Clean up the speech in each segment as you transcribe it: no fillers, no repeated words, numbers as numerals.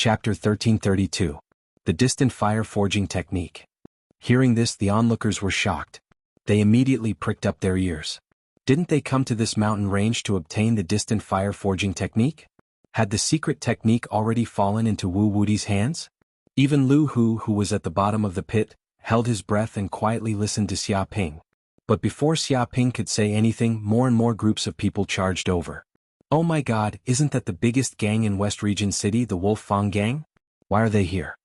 Chapter 1332. The Distant Fire Forging Technique. Hearing this, the onlookers were shocked. They immediately pricked up their ears. Didn't they come to this mountain range to obtain the distant fire forging technique? Had the secret technique already fallen into Wu Wudi's hands? Even Lu Hu, who was at the bottom of the pit, held his breath and quietly listened to Xia Ping. But before Xia Ping could say anything, more and more groups of people charged over. Oh my god, isn't that the biggest gang in West Region City, the Wolf Fang Gang? Why are they here?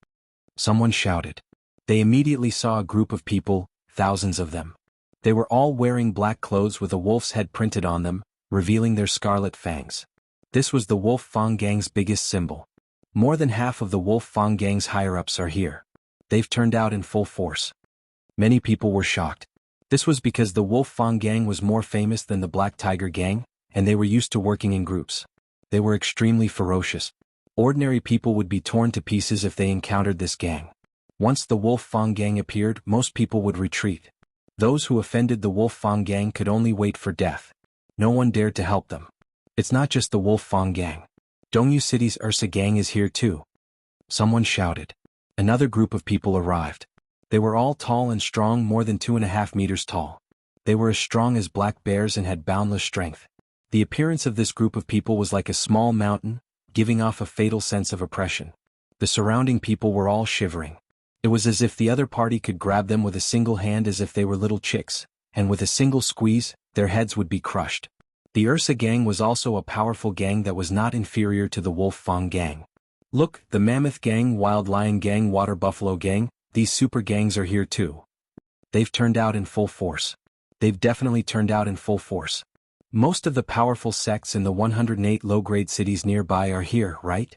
Someone shouted. They immediately saw a group of people, thousands of them. They were all wearing black clothes with a wolf's head printed on them, revealing their scarlet fangs. This was the Wolf Fang Gang's biggest symbol. More than half of the Wolf Fang Gang's higher-ups are here. They've turned out in full force. Many people were shocked. This was because the Wolf Fang Gang was more famous than the Black Tiger Gang, and they were used to working in groups. They were extremely ferocious. Ordinary people would be torn to pieces if they encountered this gang. Once the Wolf Fang Gang appeared, most people would retreat. Those who offended the Wolf Fang Gang could only wait for death. No one dared to help them. It's not just the Wolf Fang Gang. Dongyu City's Ursa Gang is here too. Someone shouted. Another group of people arrived. They were all tall and strong, more than 2.5 meters tall. They were as strong as black bears and had boundless strength. The appearance of this group of people was like a small mountain, giving off a fatal sense of oppression. The surrounding people were all shivering. It was as if the other party could grab them with a single hand as if they were little chicks, and with a single squeeze, their heads would be crushed. The Ursa Gang was also a powerful gang that was not inferior to the Wolf Fang Gang. Look, the Mammoth Gang, Wild Lion Gang, Water Buffalo Gang, these super gangs are here too. They've turned out in full force. They've definitely turned out in full force. Most of the powerful sects in the 108 low-grade cities nearby are here, right?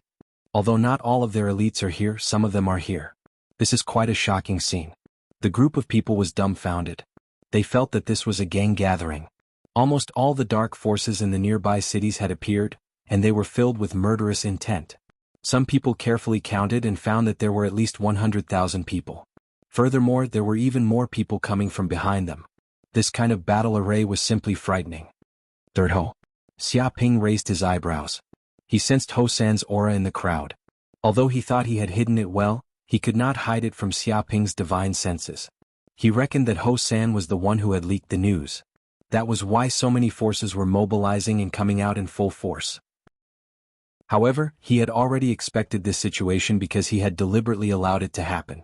Although not all of their elites are here, some of them are here. This is quite a shocking scene. The group of people was dumbfounded. They felt that this was a gang gathering. Almost all the dark forces in the nearby cities had appeared, and they were filled with murderous intent. Some people carefully counted and found that there were at least 100,000 people. Furthermore, there were even more people coming from behind them. This kind of battle array was simply frightening. Third Ho. Xia Ping raised his eyebrows. He sensed Ho San's aura in the crowd. Although he thought he had hidden it well, he could not hide it from Xia Ping's divine senses. He reckoned that Ho San was the one who had leaked the news. That was why so many forces were mobilizing and coming out in full force. However, he had already expected this situation because he had deliberately allowed it to happen.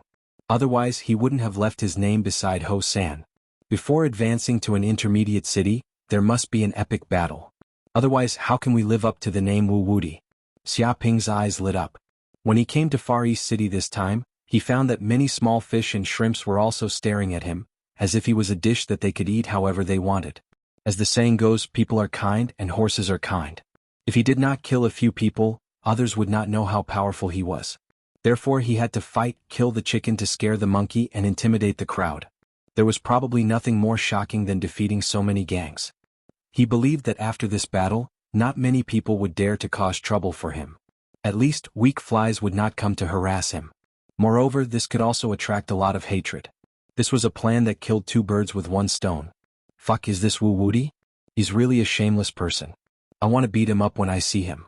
Otherwise, he wouldn't have left his name beside Ho San. Before advancing to an intermediate city, there must be an epic battle. Otherwise, how can we live up to the name Wu Wudi? Xia Ping's eyes lit up. When he came to Far East City this time, he found that many small fish and shrimps were also staring at him, as if he was a dish that they could eat however they wanted. As the saying goes, people are kind and horses are kind. If he did not kill a few people, others would not know how powerful he was. Therefore he had to fight, kill the chicken to scare the monkey and intimidate the crowd. There was probably nothing more shocking than defeating so many gangs. He believed that after this battle, not many people would dare to cause trouble for him. At least, weak flies would not come to harass him. Moreover, this could also attract a lot of hatred. This was a plan that killed two birds with one stone. Fuck, is this Wu Wudi? He's really a shameless person. I want to beat him up when I see him.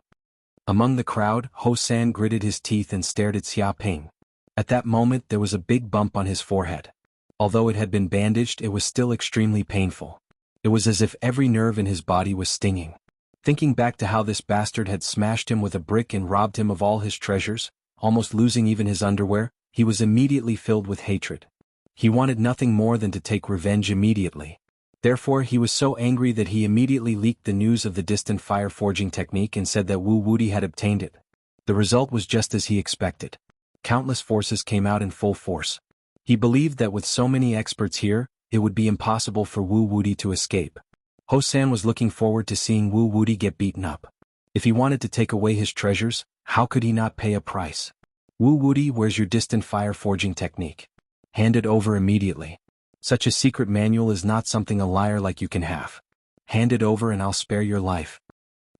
Among the crowd, Ho San gritted his teeth and stared at Xia Ping. At that moment there was a big bump on his forehead. Although it had been bandaged, it was still extremely painful. It was as if every nerve in his body was stinging. Thinking back to how this bastard had smashed him with a brick and robbed him of all his treasures, almost losing even his underwear, he was immediately filled with hatred. He wanted nothing more than to take revenge immediately. Therefore he was so angry that he immediately leaked the news of the distant fire forging technique and said that Wu Wudi had obtained it. The result was just as he expected. Countless forces came out in full force. He believed that with so many experts here, it would be impossible for Wu Wudi to escape. Ho San was looking forward to seeing Wu Wudi get beaten up. If he wanted to take away his treasures, how could he not pay a price? Wu Wudi, where's your distant fire forging technique? Hand it over immediately. Such a secret manual is not something a liar like you can have. Hand it over and I'll spare your life.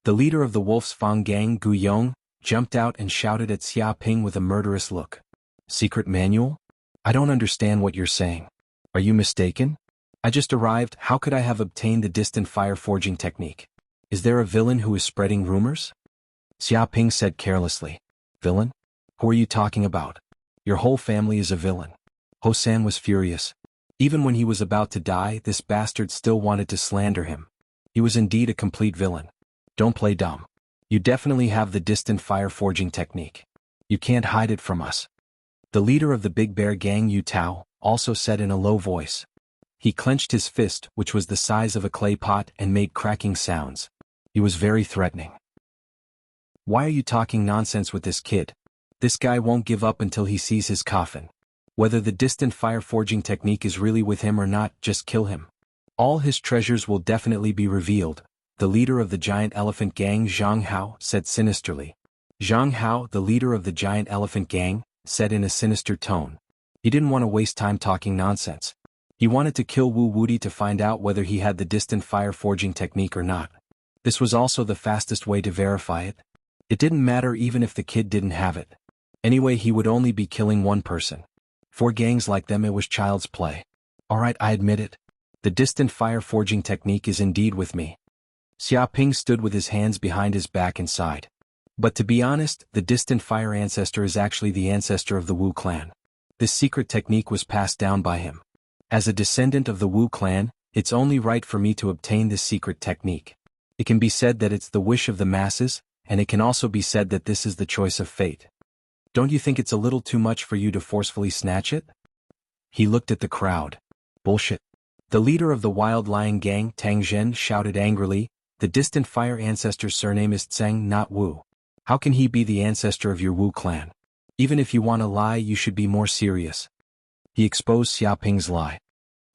The leader of the Wolf's Fang Gang, Gu Yong, jumped out and shouted at Xia Ping with a murderous look. Secret manual? I don't understand what you're saying. Are you mistaken? I just arrived, how could I have obtained the distant fire forging technique? Is there a villain who is spreading rumors? Xia Ping said carelessly. Villain? Who are you talking about? Your whole family is a villain. Hosan was furious. Even when he was about to die, this bastard still wanted to slander him. He was indeed a complete villain. Don't play dumb. You definitely have the distant fire forging technique. You can't hide it from us. The leader of the Big Bear gang, Yu Tao, also said in a low voice. He clenched his fist, which was the size of a clay pot, and made cracking sounds. He was very threatening. Why are you talking nonsense with this kid? This guy won't give up until he sees his coffin. Whether the distant fire forging technique is really with him or not, just kill him. All his treasures will definitely be revealed, the leader of the giant elephant gang, Jianghu, said sinisterly. Jianghu, the leader of the giant elephant gang, said in a sinister tone. He didn't want to waste time talking nonsense. He wanted to kill Wu Wudi to find out whether he had the distant fire forging technique or not. This was also the fastest way to verify it. It didn't matter even if the kid didn't have it. Anyway, he would only be killing one person. For gangs like them, it was child's play. Alright, I admit it. The distant fire forging technique is indeed with me. Xiaoping stood with his hands behind his back and sighed. But to be honest, the distant fire ancestor is actually the ancestor of the Wu clan. This secret technique was passed down by him. As a descendant of the Wu clan, it's only right for me to obtain this secret technique. It can be said that it's the wish of the masses, and it can also be said that this is the choice of fate. Don't you think it's a little too much for you to forcefully snatch it? He looked at the crowd. Bullshit. The leader of the Wild Lion gang, Tang Zhen, shouted angrily, the distant fire ancestor's surname is Tseng, not Wu. How can he be the ancestor of your Wu clan? Even if you want to lie, you should be more serious. He exposed Xiaoping's lie.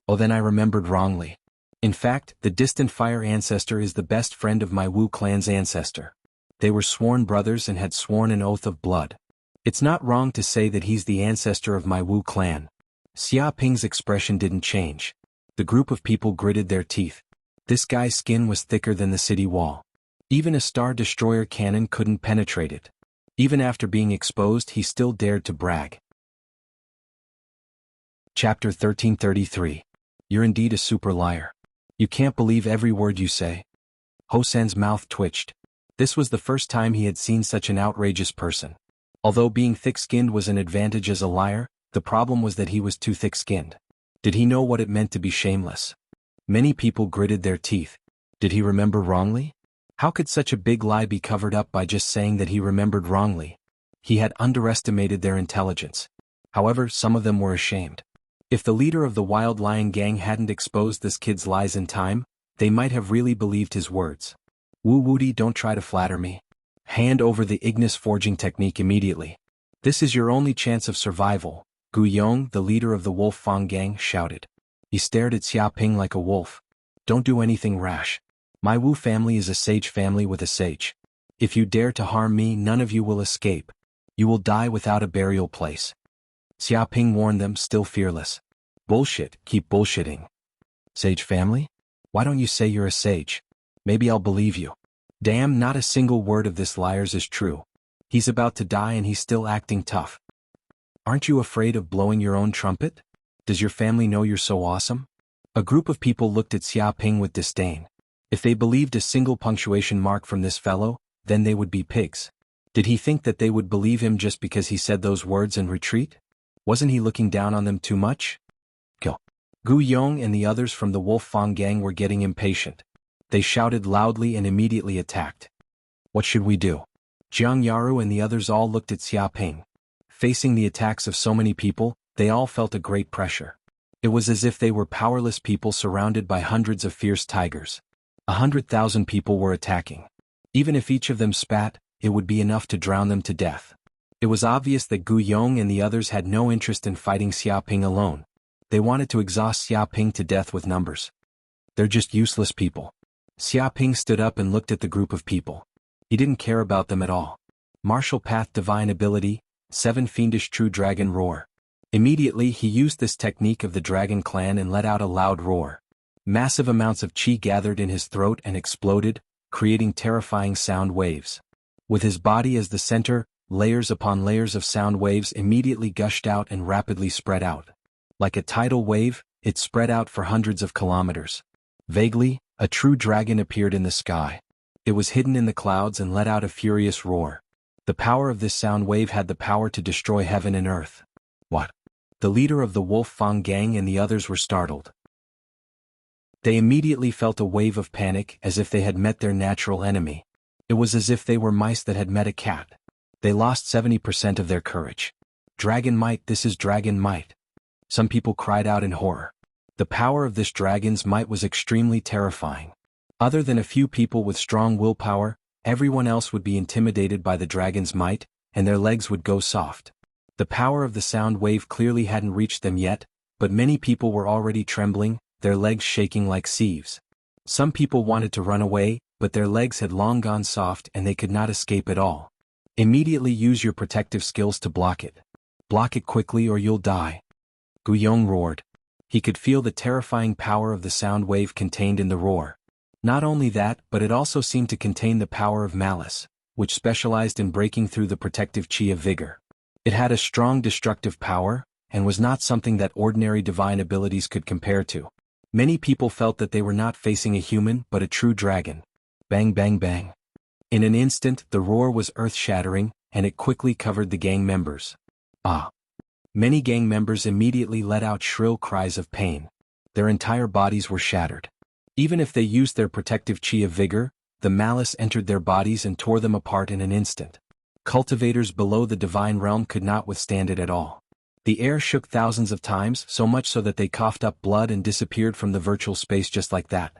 Oh, then I remembered wrongly. In fact, the distant fire ancestor is the best friend of my Wu clan's ancestor. They were sworn brothers and had sworn an oath of blood. It's not wrong to say that he's the ancestor of my Wu clan. Xiaoping's expression didn't change. The group of people gritted their teeth. This guy's skin was thicker than the city wall. Even a Star Destroyer cannon couldn't penetrate it. Even after being exposed, he still dared to brag. Chapter 1333. You're indeed a super liar. You can't believe every word you say. Hosan's mouth twitched. This was the first time he had seen such an outrageous person. Although being thick-skinned was an advantage as a liar, the problem was that he was too thick-skinned. Did he know what it meant to be shameless? Many people gritted their teeth. Did he remember wrongly? How could such a big lie be covered up by just saying that he remembered wrongly? He had underestimated their intelligence. However, some of them were ashamed. If the leader of the Wild Lion gang hadn't exposed this kid's lies in time, they might have really believed his words. Wu Wudi, don't try to flatter me. Hand over the Ignis forging technique immediately. This is your only chance of survival, Gu Yong, the leader of the Wolf Fang gang, shouted. He stared at Xiaoping like a wolf. Don't do anything rash. My Wu family is a sage family with a sage. If you dare to harm me, none of you will escape. You will die without a burial place. Xiaoping warned them, still fearless. Bullshit, keep bullshitting. Sage family? Why don't you say you're a sage? Maybe I'll believe you. Damn, not a single word of this liar's is true. He's about to die and he's still acting tough. Aren't you afraid of blowing your own trumpet? Does your family know you're so awesome? A group of people looked at Xiaoping with disdain. If they believed a single punctuation mark from this fellow, then they would be pigs. Did he think that they would believe him just because he said those words and retreat? Wasn't he looking down on them too much? Kill. Gu Yong and the others from the Wolf Fang gang were getting impatient. They shouted loudly and immediately attacked. What should we do? Jiang Yaru and the others all looked at Xiaoping. Facing the attacks of so many people, they all felt a great pressure. It was as if they were powerless people surrounded by hundreds of fierce tigers. 100,000 people were attacking. Even if each of them spat, it would be enough to drown them to death. It was obvious that Gu Yong and the others had no interest in fighting Xiaoping alone. They wanted to exhaust Xiaoping to death with numbers. They're just useless people. Xiaoping stood up and looked at the group of people. He didn't care about them at all. Martial Path Divine Ability, 7 Fiendish True Dragon Roar. Immediately he used this technique of the Dragon Clan and let out a loud roar. Massive amounts of chi gathered in his throat and exploded, creating terrifying sound waves. With his body as the center, layers upon layers of sound waves immediately gushed out and rapidly spread out. Like a tidal wave, it spread out for hundreds of kilometers. Vaguely, a true dragon appeared in the sky. It was hidden in the clouds and let out a furious roar. The power of this sound wave had the power to destroy heaven and earth. What? The leader of the Wolf Fang gang and the others were startled. They immediately felt a wave of panic as if they had met their natural enemy. It was as if they were mice that had met a cat. They lost 70% of their courage. Dragon might, this is dragon might. Some people cried out in horror. The power of this dragon's might was extremely terrifying. Other than a few people with strong willpower, everyone else would be intimidated by the dragon's might, and their legs would go soft. The power of the sound wave clearly hadn't reached them yet, but many people were already trembling, their legs shaking like sieves. Some people wanted to run away, but their legs had long gone soft and they could not escape at all. Immediately use your protective skills to block it. Block it quickly or you'll die. Guyong roared. He could feel the terrifying power of the sound wave contained in the roar. Not only that, but it also seemed to contain the power of malice, which specialized in breaking through the protective chi of vigor. It had a strong destructive power, and was not something that ordinary divine abilities could compare to. Many people felt that they were not facing a human but a true dragon. Bang bang bang. In an instant the roar was earth-shattering, and it quickly covered the gang members. Ah! Many gang members immediately let out shrill cries of pain. Their entire bodies were shattered. Even if they used their protective chi of vigor, the malice entered their bodies and tore them apart in an instant. Cultivators below the divine realm could not withstand it at all. The air shook thousands of times, so much so that they coughed up blood and disappeared from the virtual space just like that.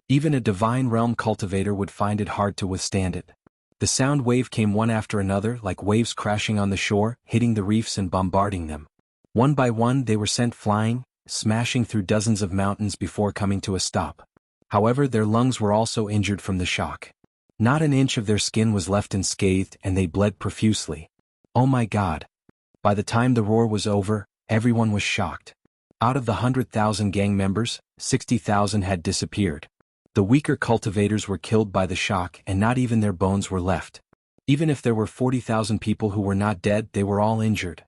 Even a divine realm cultivator would find it hard to withstand it. The sound wave came one after another like waves crashing on the shore, hitting the reefs and bombarding them. One by one they were sent flying, smashing through dozens of mountains before coming to a stop. However, their lungs were also injured from the shock. Not an inch of their skin was left unscathed and they bled profusely. Oh my God! By the time the roar was over, everyone was shocked. Out of the 100,000 gang members, 60,000 had disappeared. The weaker cultivators were killed by the shock and not even their bones were left. Even if there were 40,000 people who were not dead, they were all injured.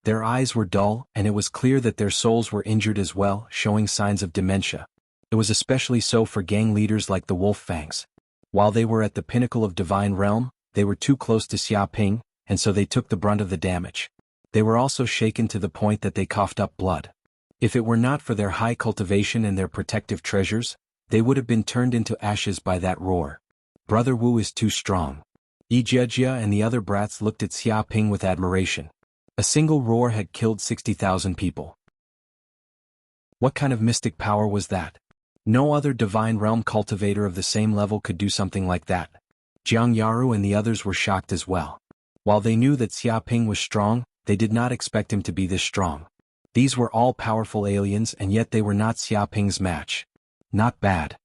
Their eyes were dull, and it was clear that their souls were injured as well, showing signs of dementia. It was especially so for gang leaders like the Wolf Fangs. While they were at the pinnacle of divine realm, they were too close to Xia Ping, and so they took the brunt of the damage. They were also shaken to the point that they coughed up blood. If it were not for their high cultivation and their protective treasures, they would have been turned into ashes by that roar. Brother Wu is too strong. Yi Jiejia and the other brats looked at Xia Ping with admiration. A single roar had killed 60,000 people. What kind of mystic power was that? No other divine realm cultivator of the same level could do something like that. Jianghu and the others were shocked as well. While they knew that Xia Ping was strong, they did not expect him to be this strong. These were all powerful aliens and yet they were not Xia Ping's match. Not bad.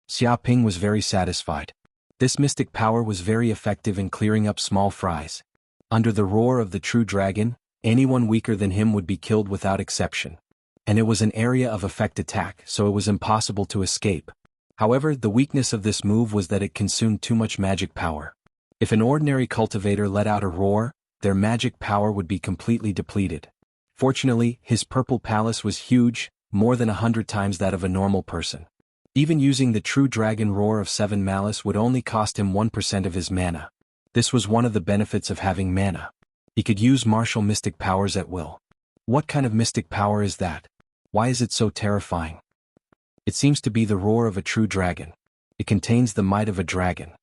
Xia Ping was very satisfied. This mystic power was very effective in clearing up small fries. Under the roar of the true dragon, anyone weaker than him would be killed without exception. And it was an area of effect attack, so it was impossible to escape. However, the weakness of this move was that it consumed too much magic power. If an ordinary cultivator let out a roar, their magic power would be completely depleted. Fortunately, his purple palace was huge, more than 100 times that of a normal person. Even using the true dragon roar of 7 malice would only cost him 1% of his mana. This was one of the benefits of having mana. He could use martial mystic powers at will. What kind of mystic power is that? Why is it so terrifying? It seems to be the roar of a true dragon. It contains the might of a dragon.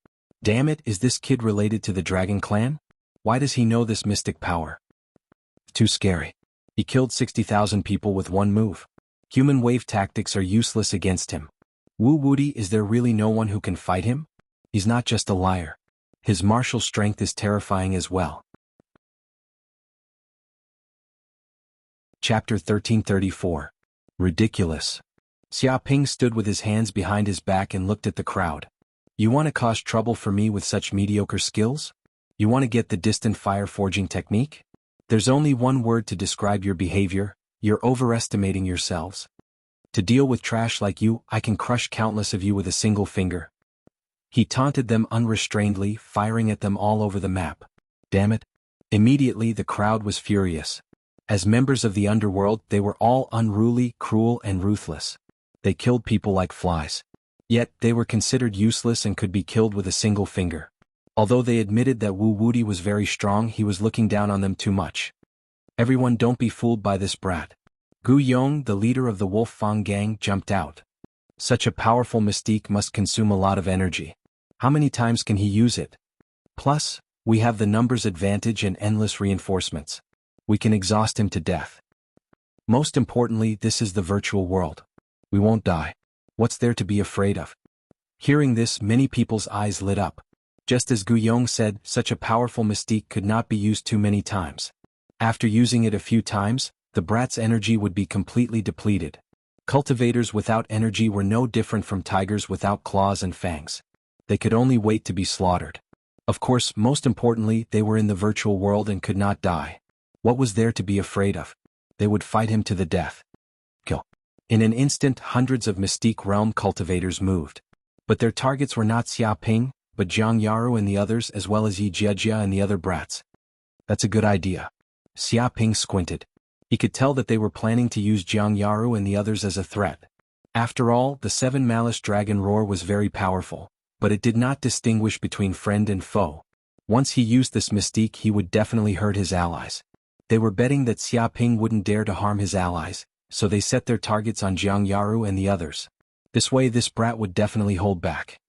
Damn it, is this kid related to the dragon clan? Why does he know this mystic power? Too scary. He killed 60,000 people with one move. Human wave tactics are useless against him. Wu Wudi, is there really no one who can fight him? He's not just a liar. His martial strength is terrifying as well. Chapter 1334. Ridiculous. Xia Ping stood with his hands behind his back and looked at the crowd. You want to cause trouble for me with such mediocre skills? You want to get the distant fire forging technique? There's only one word to describe your behavior: you're overestimating yourselves. To deal with trash like you, I can crush countless of you with a single finger. He taunted them unrestrainedly, firing at them all over the map. Damn it. Immediately the crowd was furious. As members of the underworld, they were all unruly, cruel, and ruthless. They killed people like flies. Yet, they were considered useless and could be killed with a single finger. Although they admitted that Wu Wudi was very strong, he was looking down on them too much. Everyone, don't be fooled by this brat. Gu Yong, the leader of the Wolf Fang gang, jumped out. Such a powerful mystique must consume a lot of energy. How many times can he use it? Plus, we have the numbers advantage and endless reinforcements. We can exhaust him to death. Most importantly, this is the virtual world. We won't die. What's there to be afraid of? Hearing this, many people's eyes lit up. Just as Gu Yong said, such a powerful mystique could not be used too many times. After using it a few times, the brat's energy would be completely depleted. Cultivators without energy were no different from tigers without claws and fangs. They could only wait to be slaughtered. Of course, most importantly, they were in the virtual world and could not die. What was there to be afraid of? They would fight him to the death. Kill. In an instant, hundreds of Mystique Realm cultivators moved. But their targets were not Xia Ping, but Jiang Yaru and the others, as well as Yi Jiejia and the other brats. That's a good idea. Xia Ping squinted. He could tell that they were planning to use Jiang Yaru and the others as a threat. After all, the 7 Malice Dragon Roar was very powerful, but it did not distinguish between friend and foe. Once he used this mystique, he would definitely hurt his allies. They were betting that Xia Ping wouldn't dare to harm his allies, so they set their targets on Jiang Yaru and the others. This way this brat would definitely hold back.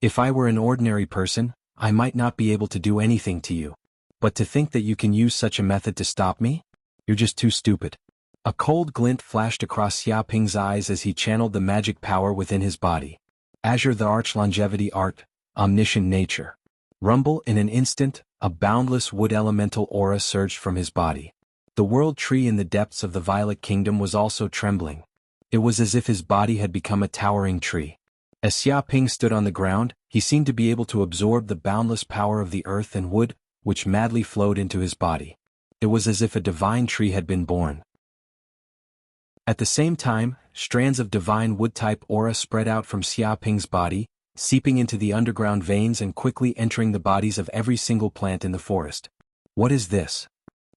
If I were an ordinary person, I might not be able to do anything to you. But to think that you can use such a method to stop me? You're just too stupid. A cold glint flashed across Xia Ping's eyes as he channeled the magic power within his body. Azure, the arch longevity art, omniscient nature. Rumble. In an instant, a boundless wood elemental aura surged from his body. The world tree in the depths of the Violet Kingdom was also trembling. It was as if his body had become a towering tree. As Xia Ping stood on the ground, he seemed to be able to absorb the boundless power of the earth and wood, which madly flowed into his body. It was as if a divine tree had been born. At the same time, strands of divine wood-type aura spread out from Xia Ping's body, seeping into the underground veins and quickly entering the bodies of every single plant in the forest. What is this?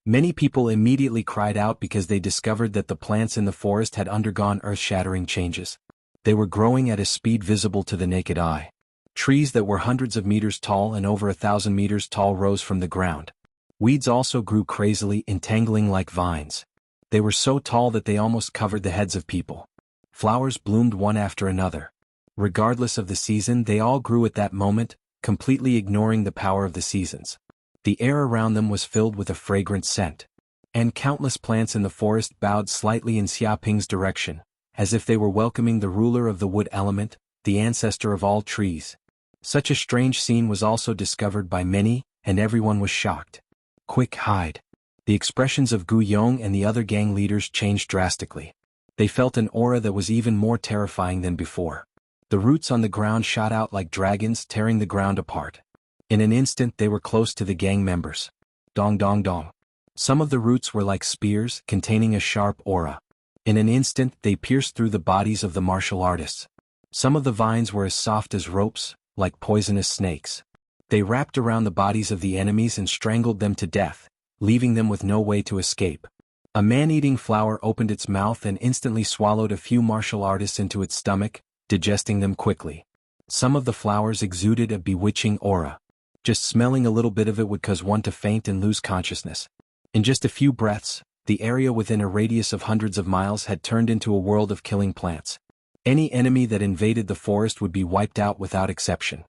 Many people immediately cried out because they discovered that the plants in the forest had undergone earth-shattering changes. They were growing at a speed visible to the naked eye. Trees that were hundreds of meters tall and over 1,000 meters tall rose from the ground. Weeds also grew crazily, entangling like vines. They were so tall that they almost covered the heads of people. Flowers bloomed one after another. Regardless of the season, they all grew at that moment, completely ignoring the power of the seasons. The air around them was filled with a fragrant scent. And countless plants in the forest bowed slightly in Xia Ping's direction, as if they were welcoming the ruler of the wood element, the ancestor of all trees. Such a strange scene was also discovered by many, and everyone was shocked. Quick, hide. The expressions of Gu Yong and the other gang leaders changed drastically. They felt an aura that was even more terrifying than before. The roots on the ground shot out like dragons, tearing the ground apart. In an instant they were close to the gang members. Dong dong dong. Some of the roots were like spears, containing a sharp aura. In an instant they pierced through the bodies of the martial artists. Some of the vines were as soft as ropes, like poisonous snakes. They wrapped around the bodies of the enemies and strangled them to death, leaving them with no way to escape. A man-eating flower opened its mouth and instantly swallowed a few martial artists into its stomach, digesting them quickly. Some of the flowers exuded a bewitching aura. Just smelling a little bit of it would cause one to faint and lose consciousness. In just a few breaths, the area within a radius of hundreds of miles had turned into a world of killing plants. Any enemy that invaded the forest would be wiped out without exception.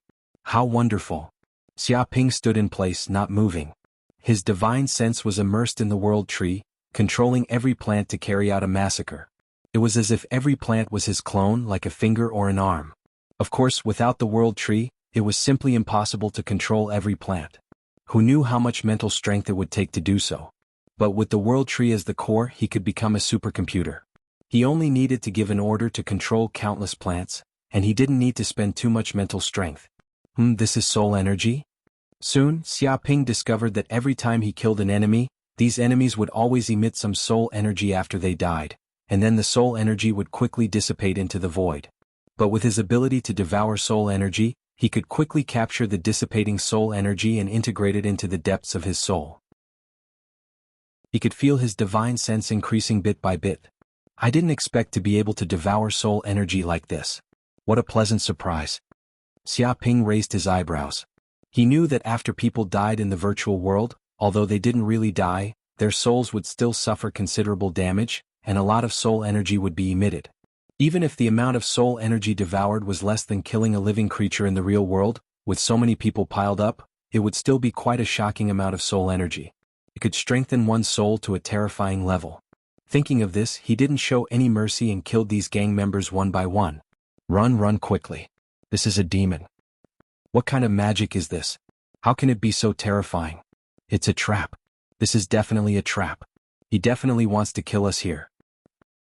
How wonderful! Xia Ping stood in place, not moving. His divine sense was immersed in the world tree, controlling every plant to carry out a massacre. It was as if every plant was his clone, like a finger or an arm. Of course, without the world tree, it was simply impossible to control every plant. Who knew how much mental strength it would take to do so? But with the world tree as the core, he could become a supercomputer. He only needed to give an order to control countless plants, and he didn't need to spend too much mental strength. This is soul energy? Soon, Xia Ping discovered that every time he killed an enemy, these enemies would always emit some soul energy after they died, and then the soul energy would quickly dissipate into the void. But with his ability to devour soul energy, he could quickly capture the dissipating soul energy and integrate it into the depths of his soul. He could feel his divine sense increasing bit by bit. I didn't expect to be able to devour soul energy like this. What a pleasant surprise. Xia Ping raised his eyebrows. He knew that after people died in the virtual world, although they didn't really die, their souls would still suffer considerable damage, and a lot of soul energy would be emitted. Even if the amount of soul energy devoured was less than killing a living creature in the real world, with so many people piled up, it would still be quite a shocking amount of soul energy. It could strengthen one's soul to a terrifying level. Thinking of this, he didn't show any mercy and killed these gang members one by one. Run quickly. This is a demon. What kind of magic is this? How can it be so terrifying? It's a trap. This is definitely a trap. He definitely wants to kill us here.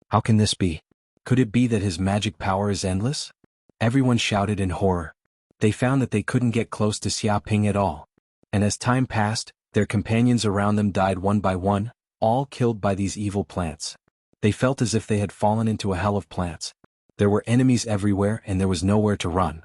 How can this be? Could it be that his magic power is endless? Everyone shouted in horror. They found that they couldn't get close to Xiaoping at all. And as time passed, their companions around them died one by one, all killed by these evil plants. They felt as if they had fallen into a hell of plants. There were enemies everywhere and there was nowhere to run.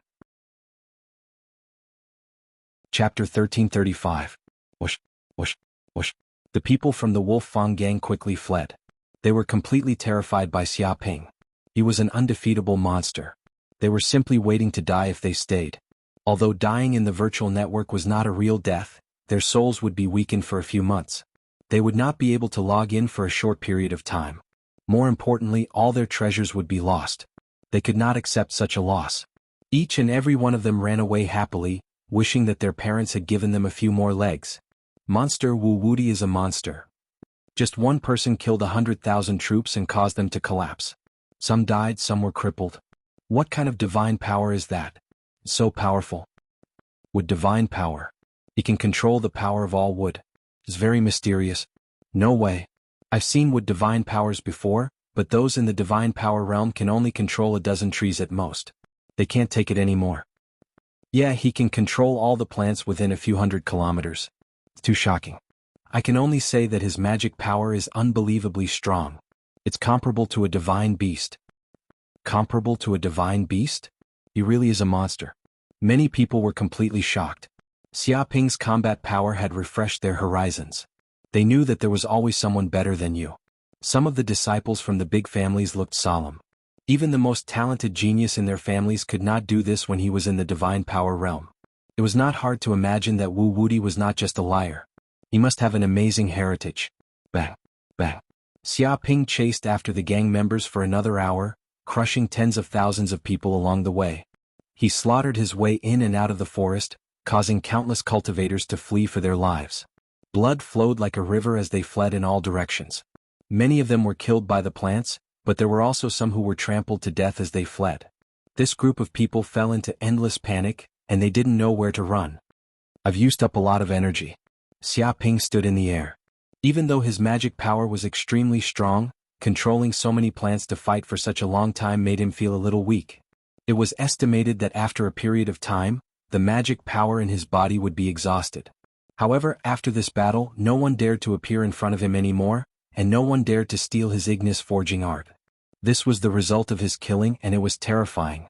Chapter 1335. Whoosh, whoosh, whoosh. The people from the Wolf Fang gang quickly fled. They were completely terrified by Xiaoping. He was an undefeatable monster. They were simply waiting to die if they stayed. Although dying in the virtual network was not a real death, their souls would be weakened for a few months. They would not be able to log in for a short period of time. More importantly, all their treasures would be lost. They could not accept such a loss. Each and every one of them ran away happily, wishing that their parents had given them a few more legs. Monster Wu Wudi is a monster. Just one person killed 100,000 troops and caused them to collapse. Some died, some were crippled. What kind of divine power is that? So powerful. With divine power. He can control the power of all wood. It's very mysterious. No way. I've seen wood divine powers before, but those in the divine power realm can only control a dozen trees at most. They can't take it anymore. Yeah, he can control all the plants within a few hundred kilometers. It's too shocking. I can only say that his magic power is unbelievably strong. It's comparable to a divine beast. Comparable to a divine beast? He really is a monster. Many people were completely shocked. Xiaoping's combat power had refreshed their horizons. They knew that there was always someone better than you. Some of the disciples from the big families looked solemn. Even the most talented genius in their families could not do this when he was in the divine power realm. It was not hard to imagine that Wu Wudi was not just a liar. He must have an amazing heritage. Bang, bang. Xiaoping chased after the gang members for another hour, crushing tens of thousands of people along the way. He slaughtered his way in and out of the forest, causing countless cultivators to flee for their lives. Blood flowed like a river as they fled in all directions. Many of them were killed by the plants, but there were also some who were trampled to death as they fled. This group of people fell into endless panic, and they didn't know where to run. I've used up a lot of energy. Xiaoping stood in the air. Even though his magic power was extremely strong, controlling so many plants to fight for such a long time made him feel a little weak. It was estimated that after a period of time, the magic power in his body would be exhausted. However, after this battle, no one dared to appear in front of him anymore, and no one dared to steal his ignis forging art. This was the result of his killing and it was terrifying.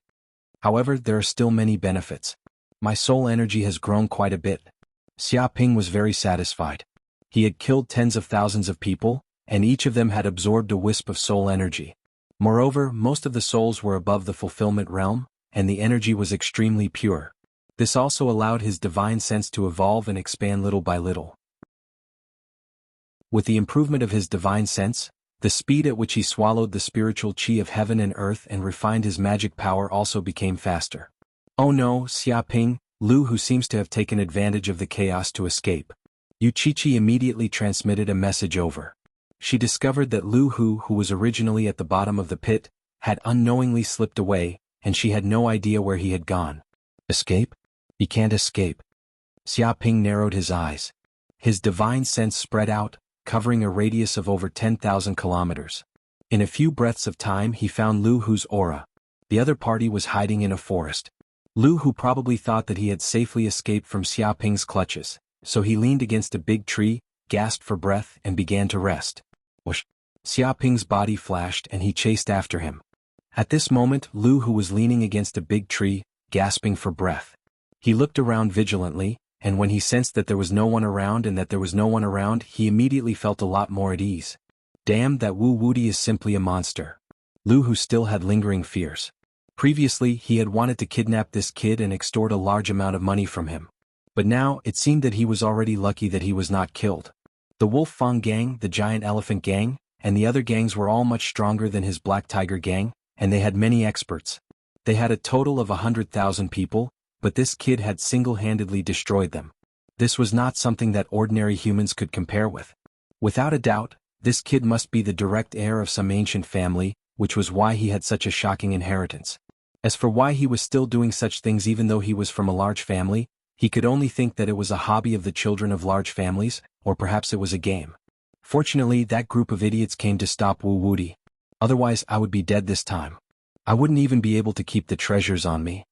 However, there are still many benefits. My soul energy has grown quite a bit. Xiaoping was very satisfied. He had killed tens of thousands of people, and each of them had absorbed a wisp of soul energy. Moreover, most of the souls were above the fulfillment realm, and the energy was extremely pure. This also allowed his divine sense to evolve and expand little by little. With the improvement of his divine sense, the speed at which he swallowed the spiritual qi of heaven and earth and refined his magic power also became faster. Oh no, Xiaoping, Lu Hu seems to have taken advantage of the chaos to escape. Yu Qiqi immediately transmitted a message over. She discovered that Lu Hu, who was originally at the bottom of the pit, had unknowingly slipped away, and she had no idea where he had gone. Escape? He can't escape. Xiaoping narrowed his eyes. His divine sense spread out, covering a radius of over 10,000 kilometers. In a few breaths of time he found Lu Hu's aura. The other party was hiding in a forest. Lu Hu probably thought that he had safely escaped from Xiaoping's clutches, so he leaned against a big tree, gasped for breath and began to rest. Whoosh! Xiaoping's body flashed and he chased after him. At this moment Lu Hu was leaning against a big tree, gasping for breath. He looked around vigilantly, and when he sensed that there was no one around he immediately felt a lot more at ease. Damn, that Wu Wudi is simply a monster. Lu Hu still had lingering fears. Previously he had wanted to kidnap this kid and extort a large amount of money from him. But now, it seemed that he was already lucky that he was not killed. The Wolf Fang gang, the Giant Elephant gang, and the other gangs were all much stronger than his Black Tiger gang, and they had many experts. They had a total of 100,000 people, but this kid had single-handedly destroyed them. This was not something that ordinary humans could compare with. Without a doubt, this kid must be the direct heir of some ancient family, which was why he had such a shocking inheritance. As for why he was still doing such things even though he was from a large family, he could only think that it was a hobby of the children of large families, or perhaps it was a game. Fortunately, that group of idiots came to stop Wu Wuti. Otherwise, I would be dead this time. I wouldn't even be able to keep the treasures on me.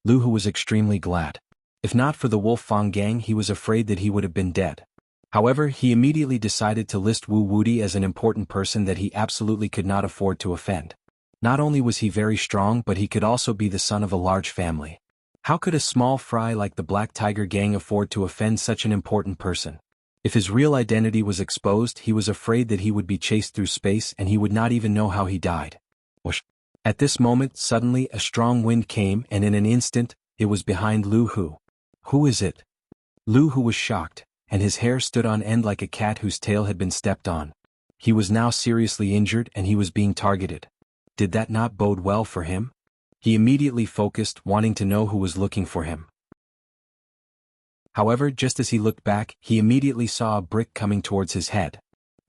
Lu Hu was extremely glad. If not for the Wolf Fang gang, he was afraid that he would have been dead. However, he immediately decided to list Wu Wuti as an important person that he absolutely could not afford to offend. Not only was he very strong, but he could also be the son of a large family. How could a small fry like the Black Tiger gang afford to offend such an important person? If his real identity was exposed, he was afraid that he would be chased through space and he would not even know how he died. Whoosh. At this moment, suddenly a strong wind came and in an instant, it was behind Lu Hu. Who is it? Lu Hu was shocked, and his hair stood on end like a cat whose tail had been stepped on. He was now seriously injured and he was being targeted. Did that not bode well for him? He immediately focused, wanting to know who was looking for him. However, just as he looked back, he immediately saw a brick coming towards his head.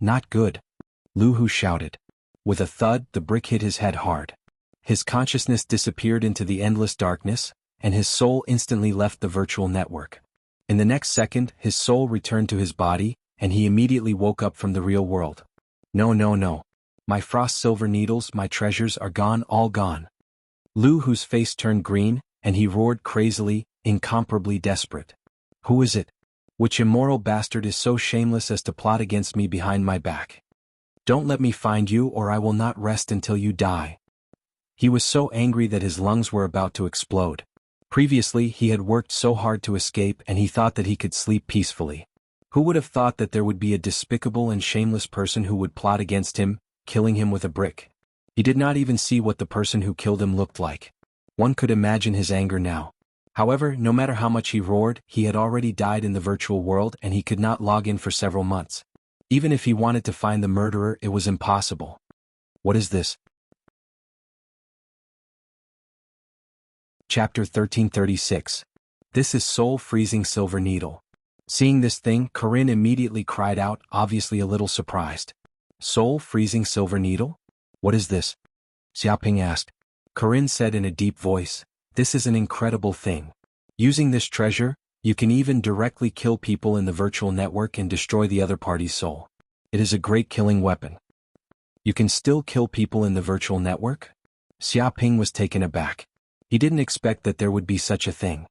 Not good. Lu Hu shouted. With a thud, the brick hit his head hard. His consciousness disappeared into the endless darkness, and his soul instantly left the virtual network. In the next second, his soul returned to his body, and he immediately woke up from the real world. No, no, no. My frost silver needles, my treasures are gone, all gone. Lu Hu's face turned green, and he roared crazily, incomparably desperate. Who is it? Which immoral bastard is so shameless as to plot against me behind my back? Don't let me find you or I will not rest until you die. He was so angry that his lungs were about to explode. Previously, he had worked so hard to escape and he thought that he could sleep peacefully. Who would have thought that there would be a despicable and shameless person who would plot against him, killing him with a brick? He did not even see what the person who killed him looked like. One could imagine his anger now. However, no matter how much he roared, he had already died in the virtual world and he could not log in for several months. Even if he wanted to find the murderer, it was impossible. What is this? Chapter 1336. This is soul-freezing silver needle. Seeing this thing, Corinne immediately cried out, obviously a little surprised. Soul-freezing silver needle? What is this? Xiaoping asked. Corinne said in a deep voice, this is an incredible thing. Using this treasure, you can even directly kill people in the virtual network and destroy the other party's soul. It is a great killing weapon. You can still kill people in the virtual network? Xiaoping was taken aback. He didn't expect that there would be such a thing.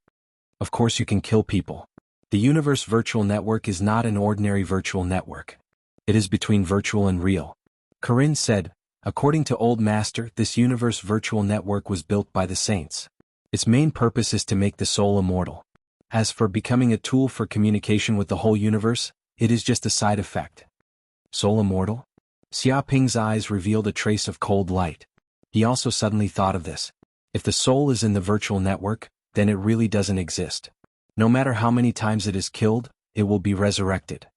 Of course you can kill people. The universe virtual network is not an ordinary virtual network. It is between virtual and real. Corinne said, according to Old Master, this universe virtual network was built by the saints. Its main purpose is to make the soul immortal. As for becoming a tool for communication with the whole universe, it is just a side effect. Soul immortal? Xiaoping's eyes revealed a trace of cold light. He also suddenly thought of this. If the soul is in the virtual network, then it really doesn't exist. No matter how many times it is killed, it will be resurrected.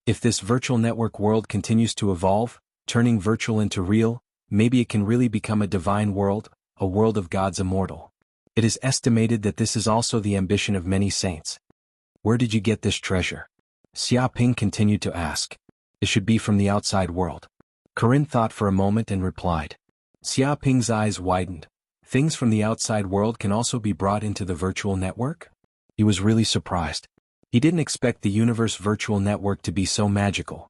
If this virtual network world continues to evolve, turning virtual into real, maybe it can really become a divine world, a world of gods immortal. It is estimated that this is also the ambition of many saints. Where did you get this treasure? Xiaoping continued to ask. It should be from the outside world. Corinne thought for a moment and replied. Xiaoping's eyes widened. Things from the outside world can also be brought into the virtual network? He was really surprised. He didn't expect the universe virtual network to be so magical.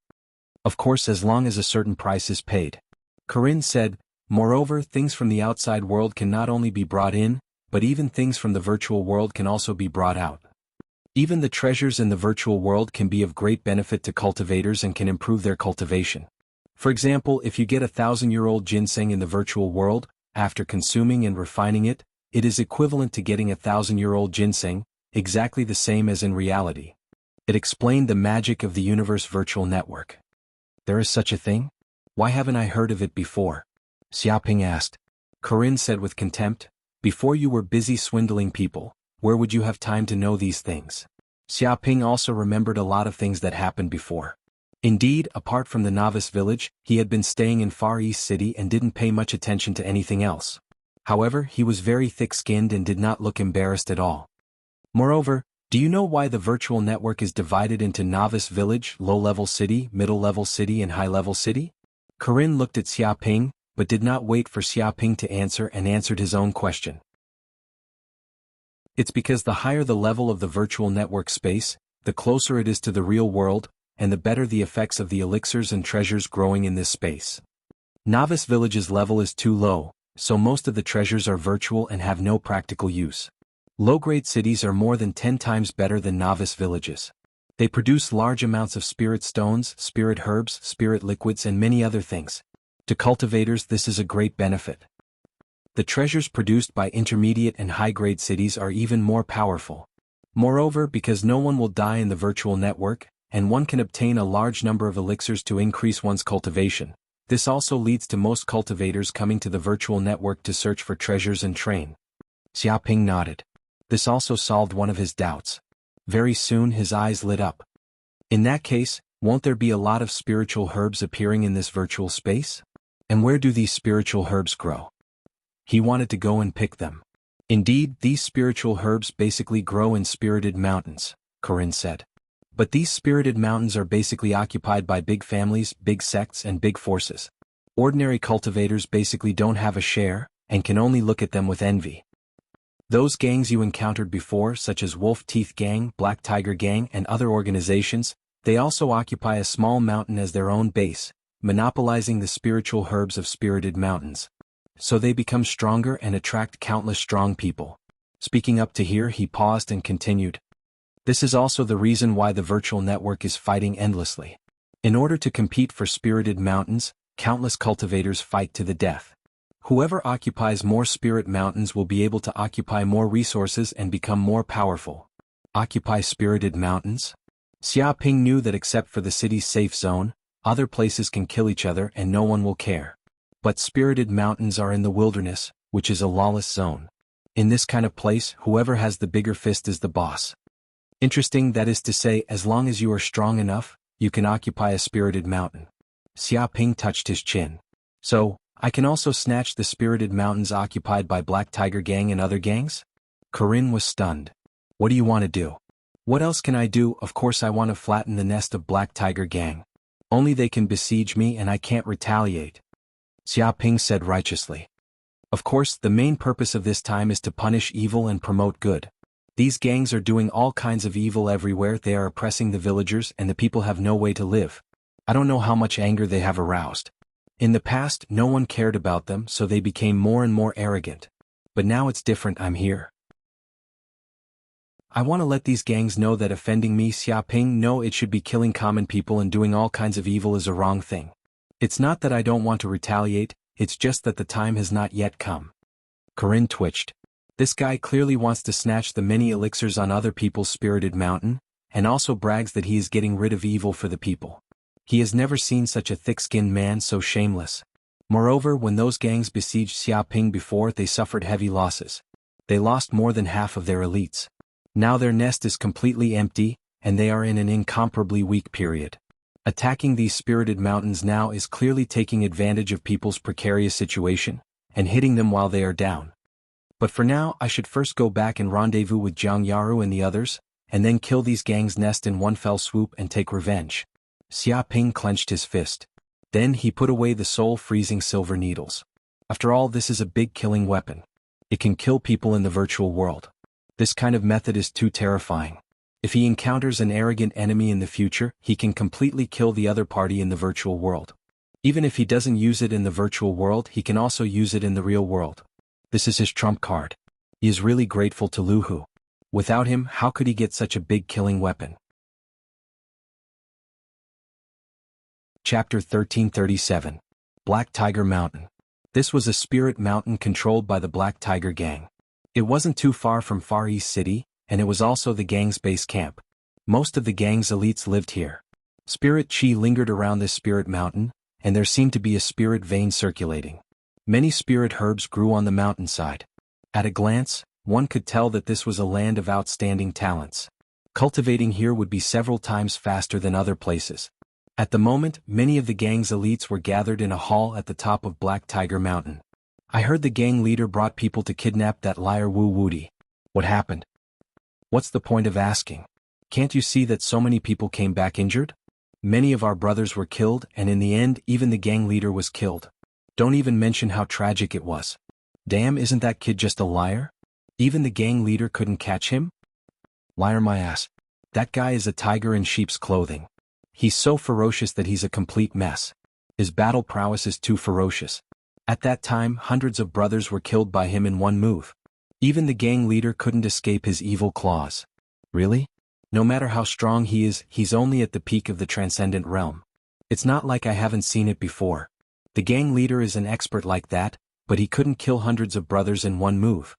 Of course, as long as a certain price is paid. Corinne said, moreover, things from the outside world can not only be brought in, but even things from the virtual world can also be brought out. Even the treasures in the virtual world can be of great benefit to cultivators and can improve their cultivation. For example, if you get 1,000-year-old ginseng in the virtual world, after consuming and refining it, it is equivalent to getting 1,000-year-old ginseng, exactly the same as in reality. It explained the magic of the universe virtual network. There is such a thing? Why haven't I heard of it before? Xiaoping asked. Corinne said with contempt, before you were busy swindling people, where would you have time to know these things? Xiaoping also remembered a lot of things that happened before. Indeed, apart from the novice village, he had been staying in Far East City and didn't pay much attention to anything else. However, he was very thick-skinned and did not look embarrassed at all. Moreover, do you know why the virtual network is divided into novice village, low-level city, middle-level city and high-level city? Corinne looked at Xiaoping, but did not wait for Xiaoping to answer and answered his own question. It's because the higher the level of the virtual network space, the closer it is to the real world, and the better the effects of the elixirs and treasures growing in this space. Novice village's level is too low, so most of the treasures are virtual and have no practical use. Low-grade cities are more than 10 times better than novice villages. They produce large amounts of spirit stones, spirit herbs, spirit liquids and many other things. To cultivators this is a great benefit. The treasures produced by intermediate and high-grade cities are even more powerful. Moreover, because no one will die in the virtual network, and one can obtain a large number of elixirs to increase one's cultivation, this also leads to most cultivators coming to the virtual network to search for treasures and train. Xiaoping nodded. This also solved one of his doubts. Very soon his eyes lit up. In that case, won't there be a lot of spiritual herbs appearing in this virtual space? And where do these spiritual herbs grow? He wanted to go and pick them. Indeed, these spiritual herbs basically grow in spirited mountains, Corinne said. But these spirited mountains are basically occupied by big families, big sects and big forces. Ordinary cultivators basically don't have a share, and can only look at them with envy. Those gangs you encountered before, such as Wolf Teeth Gang, Black Tiger Gang and other organizations, they also occupy a small mountain as their own base, monopolizing the spiritual herbs of spirited mountains. So they become stronger and attract countless strong people. Speaking up to here, he paused and continued. This is also the reason why the virtual network is fighting endlessly. In order to compete for spirited mountains, countless cultivators fight to the death. Whoever occupies more spirit mountains will be able to occupy more resources and become more powerful. Occupy spirited mountains? Xiaoping knew that except for the city's safe zone, other places can kill each other and no one will care. But spirited mountains are in the wilderness, which is a lawless zone. In this kind of place, whoever has the bigger fist is the boss. Interesting, that is to say, as long as you are strong enough, you can occupy a spirited mountain. Xiaoping touched his chin. So, I can also snatch the spirited mountains occupied by Black Tiger Gang and other gangs? Corinne was stunned. What do you want to do? What else can I do? Of course I want to flatten the nest of Black Tiger Gang. Only they can besiege me and I can't retaliate. Xiaoping said righteously. Of course, the main purpose of this time is to punish evil and promote good. These gangs are doing all kinds of evil everywhere. They are oppressing the villagers and the people have no way to live. I don't know how much anger they have aroused. In the past, no one cared about them, so they became more and more arrogant. But now it's different. I'm here. I want to let these gangs know that offending me, Xiaoping, no, it should be killing common people and doing all kinds of evil is a wrong thing. It's not that I don't want to retaliate, it's just that the time has not yet come. Corinne twitched. This guy clearly wants to snatch the many elixirs on other people's spirited mountain, and also brags that he is getting rid of evil for the people. He has never seen such a thick-skinned man so shameless. Moreover, when those gangs besieged Xiaoping before, they suffered heavy losses. They lost more than half of their elites. Now their nest is completely empty, and they are in an incomparably weak period. Attacking these spirited mountains now is clearly taking advantage of people's precarious situation, and hitting them while they are down. But for now, I should first go back and rendezvous with Jianghu and the others, and then kill these gangs' nest in one fell swoop and take revenge. Xiaoping clenched his fist. Then he put away the soul-freezing silver needles. After all, this is a big killing weapon. It can kill people in the virtual world. This kind of method is too terrifying. If he encounters an arrogant enemy in the future, he can completely kill the other party in the virtual world. Even if he doesn't use it in the virtual world, he can also use it in the real world. This is his trump card. He is really grateful to Lu Hu. Without him, how could he get such a big killing weapon? Chapter 1337. Black Tiger Mountain. This was a spirit mountain controlled by the Black Tiger Gang. It wasn't too far from Far East City, and it was also the gang's base camp. Most of the gang's elites lived here. Spirit chi lingered around this spirit mountain, and there seemed to be a spirit vein circulating. Many spirit herbs grew on the mountainside. At a glance, one could tell that this was a land of outstanding talents. Cultivating here would be several times faster than other places. At the moment, many of the gang's elites were gathered in a hall at the top of Black Tiger Mountain. I heard the gang leader brought people to kidnap that liar Wu Wuti. What happened? What's the point of asking? Can't you see that so many people came back injured? Many of our brothers were killed, and in the end even the gang leader was killed. Don't even mention how tragic it was. Damn, isn't that kid just a liar? Even the gang leader couldn't catch him? Liar my ass. That guy is a tiger in sheep's clothing. He's so ferocious that he's a complete mess. His battle prowess is too ferocious. At that time, hundreds of brothers were killed by him in one move. Even the gang leader couldn't escape his evil claws. Really? No matter how strong he is, he's only at the peak of the transcendent realm. It's not like I haven't seen it before. The gang leader is an expert like that, but he couldn't kill hundreds of brothers in one move.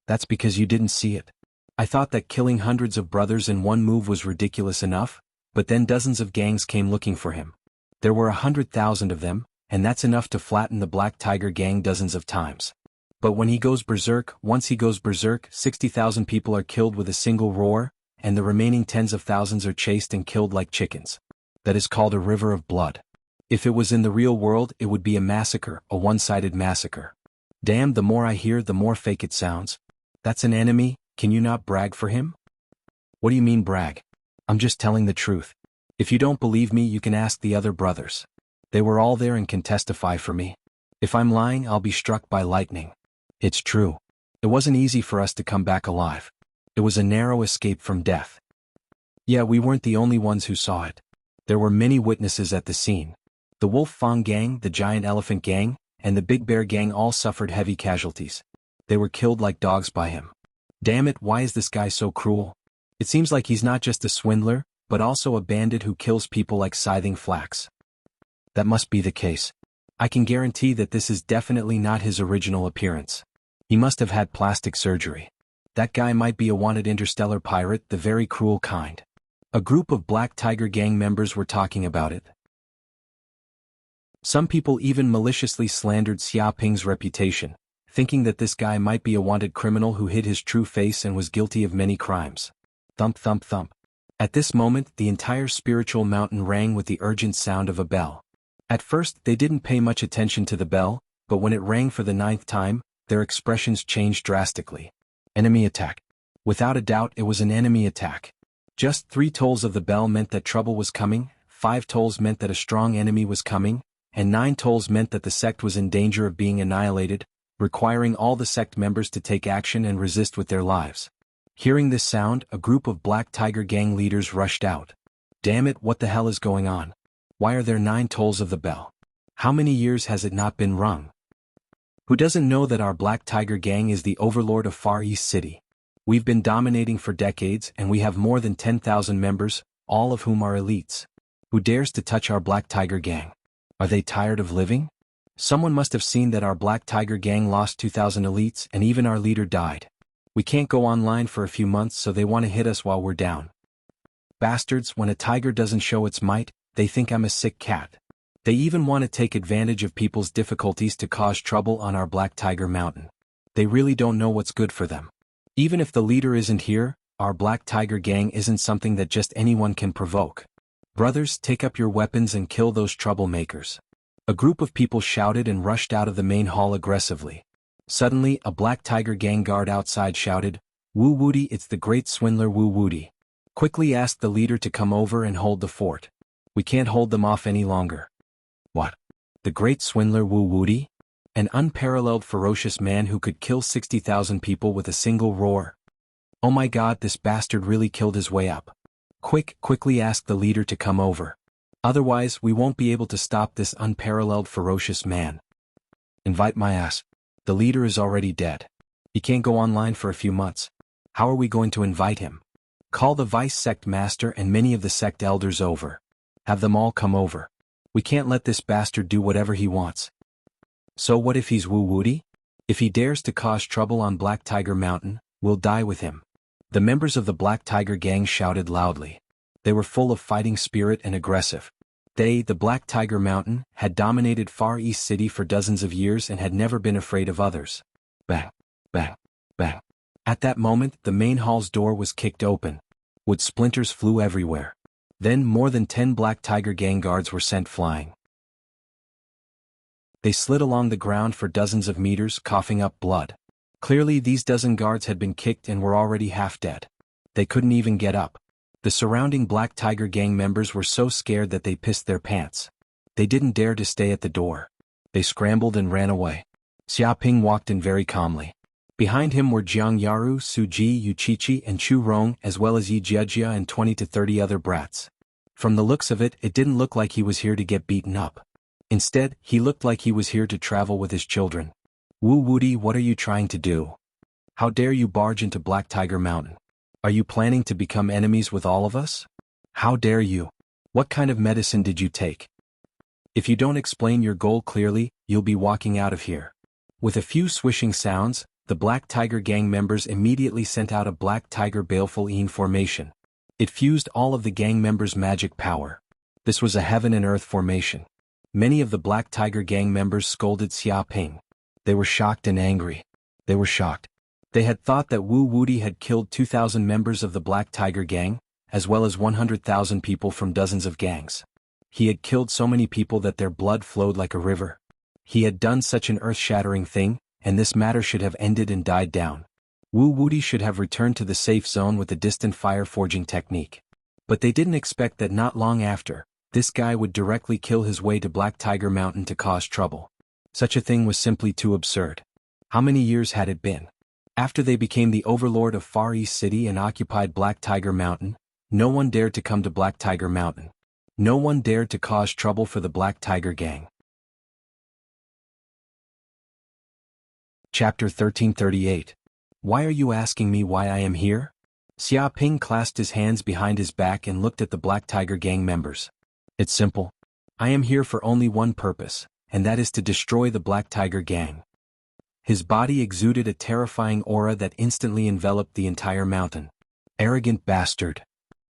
That's because you didn't see it. I thought that killing hundreds of brothers in one move was ridiculous enough, but then dozens of gangs came looking for him. There were 100,000 of them, and that's enough to flatten the Black Tiger gang dozens of times. But when he goes berserk, once he goes berserk, 60,000 people are killed with a single roar, and the remaining tens of thousands are chased and killed like chickens. That is called a river of blood. If it was in the real world, it would be a massacre, a one-sided massacre. Damn, the more I hear, the more fake it sounds. That's an enemy, can you not brag for him? What do you mean brag? I'm just telling the truth. If you don't believe me, you can ask the other brothers. They were all there and can testify for me. If I'm lying, I'll be struck by lightning. It's true. It wasn't easy for us to come back alive. It was a narrow escape from death. Yeah, we weren't the only ones who saw it. There were many witnesses at the scene. The Wolf Fang gang, the Giant Elephant gang, and the Big Bear gang all suffered heavy casualties. They were killed like dogs by him. Damn it, why is this guy so cruel? It seems like he's not just a swindler, but also a bandit who kills people like scything flax. That must be the case. I can guarantee that this is definitely not his original appearance. He must have had plastic surgery. That guy might be a wanted interstellar pirate, the very cruel kind. A group of Black Tiger gang members were talking about it. Some people even maliciously slandered Xiaoping's reputation, thinking that this guy might be a wanted criminal who hid his true face and was guilty of many crimes. Thump thump thump. At this moment, the entire spiritual mountain rang with the urgent sound of a bell. At first, they didn't pay much attention to the bell, but when it rang for the 9th time, their expressions changed drastically. Enemy attack. Without a doubt, it was an enemy attack. Just 3 tolls of the bell meant that trouble was coming, 5 tolls meant that a strong enemy was coming, and 9 tolls meant that the sect was in danger of being annihilated, requiring all the sect members to take action and resist with their lives. Hearing this sound, a group of Black Tiger gang leaders rushed out. Damn it, what the hell is going on? Why are there 9 tolls of the bell? How many years has it not been rung? Who doesn't know that our Black Tiger gang is the overlord of Far East City? We've been dominating for decades and we have more than 10,000 members, all of whom are elites. Who dares to touch our Black Tiger gang? Are they tired of living? Someone must have seen that our Black Tiger gang lost 2,000 elites and even our leader died. We can't go online for a few months, so they want to hit us while we're down. Bastards, when a tiger doesn't show its might, they think I'm a sick cat. They even want to take advantage of people's difficulties to cause trouble on our Black Tiger Mountain. They really don't know what's good for them. Even if the leader isn't here, our Black Tiger gang isn't something that just anyone can provoke. Brothers, take up your weapons and kill those troublemakers. A group of people shouted and rushed out of the main hall aggressively. Suddenly, a Black Tiger gang guard outside shouted, "Wu Wuti, it's the great swindler Wu Wuti. Quickly ask the leader to come over and hold the fort. We can't hold them off any longer." What? The great swindler Wu Wuti? An unparalleled ferocious man who could kill 60,000 people with a single roar. Oh my god, this bastard really killed his way up. Quickly ask the leader to come over. Otherwise, we won't be able to stop this unparalleled ferocious man. Invite my ass. The leader is already dead. He can't go online for a few months. How are we going to invite him? Call the vice sect master and many of the sect elders over. Have them all come over. We can't let this bastard do whatever he wants. So what if he's Wu Wuti? If he dares to cause trouble on Black Tiger Mountain, we'll die with him. The members of the Black Tiger gang shouted loudly. They were full of fighting spirit and aggressive. They, the Black Tiger Mountain, had dominated Far East City for dozens of years and had never been afraid of others. Bang, bang, bang. At that moment, the main hall's door was kicked open. Wood splinters flew everywhere. Then more than 10 Black Tiger gang guards were sent flying. They slid along the ground for dozens of meters, coughing up blood. Clearly these dozen guards had been kicked and were already half dead. They couldn't even get up. The surrounding Black Tiger gang members were so scared that they pissed their pants. They didn't dare to stay at the door. They scrambled and ran away. Xiaoping walked in very calmly. Behind him were Jianghu, Su Ji, Yuchichi, and Chu Rong, as well as Yi Jiejia and 20 to 30 other brats. From the looks of it, it didn't look like he was here to get beaten up. Instead, he looked like he was here to travel with his children. Wu Wudi, what are you trying to do? How dare you barge into Black Tiger Mountain? Are you planning to become enemies with all of us? How dare you? What kind of medicine did you take? If you don't explain your goal clearly, you'll be walking out of here. With a few swishing sounds, the Black Tiger gang members immediately sent out a Black Tiger Baleful Een formation. It fused all of the gang members' magic power. This was a heaven and earth formation. Many of the Black Tiger gang members scolded Xiaoping. They were shocked and angry. They were shocked. They had thought that Wu Wudi had killed 2,000 members of the Black Tiger gang, as well as 100,000 people from dozens of gangs. He had killed so many people that their blood flowed like a river. He had done such an earth-shattering thing, and this matter should have ended and died down. Wu Wudi should have returned to the safe zone with the distant fire forging technique. But they didn't expect that not long after, this guy would directly kill his way to Black Tiger Mountain to cause trouble. Such a thing was simply too absurd. How many years had it been? After they became the overlord of Far East City and occupied Black Tiger Mountain, no one dared to come to Black Tiger Mountain. No one dared to cause trouble for the Black Tiger gang. Chapter 1338. Why are you asking me why I am here? Xiaoping clasped his hands behind his back and looked at the Black Tiger gang members. It's simple. I am here for only one purpose, and that is to destroy the Black Tiger gang. His body exuded a terrifying aura that instantly enveloped the entire mountain. Arrogant bastard.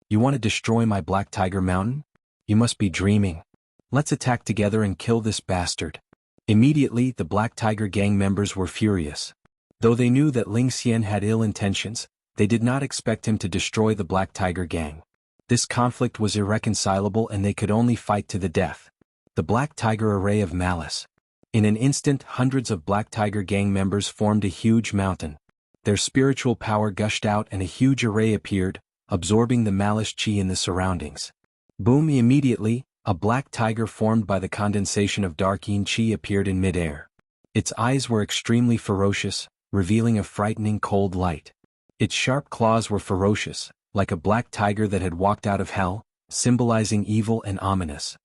You want to destroy my Black Tiger Mountain? You must be dreaming. Let's attack together and kill this bastard. Immediately, the Black Tiger gang members were furious. Though they knew that Ling Xian had ill intentions, they did not expect him to destroy the Black Tiger gang. This conflict was irreconcilable and they could only fight to the death. The Black Tiger array of malice. In an instant, hundreds of Black Tiger gang members formed a huge mountain. Their spiritual power gushed out and a huge array appeared, absorbing the malice chi in the surroundings. Boom! Immediately, a black tiger formed by the condensation of dark yin chi appeared in midair. Its eyes were extremely ferocious, revealing a frightening cold light. Its sharp claws were ferocious, like a black tiger that had walked out of hell, symbolizing evil and ominous.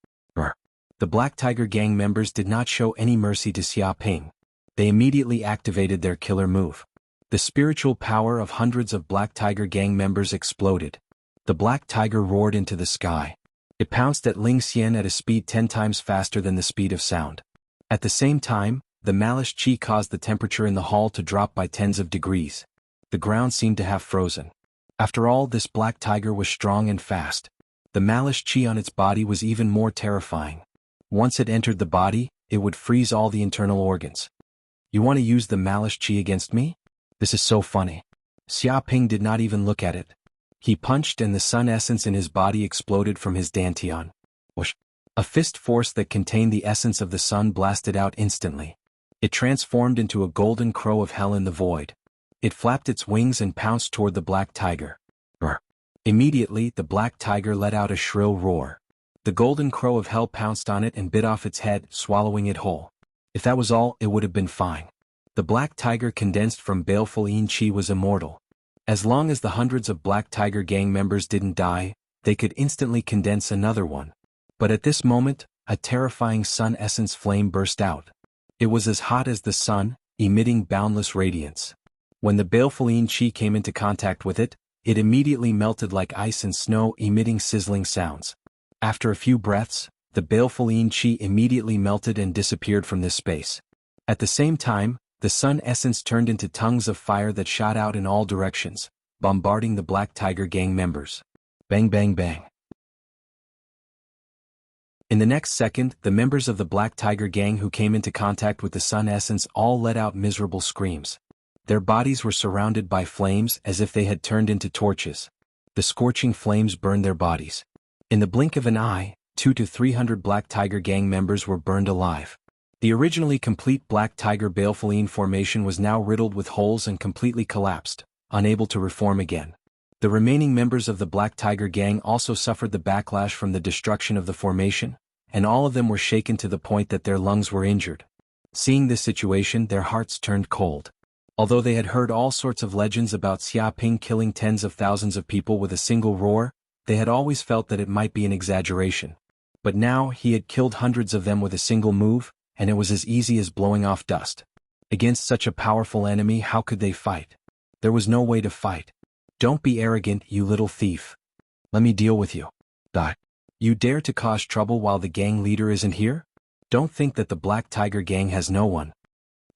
The Black Tiger gang members did not show any mercy to Xiaoping. They immediately activated their killer move. The spiritual power of hundreds of Black Tiger gang members exploded. The black tiger roared into the sky. It pounced at Ling Xian at a speed 10 times faster than the speed of sound. At the same time, the malice chi caused the temperature in the hall to drop by tens of degrees. The ground seemed to have frozen. After all, this black tiger was strong and fast. The malice chi on its body was even more terrifying. Once it entered the body, it would freeze all the internal organs. You want to use the malice chi against me? This is so funny. Xiaoping did not even look at it. He punched and the sun essence in his body exploded from his dantian. Whoosh! A fist force that contained the essence of the sun blasted out instantly. It transformed into a golden crow of hell in the void. It flapped its wings and pounced toward the black tiger. Immediately, the black tiger let out a shrill roar. The golden crow of hell pounced on it and bit off its head, swallowing it whole. If that was all, it would have been fine. The black tiger condensed from baleful yin chi was immortal. As long as the hundreds of Black Tiger gang members didn't die, they could instantly condense another one. But at this moment, a terrifying sun essence flame burst out. It was as hot as the sun, emitting boundless radiance. When the baleful yin chi came into contact with it, it immediately melted like ice and snow, emitting sizzling sounds. After a few breaths, the baleful yin chi immediately melted and disappeared from this space. At the same time, the sun essence turned into tongues of fire that shot out in all directions, bombarding the Black Tiger gang members. Bang bang bang. In the next second, the members of the Black Tiger gang who came into contact with the sun essence all let out miserable screams. Their bodies were surrounded by flames as if they had turned into torches. The scorching flames burned their bodies. In the blink of an eye, 200 to 300 Black Tiger gang members were burned alive. The originally complete Black Tiger Balefulline formation was now riddled with holes and completely collapsed, unable to reform again. The remaining members of the Black Tiger gang also suffered the backlash from the destruction of the formation, and all of them were shaken to the point that their lungs were injured. Seeing this situation, their hearts turned cold. Although they had heard all sorts of legends about Xia Ping killing tens of thousands of people with a single roar, they had always felt that it might be an exaggeration. But now he had killed hundreds of them with a single move, and it was as easy as blowing off dust. Against such a powerful enemy, how could they fight? There was no way to fight. Don't be arrogant, you little thief. Let me deal with you. Die. You dare to cause trouble while the gang leader isn't here? Don't think that the Black Tiger gang has no one.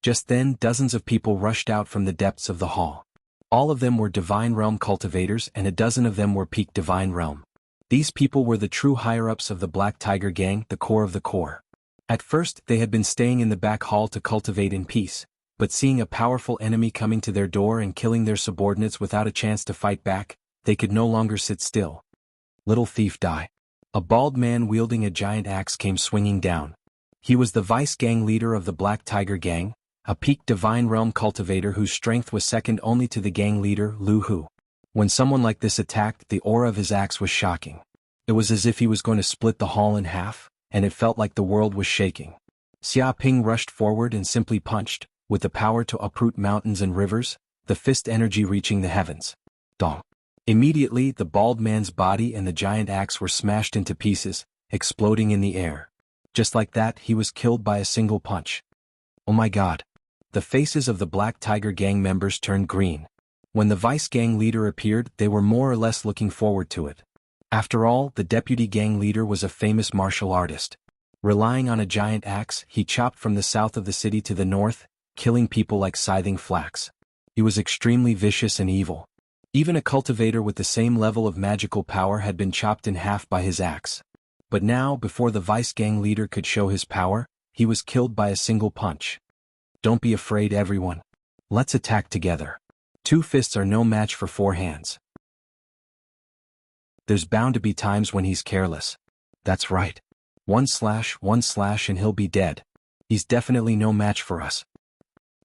Just then, dozens of people rushed out from the depths of the hall. All of them were Divine Realm cultivators, and a dozen of them were peak Divine Realm. These people were the true higher-ups of the Black Tiger gang, the core of the core. At first, they had been staying in the back hall to cultivate in peace, but seeing a powerful enemy coming to their door and killing their subordinates without a chance to fight back, they could no longer sit still. Little thief, die. A bald man wielding a giant axe came swinging down. He was the vice gang leader of the Black Tiger gang, a peak Divine Realm cultivator whose strength was second only to the gang leader, Lu Hu. When someone like this attacked, the aura of his axe was shocking. It was as if he was going to split the hall in half, and it felt like the world was shaking. Xia Ping rushed forward and simply punched, with the power to uproot mountains and rivers, the fist energy reaching the heavens. Dong. Immediately, the bald man's body and the giant axe were smashed into pieces, exploding in the air. Just like that, he was killed by a single punch. Oh my God. The faces of the Black Tiger gang members turned green. When the vice gang leader appeared, they were more or less looking forward to it. After all, the deputy gang leader was a famous martial artist. Relying on a giant axe, he chopped from the south of the city to the north, killing people like scything flax. He was extremely vicious and evil. Even a cultivator with the same level of magical power had been chopped in half by his axe. But now, before the vice gang leader could show his power, he was killed by a single punch. Don't be afraid, everyone. Let's attack together. 2 fists are no match for 4 hands. There's bound to be times when he's careless. That's right. One slash and he'll be dead. He's definitely no match for us.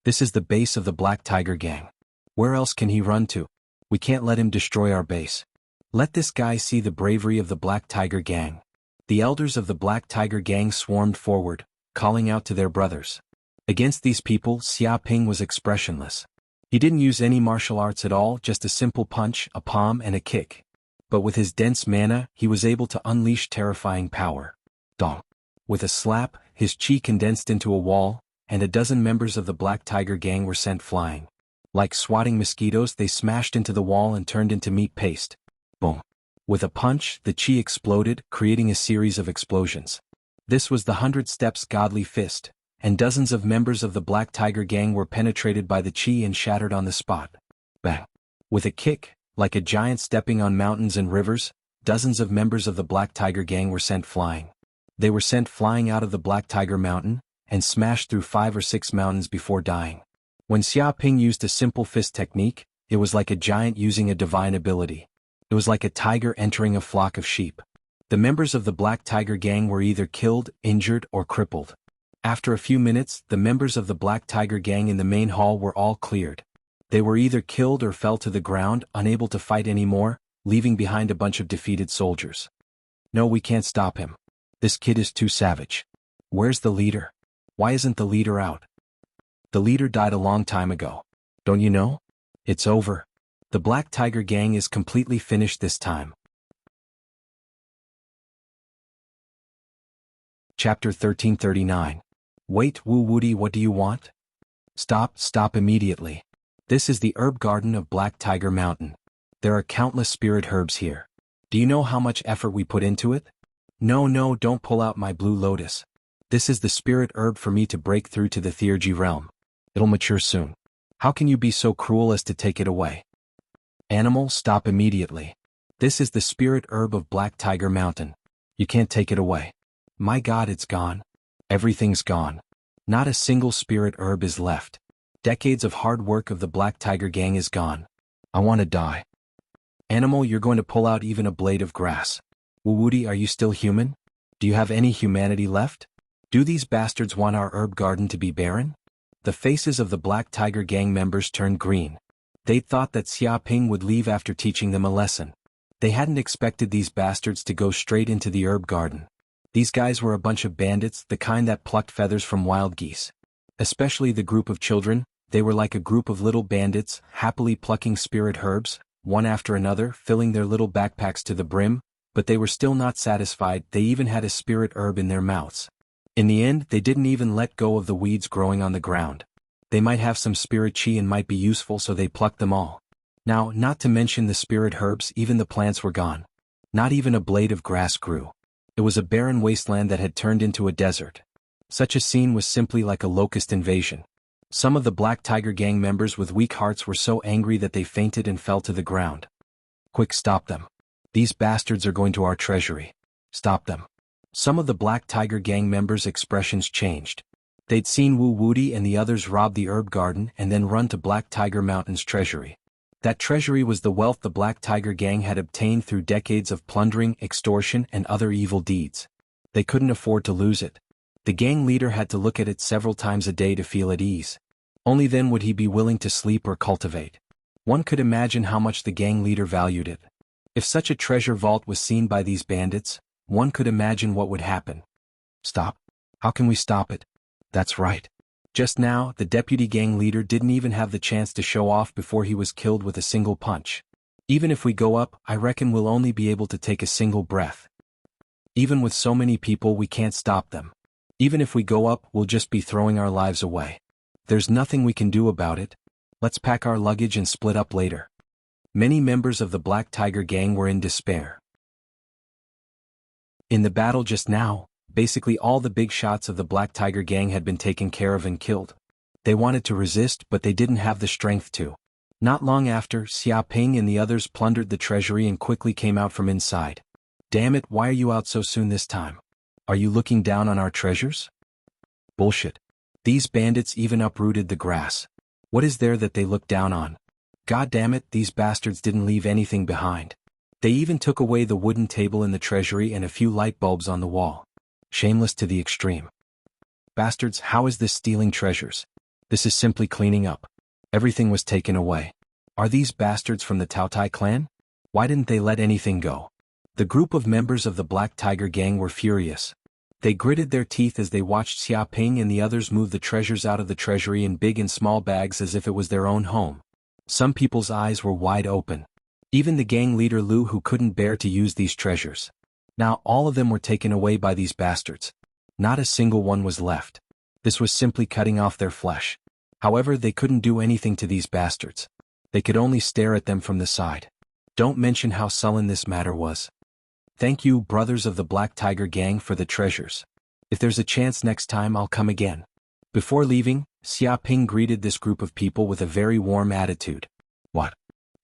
This is the base of the Black Tiger gang. Where else can he run to? We can't let him destroy our base. Let this guy see the bravery of the Black Tiger gang. The elders of the Black Tiger gang swarmed forward, calling out to their brothers. Against these people, Xia Ping was expressionless. He didn't use any martial arts at all, just a simple punch, a palm and a kick. But with his dense mana, he was able to unleash terrifying power. Dong. With a slap, his chi condensed into a wall, and a dozen members of the Black Tiger gang were sent flying. Like swatting mosquitoes, they smashed into the wall and turned into meat paste. Boom. With a punch, the chi exploded, creating a series of explosions. This was the 100 Steps Godly Fist, and dozens of members of the Black Tiger gang were penetrated by the chi and shattered on the spot. Bang. With a kick, like a giant stepping on mountains and rivers, dozens of members of the Black Tiger gang were sent flying. They were sent flying out of the Black Tiger Mountain, and smashed through 5 or 6 mountains before dying. When Xia Ping used a simple fist technique, it was like a giant using a divine ability. It was like a tiger entering a flock of sheep. The members of the Black Tiger gang were either killed, injured, or crippled. After a few minutes, the members of the Black Tiger gang in the main hall were all cleared. They were either killed or fell to the ground, unable to fight anymore, leaving behind a bunch of defeated soldiers. No, we can't stop him. This kid is too savage. Where's the leader? Why isn't the leader out? The leader died a long time ago. Don't you know? It's over. The Black Tiger gang is completely finished this time. Chapter 1339. Wait, Wu Woody, what do you want? Stop immediately. This is the herb garden of Black Tiger Mountain. There are countless spirit herbs here. Do you know how much effort we put into it? No, don't pull out my blue lotus. This is the spirit herb for me to break through to the Theurgy realm. It'll mature soon. How can you be so cruel as to take it away? Animal, stop immediately. This is the spirit herb of Black Tiger Mountain. You can't take it away. My God, it's gone. Everything's gone. Not a single spirit herb is left. Decades of hard work of the Black Tiger gang is gone. I want to die. Animal, you're going to pull out even a blade of grass. Wuwudi, are you still human? Do you have any humanity left? Do these bastards want our herb garden to be barren? The faces of the Black Tiger gang members turned green. They'd thought that Xia Ping would leave after teaching them a lesson. They hadn't expected these bastards to go straight into the herb garden. These guys were a bunch of bandits, the kind that plucked feathers from wild geese. Especially the group of children, they were like a group of little bandits, happily plucking spirit herbs, one after another, filling their little backpacks to the brim, but they were still not satisfied. They even had a spirit herb in their mouths. In the end, they didn't even let go of the weeds growing on the ground. They might have some spirit chi and might be useful, so they plucked them all. Now, not to mention the spirit herbs, even the plants were gone. Not even a blade of grass grew. It was a barren wasteland that had turned into a desert. Such a scene was simply like a locust invasion. Some of the Black Tiger gang members with weak hearts were so angry that they fainted and fell to the ground. Quick, stop them. These bastards are going to our treasury. Stop them. Some of the Black Tiger gang members' expressions changed. They'd seen Wu Wudi and the others rob the herb garden and then run to Black Tiger Mountain's treasury. That treasury was the wealth the Black Tiger gang had obtained through decades of plundering, extortion, and other evil deeds. They couldn't afford to lose it. The gang leader had to look at it several times a day to feel at ease. Only then would he be willing to sleep or cultivate. One could imagine how much the gang leader valued it. If such a treasure vault was seen by these bandits, one could imagine what would happen. Stop? How can we stop it? That's right. Just now, the deputy gang leader didn't even have the chance to show off before he was killed with a single punch. Even if we go up, I reckon we'll only be able to take a single breath. Even with so many people, we can't stop them. Even if we go up, we'll just be throwing our lives away. There's nothing we can do about it. Let's pack our luggage and split up later. Many members of the Black Tiger gang were in despair. In the battle just now, basically all the big shots of the Black Tiger gang had been taken care of and killed. They wanted to resist, but they didn't have the strength to. Not long after, Xia Ping and the others plundered the treasury and quickly came out from inside. Damn it, why are you out so soon this time? Are you looking down on our treasures? Bullshit. These bandits even uprooted the grass. What is there that they look down on? God damn it, these bastards didn't leave anything behind. They even took away the wooden table in the treasury and a few light bulbs on the wall. Shameless to the extreme. Bastards, how is this stealing treasures? This is simply cleaning up. Everything was taken away. Are these bastards from the Taotai clan? Why didn't they let anything go? The group of members of the Black Tiger gang were furious. They gritted their teeth as they watched Xia Ping and the others move the treasures out of the treasury in big and small bags as if it was their own home. Some people's eyes were wide open. Even the gang leader Lu, who couldn't bear to use these treasures. Now all of them were taken away by these bastards. Not a single one was left. This was simply cutting off their flesh. However, they couldn't do anything to these bastards. They could only stare at them from the side. Don't mention how sullen this matter was. Thank you, brothers of the Black Tiger gang, for the treasures. If there's a chance next time, I'll come again. Before leaving, Xia Ping greeted this group of people with a very warm attitude. What?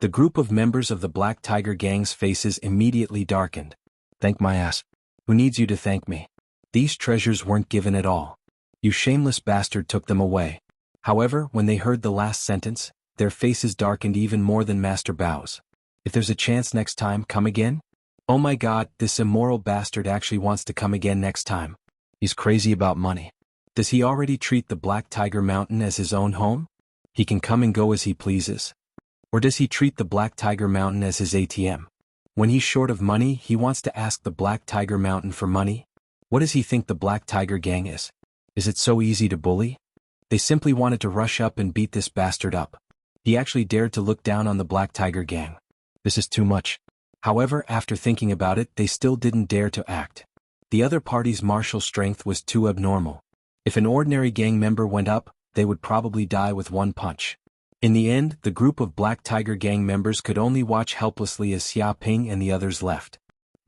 The group of members of the Black Tiger gang's faces immediately darkened. Thank my ass. Who needs you to thank me? These treasures weren't given at all. You shameless bastard took them away. However, when they heard the last sentence, their faces darkened even more than Master Bao's. If there's a chance next time, come again? Oh my god, this immoral bastard actually wants to come again next time. He's crazy about money. Does he already treat the Black Tiger Mountain as his own home? He can come and go as he pleases. Or does he treat the Black Tiger Mountain as his ATM? When he's short of money, he wants to ask the Black Tiger Mountain for money? What does he think the Black Tiger gang is? Is it so easy to bully? They simply wanted to rush up and beat this bastard up. He actually dared to look down on the Black Tiger gang. This is too much. However, after thinking about it, they still didn't dare to act. The other party's martial strength was too abnormal. If an ordinary gang member went up, they would probably die with one punch. In the end, the group of Black Tiger gang members could only watch helplessly as Xia Ping and the others left.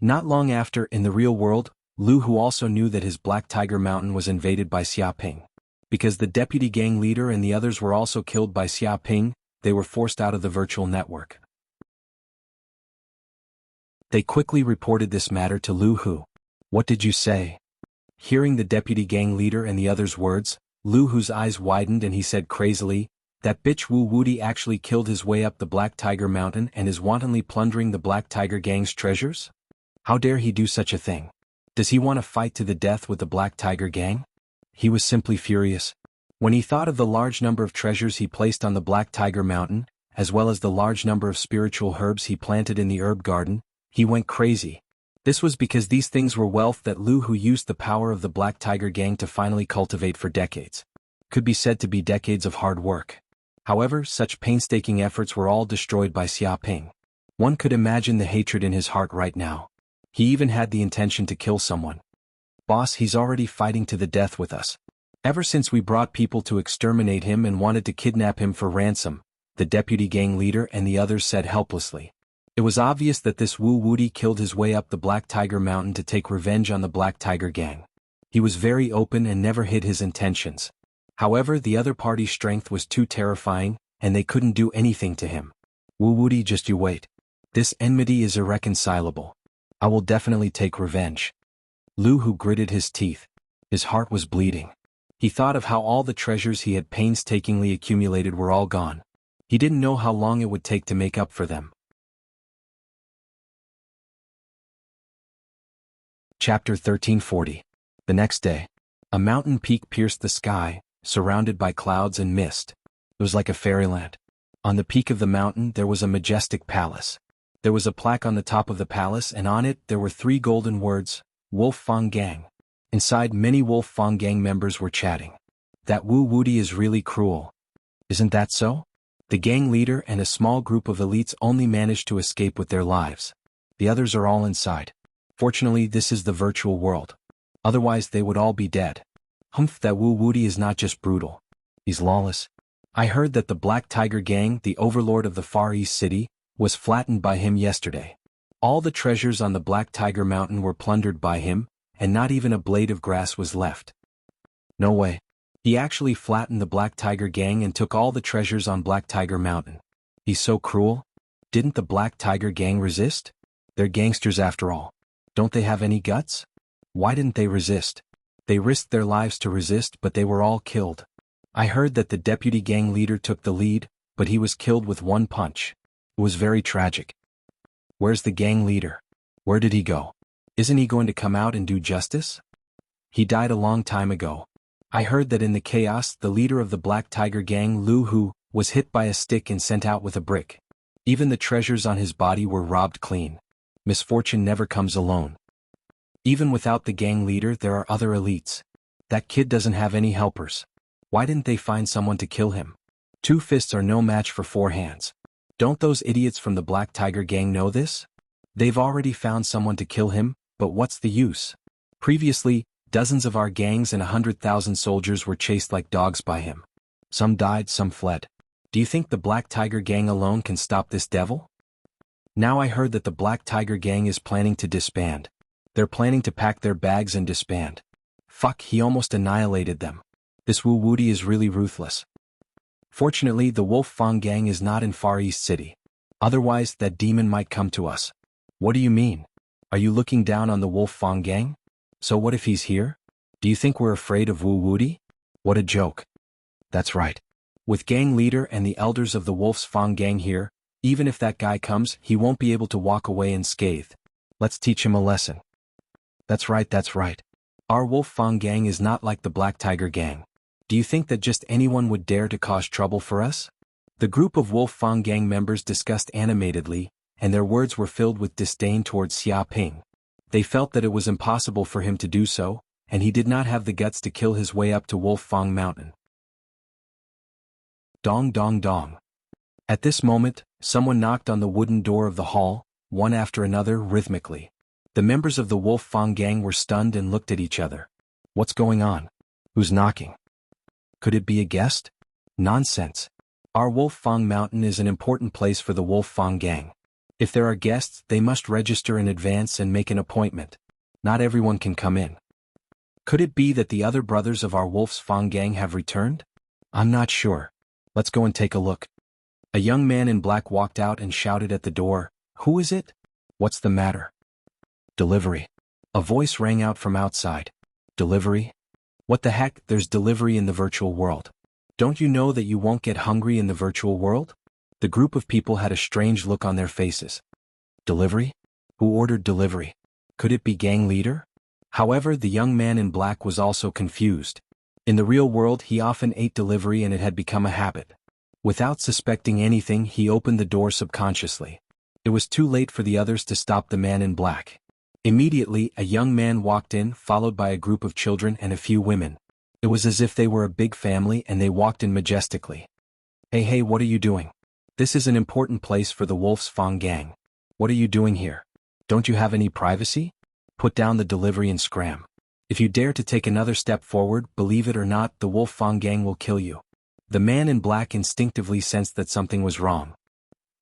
Not long after, in the real world, Lu, who also knew that his Black Tiger Mountain was invaded by Xia Ping. Because the deputy gang leader and the others were also killed by Xia Ping, they were forced out of the virtual network. They quickly reported this matter to Lu Hu. What did you say? Hearing the deputy gang leader and the others' words, Lu Hu's eyes widened and he said crazily, That bitch Wu Wuti actually killed his way up the Black Tiger Mountain and is wantonly plundering the Black Tiger Gang's treasures? How dare he do such a thing? Does he want to fight to the death with the Black Tiger Gang? He was simply furious. When he thought of the large number of treasures he placed on the Black Tiger Mountain, as well as the large number of spiritual herbs he planted in the herb garden, he went crazy. This was because these things were wealth that Lu Hu used the power of the Black Tiger Gang to finally cultivate for decades. Could be said to be decades of hard work. However, such painstaking efforts were all destroyed by Xia Ping. One could imagine the hatred in his heart right now. He even had the intention to kill someone. Boss, he's already fighting to the death with us. Ever since we brought people to exterminate him and wanted to kidnap him for ransom, the deputy gang leader and the others said helplessly. It was obvious that this Wu Wuti killed his way up the Black Tiger Mountain to take revenge on the Black Tiger Gang. He was very open and never hid his intentions. However, the other party's strength was too terrifying, and they couldn't do anything to him. Wu Wuti, just you wait. This enmity is irreconcilable. I will definitely take revenge. Lu Hu gritted his teeth. His heart was bleeding. He thought of how all the treasures he had painstakingly accumulated were all gone. He didn't know how long it would take to make up for them. Chapter 1340. The next day. A mountain peak pierced the sky, surrounded by clouds and mist. It was like a fairyland. On the peak of the mountain there was a majestic palace. There was a plaque on the top of the palace and on it there were 3 golden words, Wolf Fang Gang. Inside, many Wolf Fang Gang members were chatting. That Wu Wuti is really cruel. Isn't that so? The gang leader and a small group of elites only managed to escape with their lives. The others are all inside. Fortunately, this is the virtual world. Otherwise they would all be dead. Humph, that Wu Wuti is not just brutal. He's lawless. I heard that the Black Tiger Gang, the overlord of the Far East City, was flattened by him yesterday. All the treasures on the Black Tiger Mountain were plundered by him, and not even a blade of grass was left. No way. He actually flattened the Black Tiger Gang and took all the treasures on Black Tiger Mountain. He's so cruel. Didn't the Black Tiger Gang resist? They're gangsters after all. Don't they have any guts? Why didn't they resist? They risked their lives to resist, but they were all killed. I heard that the deputy gang leader took the lead, but he was killed with one punch. It was very tragic. Where's the gang leader? Where did he go? Isn't he going to come out and do justice? He died a long time ago. I heard that in the chaos the leader of the Black Tiger Gang, Lu Hu, was hit by a stick and sent out with a brick. Even the treasures on his body were robbed clean. Misfortune never comes alone. Even without the gang leader there are other elites. That kid doesn't have any helpers. Why didn't they find someone to kill him? 2 fists are no match for 4 hands. Don't those idiots from the Black Tiger Gang know this? They've already found someone to kill him, but what's the use? Previously, dozens of our gangs and 100,000 soldiers were chased like dogs by him. Some died, some fled. Do you think the Black Tiger Gang alone can stop this devil? Now I heard that the Black Tiger Gang is planning to disband. They're planning to pack their bags and disband. Fuck, he almost annihilated them. This Wu Wuti is really ruthless. Fortunately, the Wolf Fang Gang is not in Far East City. Otherwise, that demon might come to us. What do you mean? Are you looking down on the Wolf Fang Gang? So what if he's here? Do you think we're afraid of Wu Wuti? What a joke. That's right. With gang leader and the elders of the Wolf's Fang Gang here, even if that guy comes, he won't be able to walk away unscathed. Let's teach him a lesson. That's right, that's right. Our Wolf Fang Gang is not like the Black Tiger Gang. Do you think that just anyone would dare to cause trouble for us? The group of Wolf Fang Gang members discussed animatedly, and their words were filled with disdain towards Xia Ping. They felt that it was impossible for him to do so, and he did not have the guts to kill his way up to Wolf Fang Mountain. Dong dong dong. At this moment, someone knocked on the wooden door of the hall, one after another rhythmically. The members of the Wolf Fang Gang were stunned and looked at each other. What's going on? Who's knocking? Could it be a guest? Nonsense. Our Wolf Fang Mountain is an important place for the Wolf Fang Gang. If there are guests, they must register in advance and make an appointment. Not everyone can come in. Could it be that the other brothers of our Wolf's Fang Gang have returned? I'm not sure. Let's go and take a look. A young man in black walked out and shouted at the door, "Who is it? What's the matter?" Delivery. A voice rang out from outside. Delivery? What the heck, there's delivery in the virtual world. Don't you know that you won't get hungry in the virtual world? The group of people had a strange look on their faces. Delivery? Who ordered delivery? Could it be gang leader? However, the young man in black was also confused. In the real world he often ate delivery and it had become a habit. Without suspecting anything, he opened the door subconsciously. It was too late for the others to stop the man in black. Immediately, a young man walked in, followed by a group of children and a few women. It was as if they were a big family and they walked in majestically. Hey, what are you doing? This is an important place for the Wolf's Fang gang. What are you doing here? Don't you have any privacy? Put down the delivery and scram. If you dare to take another step forward, believe it or not, the Wolf Fang gang will kill you. The man in black instinctively sensed that something was wrong.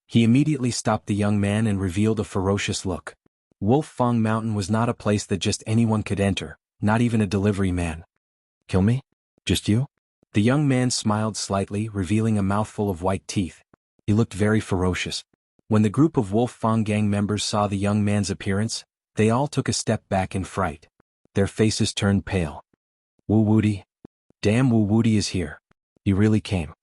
He immediately stopped the young man and revealed a ferocious look. Wolf Fang Mountain was not a place that just anyone could enter, not even a delivery man. Kill me? Just you? The young man smiled slightly, revealing a mouthful of white teeth. He looked very ferocious. When the group of Wolf Fang gang members saw the young man's appearance, they all took a step back in fright. Their faces turned pale. Wu Wuti. Damn, Wu Wuti is here. He really came.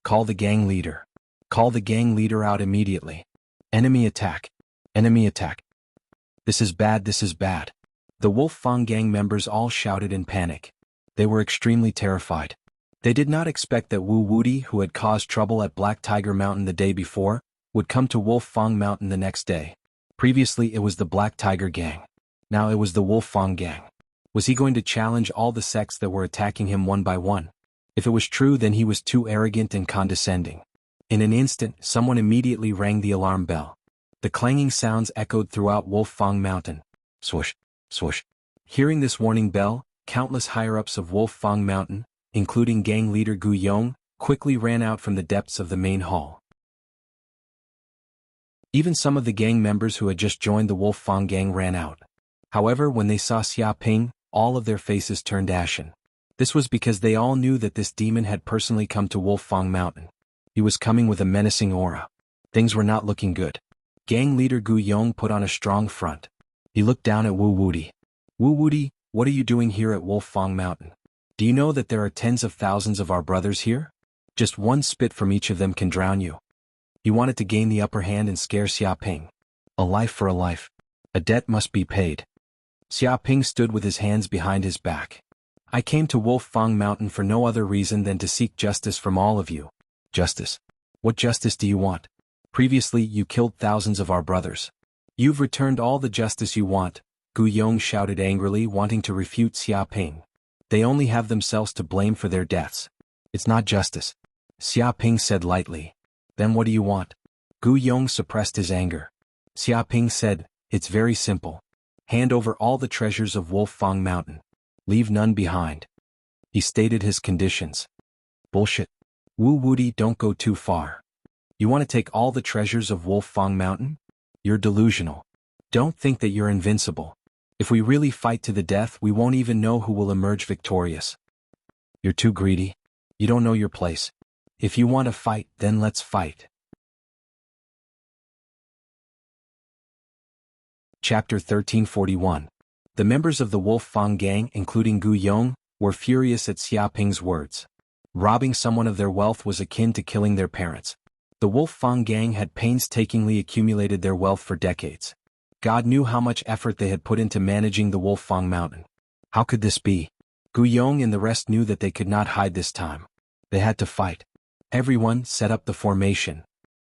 Call the gang leader. Call the gang leader out immediately. Enemy attack. Enemy attack. This is bad, this is bad. The Wolf Fang gang members all shouted in panic. They were extremely terrified. They did not expect that Wu Wuti, who had caused trouble at Black Tiger Mountain the day before, would come to Wolf Fang Mountain the next day. Previously it was the Black Tiger gang. Now it was the Wolf Fang gang. Was he going to challenge all the sects that were attacking him one by one? If it was true, then he was too arrogant and condescending. In an instant, someone immediately rang the alarm bell. The clanging sounds echoed throughout Wolf Fang Mountain. Swoosh, swoosh. Hearing this warning bell, countless higher-ups of Wolf Fang Mountain, including gang leader Gu Yong, quickly ran out from the depths of the main hall. Even some of the gang members who had just joined the Wolf Fang gang ran out. However, when they saw Xia Ping, all of their faces turned ashen. This was because they all knew that this demon had personally come to Wolf Fang Mountain. He was coming with a menacing aura. Things were not looking good. Gang leader Gu Yong put on a strong front. He looked down at Wu Wuti. Wu Wuti, what are you doing here at Wolf Fang Mountain? Do you know that there are tens of thousands of our brothers here? Just one spit from each of them can drown you. He wanted to gain the upper hand and scare Xia Ping. A life for a life. A debt must be paid. Xia Ping stood with his hands behind his back. I came to Wolf Fang Mountain for no other reason than to seek justice from all of you. Justice? What justice do you want? Previously you killed thousands of our brothers. You've returned all the justice you want, Gu Yong shouted angrily, wanting to refute Xia Ping. They only have themselves to blame for their deaths. It's not justice. Xia Ping said lightly. Then what do you want? Gu Yong suppressed his anger. Xia Ping said, it's very simple. Hand over all the treasures of Wolf Fang Mountain. Leave none behind. He stated his conditions. Bullshit. Wu Wuti, don't go too far. You want to take all the treasures of Wolf Fang Mountain? You're delusional. Don't think that you're invincible. If we really fight to the death, we won't even know who will emerge victorious. You're too greedy. You don't know your place. If you want to fight, then let's fight. Chapter 1341. The members of the Wolf Fang gang, including Gu Yong, were furious at Xia Ping's words. Robbing someone of their wealth was akin to killing their parents. The Wolf Fang gang had painstakingly accumulated their wealth for decades. God knew how much effort they had put into managing the Wolf Fang Mountain. How could this be? Gu Yong and the rest knew that they could not hide this time. They had to fight. Everyone set up the formation.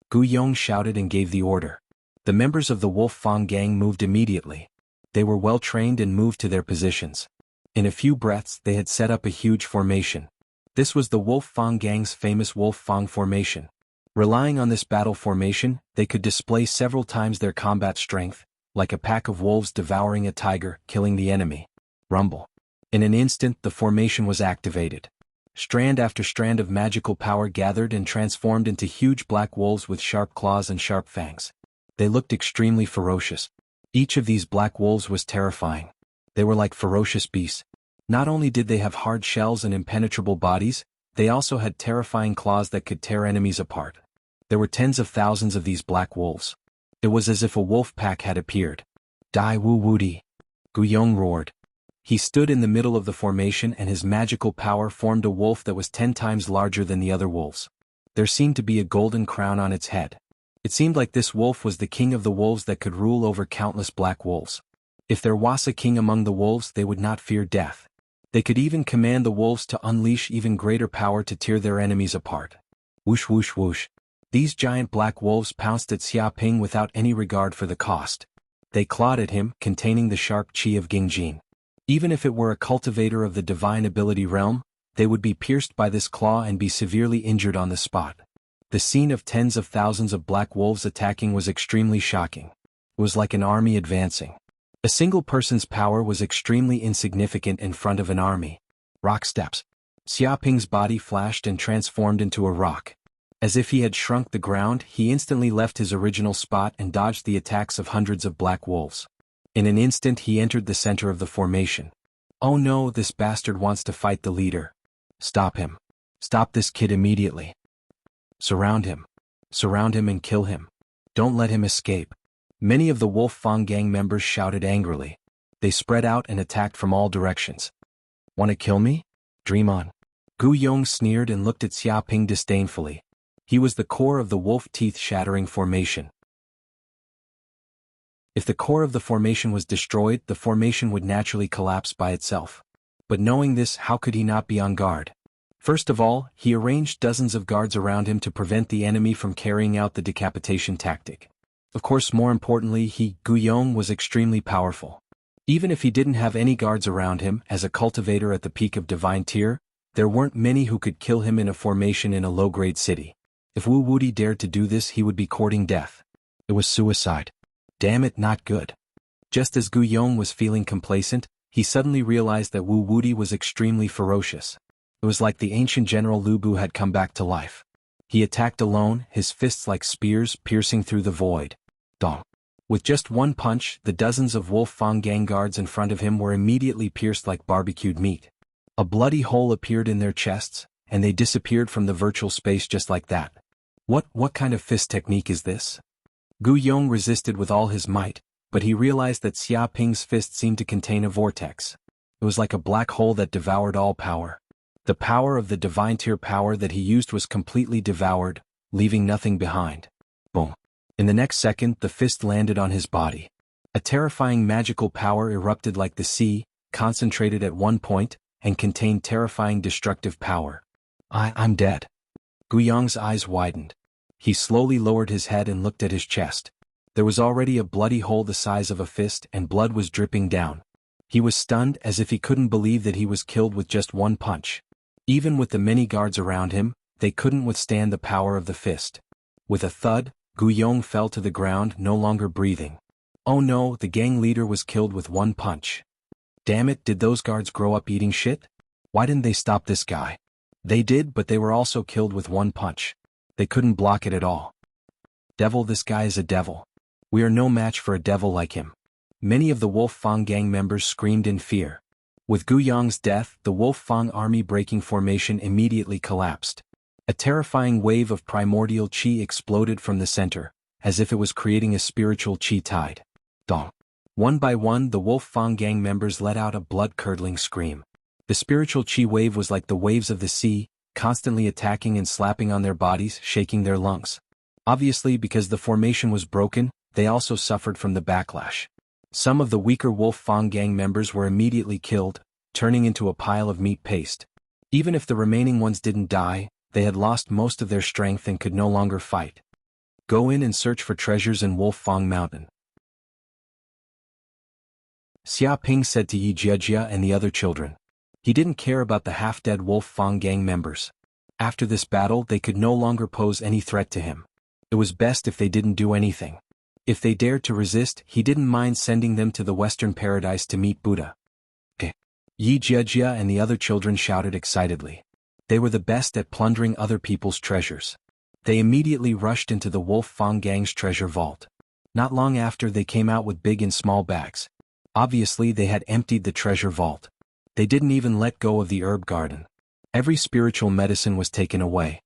Gu Yong shouted and gave the order. The members of the Wolf Fang gang moved immediately. They were well trained and moved to their positions. In a few breaths they had set up a huge formation. This was the Wolf Fang gang's famous Wolf Fang formation. Relying on this battle formation, they could display several times their combat strength, like a pack of wolves devouring a tiger, killing the enemy. Rumble. In an instant the formation was activated. Strand after strand of magical power gathered and transformed into huge black wolves with sharp claws and sharp fangs. They looked extremely ferocious. Each of these black wolves was terrifying. They were like ferocious beasts. Not only did they have hard shells and impenetrable bodies, they also had terrifying claws that could tear enemies apart. There were tens of thousands of these black wolves. It was as if a wolf pack had appeared. Die Wu Wuti! Gu Yong roared. He stood in the middle of the formation and his magical power formed a wolf that was 10 times larger than the other wolves. There seemed to be a golden crown on its head. It seemed like this wolf was the king of the wolves that could rule over countless black wolves. If there was a king among the wolves, they would not fear death. They could even command the wolves to unleash even greater power to tear their enemies apart. Whoosh whoosh whoosh. These giant black wolves pounced at Xiaoping without any regard for the cost. They clawed at him, containing the sharp qi of Gingjin. Even if it were a cultivator of the divine ability realm, they would be pierced by this claw and be severely injured on the spot. The scene of tens of thousands of black wolves attacking was extremely shocking. It was like an army advancing. A single person's power was extremely insignificant in front of an army. Rock steps. Xiaoping's body flashed and transformed into a rock. As if he had shrunk the ground, he instantly left his original spot and dodged the attacks of hundreds of black wolves. In an instant he entered the center of the formation. Oh no, this bastard wants to fight the leader. Stop him. Stop this kid immediately. Surround him. Surround him and kill him. Don't let him escape. Many of the Wolf Fang gang members shouted angrily. They spread out and attacked from all directions. Want to kill me? Dream on. Gu Yong sneered and looked at Xiaoping disdainfully. He was the core of the wolf teeth-shattering formation. If the core of the formation was destroyed, the formation would naturally collapse by itself. But knowing this, how could he not be on guard? First of all, he arranged dozens of guards around him to prevent the enemy from carrying out the decapitation tactic. Of course, more importantly, Gu Yong was extremely powerful. Even if he didn't have any guards around him, as a cultivator at the peak of divine tier, there weren't many who could kill him in a formation in a low-grade city. If Wu Wuti dared to do this, he would be courting death. It was suicide. Damn it, not good. Just as Gu Yong was feeling complacent, he suddenly realized that Wu Wuti was extremely ferocious. It was like the ancient general Lu Bu had come back to life. He attacked alone, his fists like spears piercing through the void. Dong. With just one punch, the dozens of Wolf Fang gang guards in front of him were immediately pierced like barbecued meat. A bloody hole appeared in their chests, and they disappeared from the virtual space just like that. What kind of fist technique is this? Gu Yong resisted with all his might, but he realized that Xiaoping's fist seemed to contain a vortex. It was like a black hole that devoured all power. The power of the divine tier power that he used was completely devoured, leaving nothing behind. Boom. In the next second, the fist landed on his body. A terrifying magical power erupted like the sea, concentrated at one point, and contained terrifying destructive power. I'm dead. Gu Yong's eyes widened. He slowly lowered his head and looked at his chest. There was already a bloody hole the size of a fist and blood was dripping down. He was stunned as if he couldn't believe that he was killed with just one punch. Even with the many guards around him, they couldn't withstand the power of the fist. With a thud, Gu Yong fell to the ground, no longer breathing. Oh no, the gang leader was killed with one punch. Damn it, did those guards grow up eating shit? Why didn't they stop this guy? They did, but they were also killed with one punch. They couldn't block it at all. Devil, this guy is a devil. We are no match for a devil like him. Many of the Wolf Fang gang members screamed in fear. With Gu Yong's death, the Wolf Fang army breaking formation immediately collapsed. A terrifying wave of primordial qi exploded from the center, as if it was creating a spiritual qi tide. Dong. One by one, the Wolf Fang gang members let out a blood-curdling scream. The spiritual qi wave was like the waves of the sea, constantly attacking and slapping on their bodies, shaking their lungs. Obviously, because the formation was broken, they also suffered from the backlash. Some of the weaker Wolf Fang gang members were immediately killed, turning into a pile of meat paste. Even if the remaining ones didn't die, they had lost most of their strength and could no longer fight. Go in and search for treasures in Wolf Fang Mountain. Xiaoping said to Yi Jiejia and the other children. He didn't care about the half-dead Wolf Fang gang members. After this battle, they could no longer pose any threat to him. It was best if they didn't do anything. If they dared to resist, he didn't mind sending them to the Western Paradise to meet Buddha. Yi Jiejia and the other children shouted excitedly. They were the best at plundering other people's treasures. They immediately rushed into the Wolf Fang gang's treasure vault. Not long after, they came out with big and small bags. Obviously, they had emptied the treasure vault. They didn't even let go of the herb garden. Every spiritual medicine was taken away.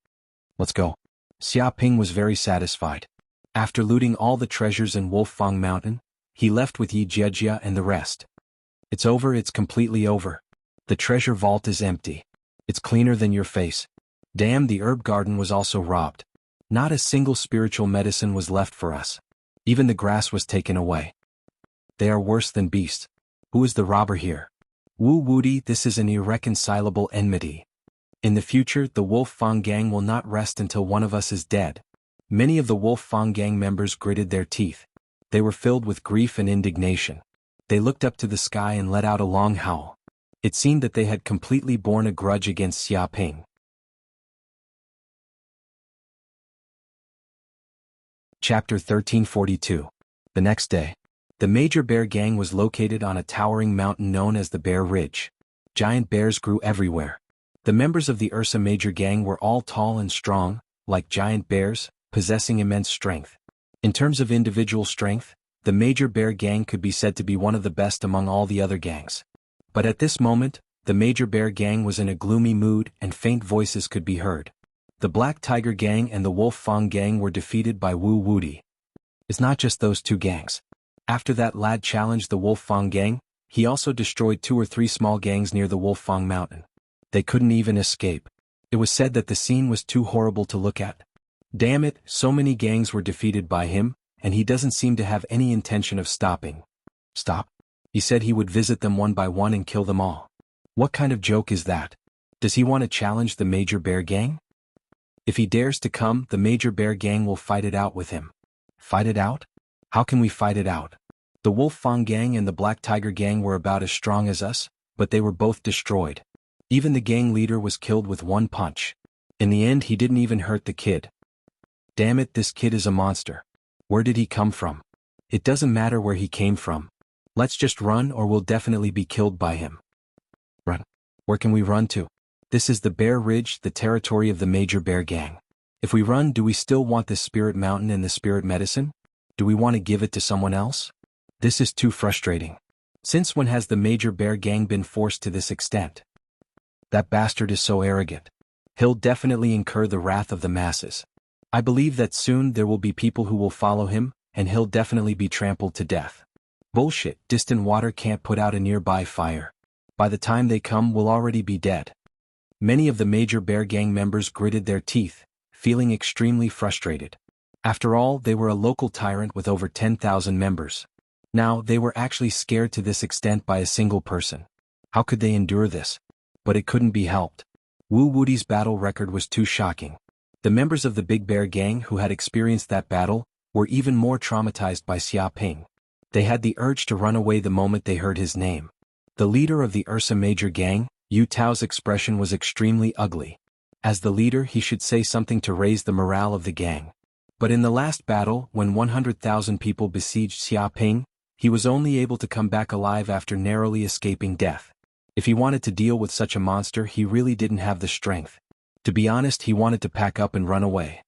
Let's go. Xiaoping was very satisfied. After looting all the treasures in Wolf Fang Mountain, he left with Yi Jiejia and the rest. It's over, it's completely over. The treasure vault is empty. It's cleaner than your face. Damn, the herb garden was also robbed. Not a single spiritual medicine was left for us. Even the grass was taken away. They are worse than beasts. Who is the robber here? Wu Wudi, this is an irreconcilable enmity. In the future, the Wolf Fang gang will not rest until one of us is dead. Many of the Wolf Fang gang members gritted their teeth. They were filled with grief and indignation. They looked up to the sky and let out a long howl. It seemed that they had completely borne a grudge against Xia Ping. Chapter 1342. The next day. The Major Bear gang was located on a towering mountain known as the Bear Ridge. Giant bears grew everywhere. The members of the Ursa Major gang were all tall and strong, like giant bears, possessing immense strength. In terms of individual strength, the Major Bear gang could be said to be one of the best among all the other gangs. But at this moment, the Major Bear gang was in a gloomy mood and faint voices could be heard. The Black Tiger gang and the Wolf Fang gang were defeated by Wu Wudi. It's not just those two gangs. After that lad challenged the Wolf Fang gang, he also destroyed 2 or 3 small gangs near the Wolf Fang mountain. They couldn't even escape. It was said that the scene was too horrible to look at. Damn it, so many gangs were defeated by him, and he doesn't seem to have any intention of stopping. Stop? He said he would visit them one by one and kill them all. What kind of joke is that? Does he want to challenge the Major Bear gang? If he dares to come, the Major Bear gang will fight it out with him. Fight it out? How can we fight it out? The Wolf Fang gang and the Black Tiger gang were about as strong as us, but they were both destroyed. Even the gang leader was killed with one punch. In the end, he didn't even hurt the kid. Damn it, this kid is a monster. Where did he come from? It doesn't matter where he came from. Let's just run or we'll definitely be killed by him. Run. Where can we run to? This is the Bear Ridge, the territory of the Major Bear gang. If we run, do we still want the Spirit Mountain and the Spirit Medicine? Do we want to give it to someone else? This is too frustrating. Since when has the Major Bear gang been forced to this extent? That bastard is so arrogant. He'll definitely incur the wrath of the masses. I believe that soon there will be people who will follow him, and he'll definitely be trampled to death. Bullshit, distant water can't put out a nearby fire. By the time they come, we'll already be dead. Many of the Major Bear gang members gritted their teeth, feeling extremely frustrated. After all, they were a local tyrant with over 10,000 members. Now, they were actually scared to this extent by a single person. How could they endure this? But it couldn't be helped. Wu Wudi's battle record was too shocking. The members of the Big Bear gang who had experienced that battle were even more traumatized by Xia Ping. They had the urge to run away the moment they heard his name. The leader of the Ursa Major gang, Yu Tao's expression was extremely ugly. As the leader, he should say something to raise the morale of the gang. But in the last battle, when 100,000 people besieged Xia Ping, he was only able to come back alive after narrowly escaping death. If he wanted to deal with such a monster, he really didn't have the strength. To be honest, he wanted to pack up and run away.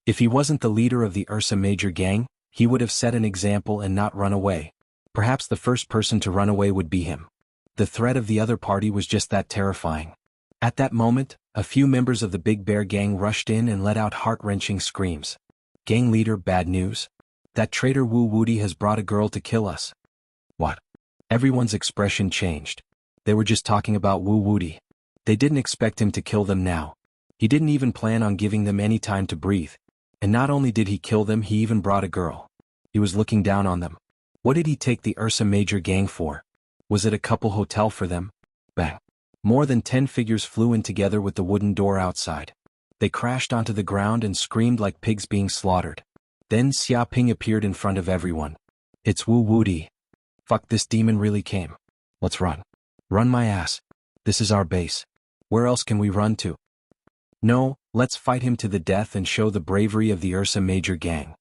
If he wasn't the leader of the Ursa Major gang, he would have set an example and not run away. Perhaps the first person to run away would be him. The threat of the other party was just that terrifying. At that moment, a few members of the Big Bear gang rushed in and let out heart-wrenching screams. Gang leader, bad news? That traitor Wu Wudi has brought a girl to kill us. What? Everyone's expression changed. They were just talking about Wu Wudi. They didn't expect him to kill them now. He didn't even plan on giving them any time to breathe. And not only did he kill them, he even brought a girl. He was looking down on them. What did he take the Ursa Major gang for? Was it a couple hotel for them? Bang. More than 10 figures flew in together with the wooden door outside. They crashed onto the ground and screamed like pigs being slaughtered. Then Xia Ping appeared in front of everyone. It's Wu Wudi. Fuck, this demon really came. Let's run. Run my ass. This is our base. Where else can we run to? No, let's fight him to the death and show the bravery of the Ursa Major gang.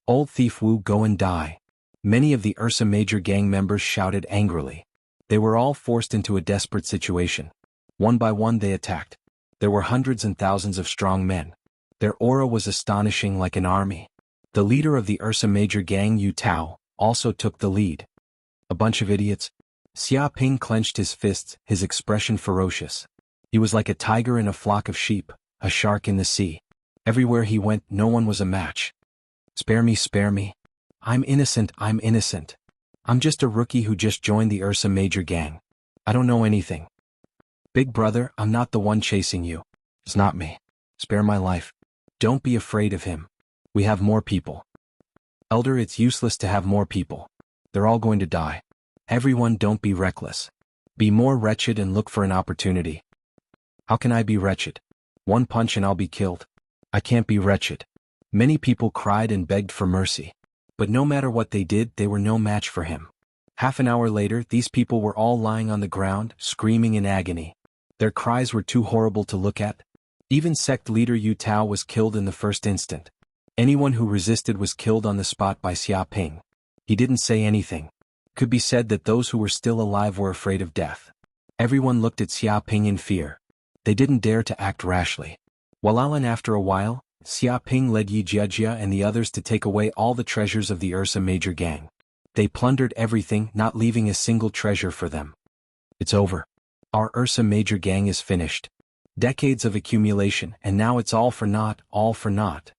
Old thief Wu, go and die. Many of the Ursa Major gang members shouted angrily. They were all forced into a desperate situation. One by one they attacked. There were hundreds and thousands of strong men. Their aura was astonishing, like an army. The leader of the Ursa Major gang, Yu Tao, also took the lead. A bunch of idiots. Xia Ping clenched his fists, his expression ferocious. He was like a tiger in a flock of sheep, a shark in the sea. Everywhere he went, no one was a match. Spare me, spare me. I'm innocent, I'm innocent. I'm just a rookie who just joined the Ursa Major gang. I don't know anything. Big brother, I'm not the one chasing you. It's not me. Spare my life. Don't be afraid of him. We have more people. Elder, it's useless to have more people. They're all going to die. Everyone, don't be reckless. Be more wretched and look for an opportunity. How can I be wretched? One punch and I'll be killed. I can't be wretched. Many people cried and begged for mercy. But no matter what they did, they were no match for him. Half an hour later, these people were all lying on the ground, screaming in agony. Their cries were too horrible to look at. Even sect leader Yu Tao was killed in the first instant. Anyone who resisted was killed on the spot by Xia Ping. He didn't say anything. Could be said that those who were still alive were afraid of death. Everyone looked at Xia Ping in fear. They didn't dare to act rashly. Wallan, after a while, Xia Ping led Yi Jiajia and the others to take away all the treasures of the Ursa Major gang. They plundered everything, not leaving a single treasure for them. It's over. Our Ursa Major gang is finished. Decades of accumulation, and now it's all for naught, all for naught.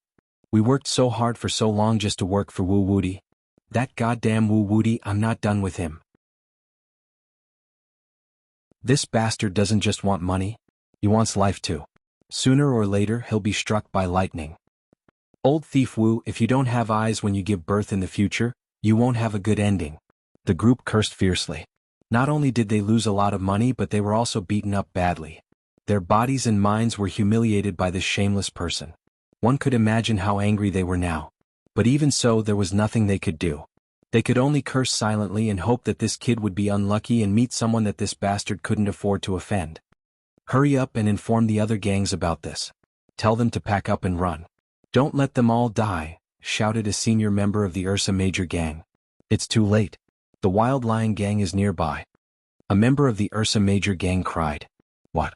We worked so hard for so long just to work for Wu Wudi. That goddamn Wu Wudi, I'm not done with him. This bastard doesn't just want money. He wants life too. Sooner or later he'll be struck by lightning. Old thief Wu, if you don't have eyes when you give birth in the future, you won't have a good ending. The group cursed fiercely. Not only did they lose a lot of money, but they were also beaten up badly. Their bodies and minds were humiliated by this shameless person. One could imagine how angry they were now. But even so, there was nothing they could do. They could only curse silently and hope that this kid would be unlucky and meet someone that this bastard couldn't afford to offend. Hurry up and inform the other gangs about this. Tell them to pack up and run. Don't let them all die, shouted a senior member of the Ursa Major gang. It's too late. The Wild Lion gang is nearby. A member of the Ursa Major gang cried. What?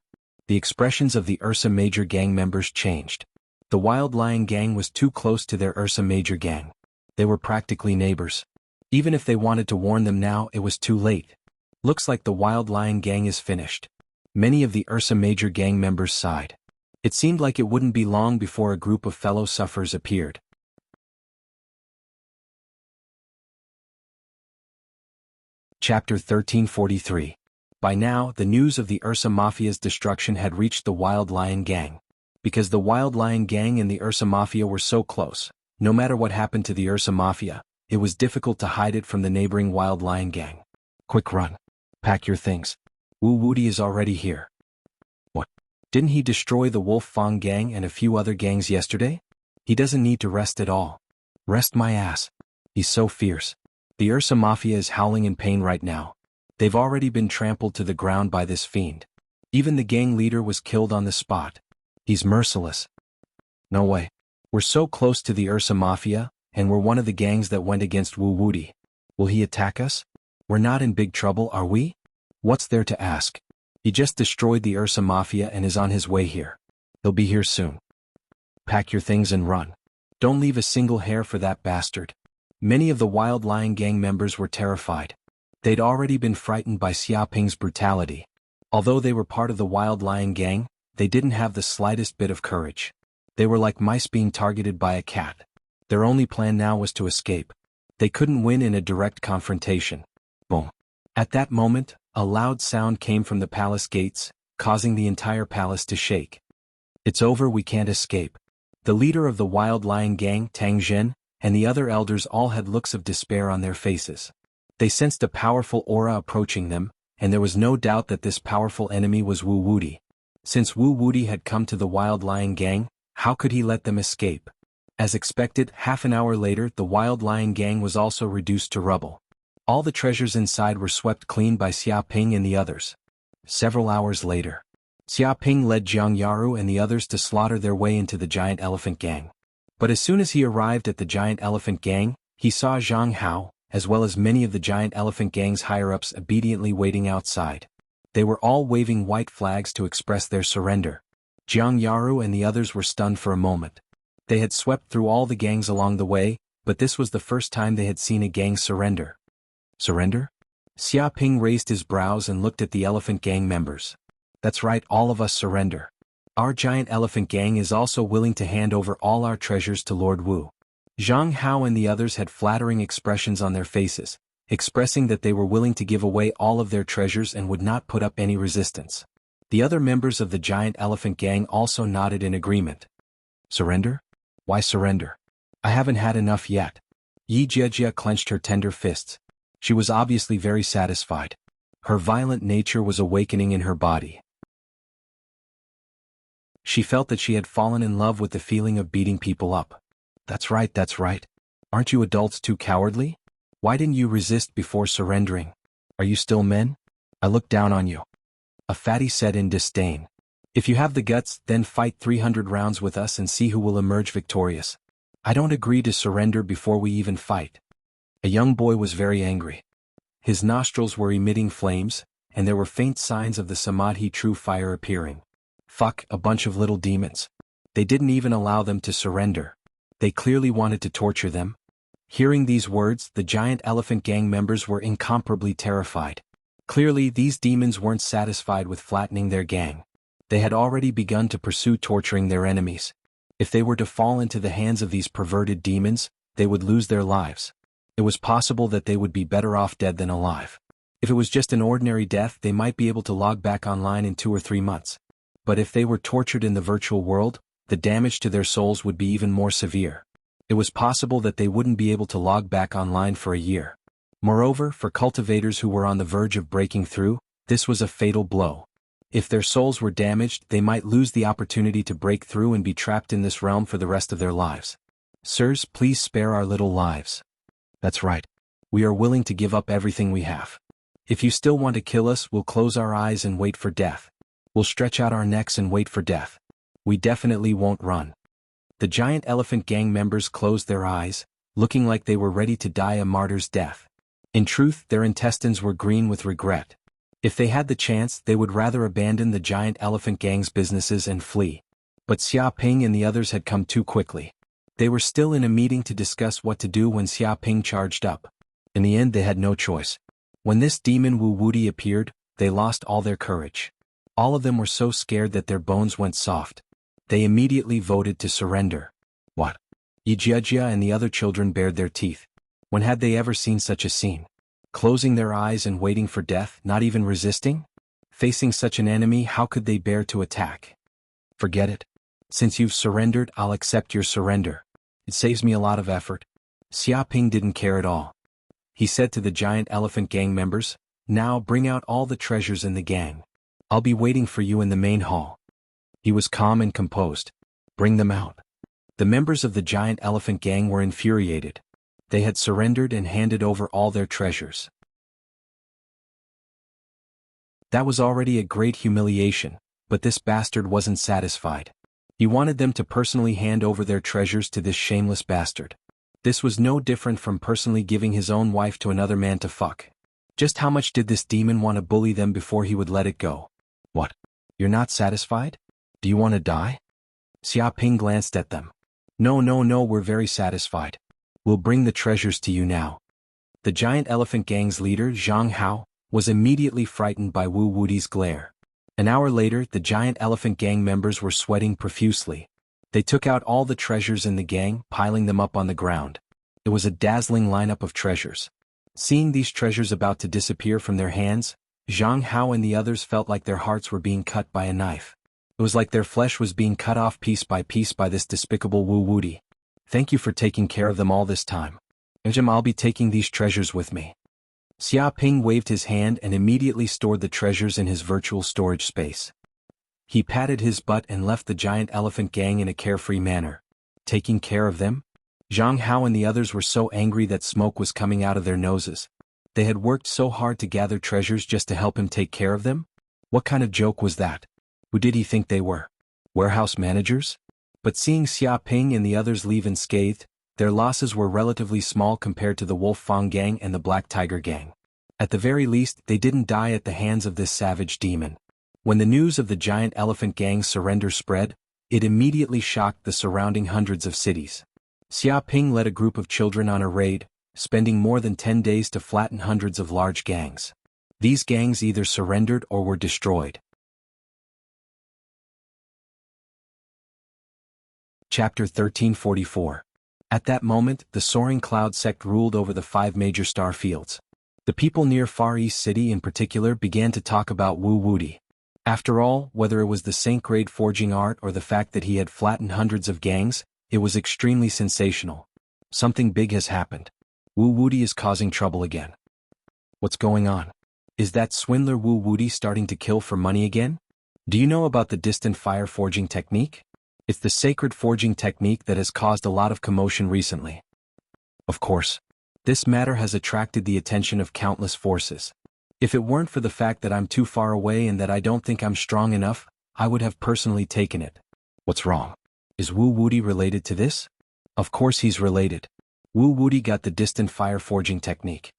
The expressions of the Ursa Major gang members changed. The Wild Lion gang was too close to their Ursa Major gang. They were practically neighbors. Even if they wanted to warn them now, it was too late. Looks like the Wild Lion gang is finished. Many of the Ursa Major gang members sighed. It seemed like it wouldn't be long before a group of fellow sufferers appeared. Chapter 1343. By now, the news of the Ursa Mafia's destruction had reached the Wild Lion gang. Because the Wild Lion gang and the Ursa Mafia were so close, no matter what happened to the Ursa Mafia, it was difficult to hide it from the neighboring Wild Lion gang. Quick run. Pack your things. Wu Wudi is already here. What? Didn't he destroy the Wolf Fang gang and a few other gangs yesterday? He doesn't need to rest at all. Rest my ass. He's so fierce. The Ursa Mafia is howling in pain right now. They've already been trampled to the ground by this fiend. Even the gang leader was killed on the spot. He's merciless. No way. We're so close to the Ursa Mafia, and we're one of the gangs that went against Wu Wudi. Will he attack us? We're not in big trouble, are we? What's there to ask? He just destroyed the Ursa Mafia and is on his way here. He'll be here soon. Pack your things and run. Don't leave a single hair for that bastard. Many of the Wild Lion gang members were terrified. They'd already been frightened by Xia Ping's brutality. Although they were part of the Wild Lion gang, they didn't have the slightest bit of courage. They were like mice being targeted by a cat. Their only plan now was to escape. They couldn't win in a direct confrontation. Boom. At that moment, a loud sound came from the palace gates, causing the entire palace to shake. It's over, we can't escape. The leader of the Wild Lion gang, Tang Zhen, and the other elders all had looks of despair on their faces. They sensed a powerful aura approaching them, and there was no doubt that this powerful enemy was Wu Wudi. Since Wu Wudi had come to the Wild Lion gang, how could he let them escape? As expected, half an hour later the Wild Lion gang was also reduced to rubble. All the treasures inside were swept clean by Xia Ping and the others. Several hours later, Xia Ping led Jianghu and the others to slaughter their way into the Giant Elephant gang. But as soon as he arrived at the Giant Elephant gang, he saw Jianghu, as well as many of the Giant Elephant gang's higher-ups obediently waiting outside. They were all waving white flags to express their surrender. Jianghu and the others were stunned for a moment. They had swept through all the gangs along the way, but this was the first time they had seen a gang surrender. Surrender? Xia Ping raised his brows and looked at the Elephant Gang members. That's right, all of us surrender. Our Giant Elephant Gang is also willing to hand over all our treasures to Lord Wu. Zhang Hao and the others had flattering expressions on their faces, expressing that they were willing to give away all of their treasures and would not put up any resistance. The other members of the giant elephant gang also nodded in agreement. Surrender? Why surrender? I haven't had enough yet. Yi Jiejia clenched her tender fists. She was obviously very satisfied. Her violent nature was awakening in her body. She felt that she had fallen in love with the feeling of beating people up. That's right, that's right. Aren't you adults too cowardly? Why didn't you resist before surrendering? Are you still men? I look down on you. A fatty said in disdain. If you have the guts, then fight 300 rounds with us and see who will emerge victorious. I don't agree to surrender before we even fight. A young boy was very angry. His nostrils were emitting flames, and there were faint signs of the Samadhi true fire appearing. Fuck, a bunch of little demons. They didn't even allow them to surrender. They clearly wanted to torture them. Hearing these words, the giant elephant gang members were incomparably terrified. Clearly, these demons weren't satisfied with flattening their gang. They had already begun to pursue torturing their enemies. If they were to fall into the hands of these perverted demons, they would lose their lives. It was possible that they would be better off dead than alive. If it was just an ordinary death, they might be able to log back online in 2 or 3 months. But if they were tortured in the virtual world, the damage to their souls would be even more severe. It was possible that they wouldn't be able to log back online for a year. Moreover, for cultivators who were on the verge of breaking through, this was a fatal blow. If their souls were damaged, they might lose the opportunity to break through and be trapped in this realm for the rest of their lives. Sirs, please spare our little lives. That's right. We are willing to give up everything we have. If you still want to kill us, we'll close our eyes and wait for death. We'll stretch out our necks and wait for death. We definitely won't run. The giant elephant gang members closed their eyes, looking like they were ready to die a martyr's death. In truth, their intestines were green with regret. If they had the chance, they would rather abandon the giant elephant gang's businesses and flee. But Xia Ping and the others had come too quickly. They were still in a meeting to discuss what to do when Xia Ping charged up. In the end, they had no choice. When this demon Wu Wuti appeared, they lost all their courage. All of them were so scared that their bones went soft. They immediately voted to surrender. What? Yi Jiejia and the other children bared their teeth. When had they ever seen such a scene? Closing their eyes and waiting for death, not even resisting? Facing such an enemy, how could they bear to attack? Forget it. Since you've surrendered, I'll accept your surrender. It saves me a lot of effort. Xia Ping didn't care at all. He said to the giant elephant gang members, now bring out all the treasures in the gang. I'll be waiting for you in the main hall. He was calm and composed. Bring them out. The members of the giant elephant gang were infuriated. They had surrendered and handed over all their treasures. That was already a great humiliation, but this bastard wasn't satisfied. He wanted them to personally hand over their treasures to this shameless bastard. This was no different from personally giving his own wife to another man to fuck. Just how much did this demon want to bully them before he would let it go? What? You're not satisfied? Do you want to die? Xia Ping glanced at them. No, we're very satisfied. We'll bring the treasures to you now. The giant elephant gang's leader, Jianghu, was immediately frightened by Wu Wuti's glare. An hour later, the giant elephant gang members were sweating profusely. They took out all the treasures in the gang, piling them up on the ground. It was a dazzling lineup of treasures. Seeing these treasures about to disappear from their hands, Jianghu and the others felt like their hearts were being cut by a knife. It was like their flesh was being cut off piece by this despicable Wu Wuti. Thank you for taking care of them all this time. I'll be taking these treasures with me. Xia Ping waved his hand and immediately stored the treasures in his virtual storage space. He patted his butt and left the giant elephant gang in a carefree manner. Taking care of them? Jianghu and the others were so angry that smoke was coming out of their noses. They had worked so hard to gather treasures just to help him take care of them? What kind of joke was that? Who did he think they were? Warehouse managers? But seeing Xia Ping and the others leave unscathed, their losses were relatively small compared to the Wolf Fang gang and the Black Tiger gang. At the very least, they didn't die at the hands of this savage demon. When the news of the giant elephant gang's surrender spread, it immediately shocked the surrounding hundreds of cities. Xia Ping led a group of children on a raid, spending more than 10 days to flatten hundreds of large gangs. These gangs either surrendered or were destroyed. Chapter 1344. At that moment, the soaring cloud sect ruled over the 5 major star fields. The people near Far East City in particular began to talk about Wu Wuti. After all, whether it was the Saint-grade forging art or the fact that he had flattened hundreds of gangs, it was extremely sensational. Something big has happened. Wu Wuti is causing trouble again. What's going on? Is that swindler Wu Wuti starting to kill for money again? Do you know about the distant fire forging technique? It's the sacred forging technique that has caused a lot of commotion recently. Of course, this matter has attracted the attention of countless forces. If it weren't for the fact that I'm too far away and that I don't think I'm strong enough, I would have personally taken it. What's wrong? Is Wu Wuti related to this? Of course he's related. Wu Wuti got the distant fire forging technique.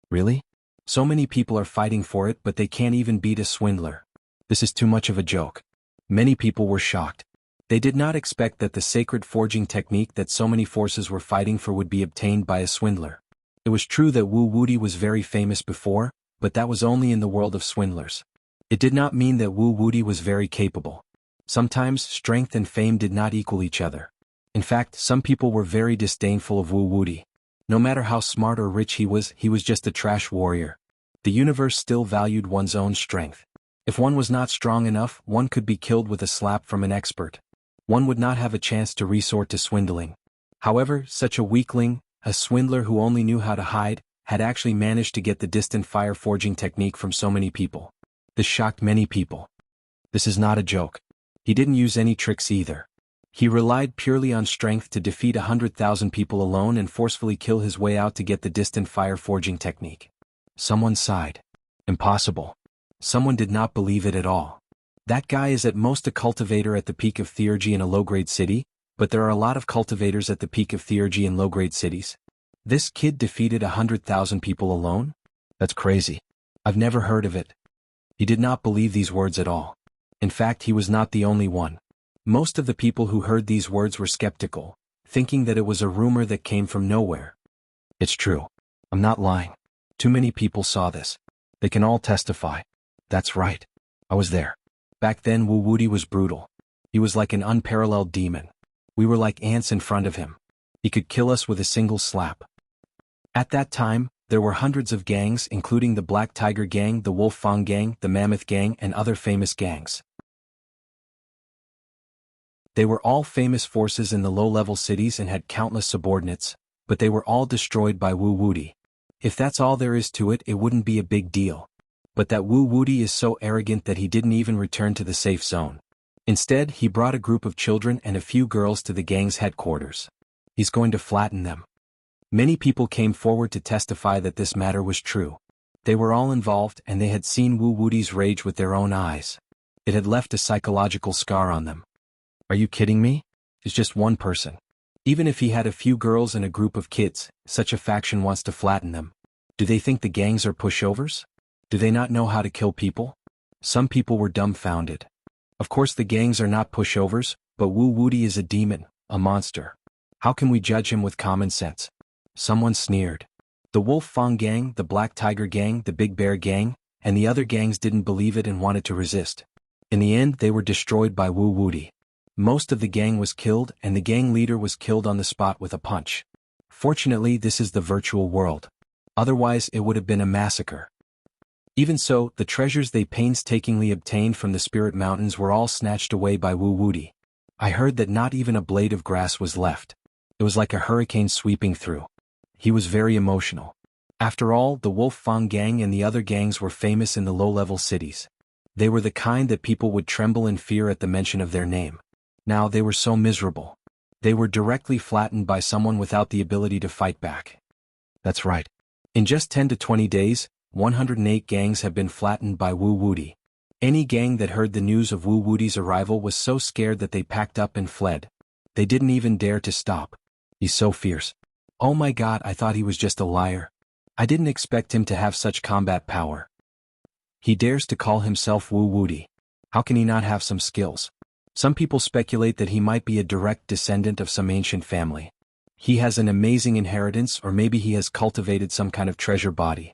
Really? So many people are fighting for it, but they can't even beat a swindler. This is too much of a joke. Many people were shocked. They did not expect that the sacred forging technique that so many forces were fighting for would be obtained by a swindler. It was true that Wu Wuti was very famous before, but that was only in the world of swindlers. It did not mean that Wu Wuti was very capable. Sometimes strength and fame did not equal each other. In fact, some people were very disdainful of Wu Wuti. No matter how smart or rich he was just a trash warrior. The universe still valued one's own strength. If one was not strong enough, one could be killed with a slap from an expert. One would not have a chance to resort to swindling. However, such a weakling, a swindler who only knew how to hide, had actually managed to get the distant fire forging technique from so many people. This shocked many people. This is not a joke. He didn't use any tricks either. He relied purely on strength to defeat 100,000 people alone and forcefully kill his way out to get the distant fire forging technique. Someone sighed. Impossible. Someone did not believe it at all. That guy is at most a cultivator at the peak of theurgy in a low-grade city, but there are a lot of cultivators at the peak of theurgy in low-grade cities. This kid defeated 100,000 people alone? That's crazy. I've never heard of it. He did not believe these words at all. In fact, he was not the only one. Most of the people who heard these words were skeptical, thinking that it was a rumor that came from nowhere. It's true. I'm not lying. Too many people saw this. They can all testify. That's right. I was there. Back then Wu Wuti was brutal. He was like an unparalleled demon. We were like ants in front of him. He could kill us with a single slap. At that time, there were hundreds of gangs including the Black Tiger Gang, the Wolf Fang Gang, the Mammoth Gang and other famous gangs. They were all famous forces in the low-level cities and had countless subordinates, but they were all destroyed by Wu Wuti. If that's all there is to it, it wouldn't be a big deal. But that Wu Wuti is so arrogant that he didn't even return to the safe zone. Instead, he brought a group of children and a few girls to the gang's headquarters. He's going to flatten them. Many people came forward to testify that this matter was true. They were all involved and they had seen Wu Wuti's rage with their own eyes. It had left a psychological scar on them. Are you kidding me? It's just one person. Even if he had a few girls and a group of kids, such a faction wants to flatten them. Do they think the gangs are pushovers? Do they not know how to kill people? Some people were dumbfounded. Of course the gangs are not pushovers, but Wu Wuti is a demon, a monster. How can we judge him with common sense? Someone sneered. The Wolf Fang Gang, the Black Tiger Gang, the Big Bear Gang, and the other gangs didn't believe it and wanted to resist. In the end they were destroyed by Wu Wuti. Most of the gang was killed and the gang leader was killed on the spot with a punch. Fortunately, this is the virtual world. Otherwise it would have been a massacre. Even so, the treasures they painstakingly obtained from the Spirit Mountains were all snatched away by Wu Wuti. I heard that not even a blade of grass was left. It was like a hurricane sweeping through. He was very emotional. After all, the Wolf Fang Gang and the other gangs were famous in the low-level cities. They were the kind that people would tremble in fear at the mention of their name. Now they were so miserable. They were directly flattened by someone without the ability to fight back. That's right. In just 10 to 20 days, 108 gangs have been flattened by Wu Wuti. Any gang that heard the news of Wu Wuti's arrival was so scared that they packed up and fled. They didn't even dare to stop. He's so fierce. Oh my God, I thought he was just a liar. I didn't expect him to have such combat power. He dares to call himself Wu Wuti. How can he not have some skills? Some people speculate that he might be a direct descendant of some ancient family. He has an amazing inheritance, or maybe he has cultivated some kind of treasure body.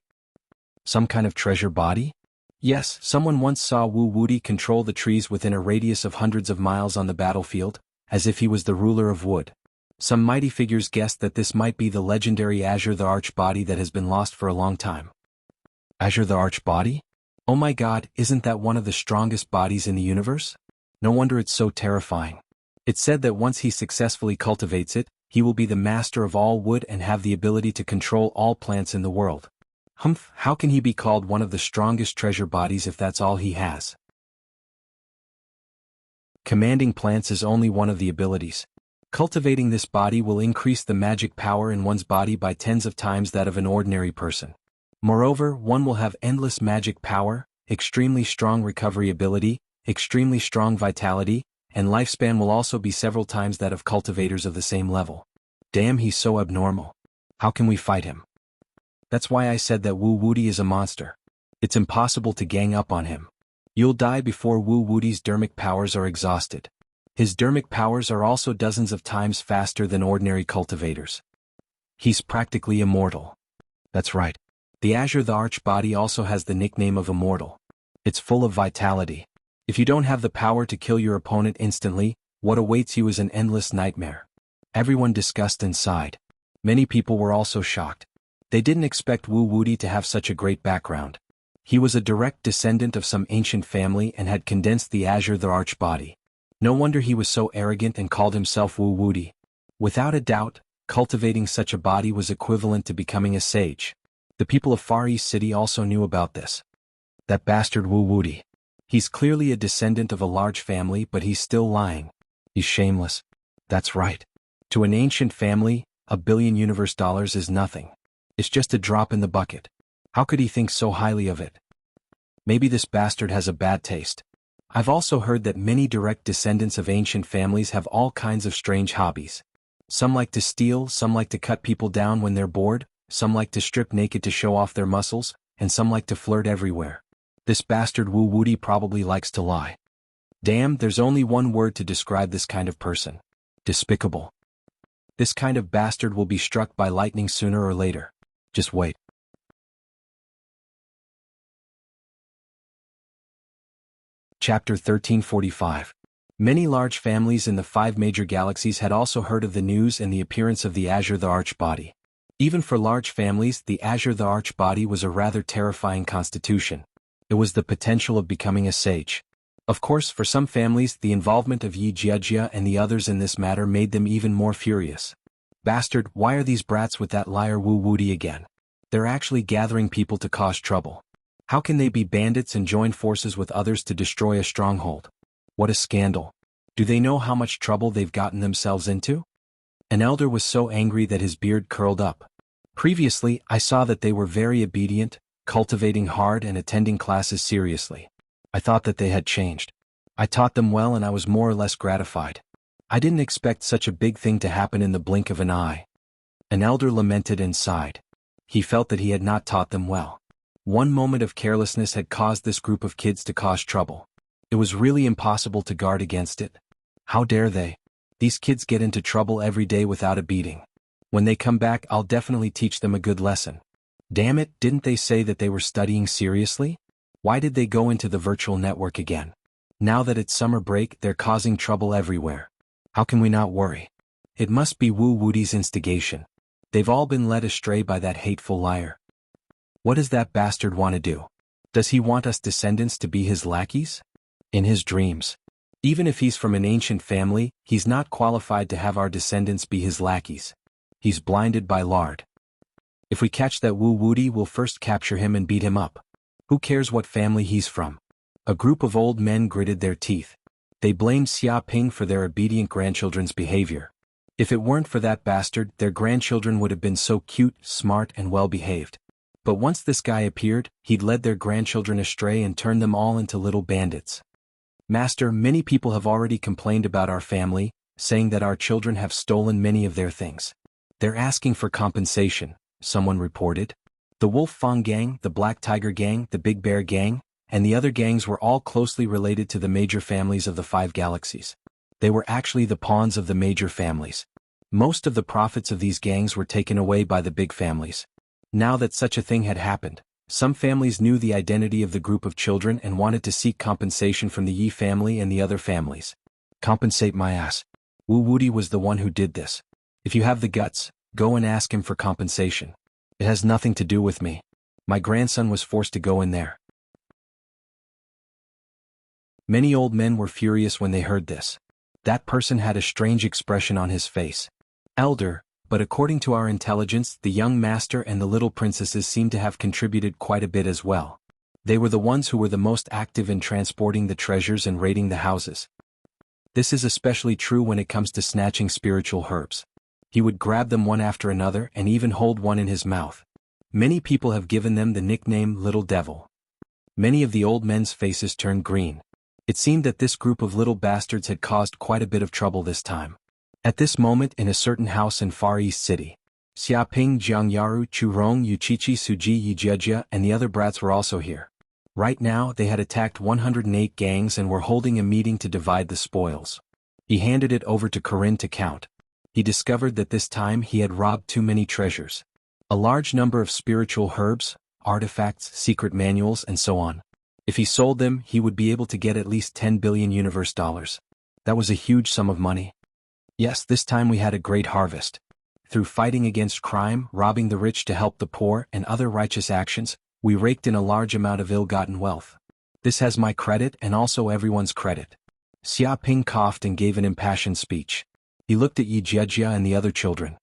Some kind of treasure body? Yes, someone once saw Wu Wuti control the trees within a radius of hundreds of miles on the battlefield, as if he was the ruler of wood. Some mighty figures guessed that this might be the legendary Azure the Arch body that has been lost for a long time. Azure the Arch body? Oh my god, isn't that one of the strongest bodies in the universe? No wonder it's so terrifying. It's said that once he successfully cultivates it, he will be the master of all wood and have the ability to control all plants in the world. Humph, how can he be called one of the strongest treasure bodies if that's all he has? Commanding plants is only one of the abilities. Cultivating this body will increase the magic power in one's body by tens of times that of an ordinary person. Moreover, one will have endless magic power, extremely strong recovery ability, extremely strong vitality, and lifespan will also be several times that of cultivators of the same level. Damn, he's so abnormal. How can we fight him? That's why I said that Wu Wuti is a monster. It's impossible to gang up on him. You'll die before Wu Wuti's dermic powers are exhausted. His dermic powers are also dozens of times faster than ordinary cultivators. He's practically immortal. That's right. The Azure the Arch body also has the nickname of Immortal. It's full of vitality. If you don't have the power to kill your opponent instantly, what awaits you is an endless nightmare. Everyone discussed and sighed. Many people were also shocked. They didn't expect Wu Wuti to have such a great background. He was a direct descendant of some ancient family and had condensed the Azure the Arch body. No wonder he was so arrogant and called himself Wu Wuti. Without a doubt, cultivating such a body was equivalent to becoming a sage. The people of Far East City also knew about this. That bastard Wu Wuti. He's clearly a descendant of a large family, but he's still lying. He's shameless. That's right. To an ancient family, $1 billion universe dollars is nothing. It's just a drop in the bucket. How could he think so highly of it? Maybe this bastard has a bad taste. I've also heard that many direct descendants of ancient families have all kinds of strange hobbies. Some like to steal, some like to cut people down when they're bored, some like to strip naked to show off their muscles, and some like to flirt everywhere. This bastard Wu Wuti probably likes to lie. Damn, there's only one word to describe this kind of person. Despicable. This kind of bastard will be struck by lightning sooner or later. Just wait. Chapter 1345. Many large families in the 5 major galaxies had also heard of the news and the appearance of the Azure the Arch body. Even for large families, the Azure the Arch body was a rather terrifying constitution. It was the potential of becoming a sage. Of course, for some families, the involvement of Yi Jiajia and the others in this matter made them even more furious. Bastard, why are these brats with that liar Wu Wuti again? They're actually gathering people to cause trouble. How can they be bandits and join forces with others to destroy a stronghold? What a scandal. Do they know how much trouble they've gotten themselves into? An elder was so angry that his beard curled up. Previously, I saw that they were very obedient, cultivating hard and attending classes seriously. I thought that they had changed. I taught them well and I was more or less gratified. I didn't expect such a big thing to happen in the blink of an eye. An elder lamented and sighed. He felt that he had not taught them well. One moment of carelessness had caused this group of kids to cause trouble. It was really impossible to guard against it. How dare they? These kids get into trouble every day without a beating. When they come back, I'll definitely teach them a good lesson. Damn it, didn't they say that they were studying seriously? Why did they go into the virtual network again? Now that it's summer break, they're causing trouble everywhere. How can we not worry? It must be Wu Wuti's instigation. They've all been led astray by that hateful liar. What does that bastard want to do? Does he want us descendants to be his lackeys? In his dreams. Even if he's from an ancient family, he's not qualified to have our descendants be his lackeys. He's blinded by lard. If we catch that Wu Wuti, we'll first capture him and beat him up. Who cares what family he's from? A group of old men gritted their teeth. They blamed Xia Ping for their obedient grandchildren's behavior. If it weren't for that bastard, their grandchildren would have been so cute, smart, and well-behaved. But once this guy appeared, he'd led their grandchildren astray and turned them all into little bandits. Master, many people have already complained about our family, saying that our children have stolen many of their things. They're asking for compensation, someone reported. The Wolf Fang Gang, the Black Tiger Gang, the Big Bear Gang, and the other gangs were all closely related to the major families of the 5 galaxies. They were actually the pawns of the major families. Most of the profits of these gangs were taken away by the big families. Now that such a thing had happened, some families knew the identity of the group of children and wanted to seek compensation from the Yi family and the other families. Compensate my ass. Wu Wuti was the one who did this. If you have the guts, go and ask him for compensation. It has nothing to do with me. My grandson was forced to go in there. Many old men were furious when they heard this. That person had a strange expression on his face. Elder, but according to our intelligence, the young master and the little princesses seem to have contributed quite a bit as well. They were the ones who were the most active in transporting the treasures and raiding the houses. This is especially true when it comes to snatching spiritual herbs. He would grab them one after another and even hold one in his mouth. Many people have given them the nickname Little Devil. Many of the old men's faces turned green. It seemed that this group of little bastards had caused quite a bit of trouble this time. At this moment in a certain house in Far East City, Xiaoping, Jiangyaru, Churong, Yuchichi, Suji, Yijia, and the other brats were also here. Right now they had attacked 108 gangs and were holding a meeting to divide the spoils. He handed it over to Corinne to count. He discovered that this time he had robbed too many treasures. A large number of spiritual herbs, artifacts, secret manuals, and so on. If he sold them, he would be able to get at least 10 billion universe dollars. That was a huge sum of money. Yes, this time we had a great harvest. Through fighting against crime, robbing the rich to help the poor, and other righteous actions, we raked in a large amount of ill-gotten wealth. This has my credit and also everyone's credit. Xiaoping coughed and gave an impassioned speech. He looked at Yijia and the other children.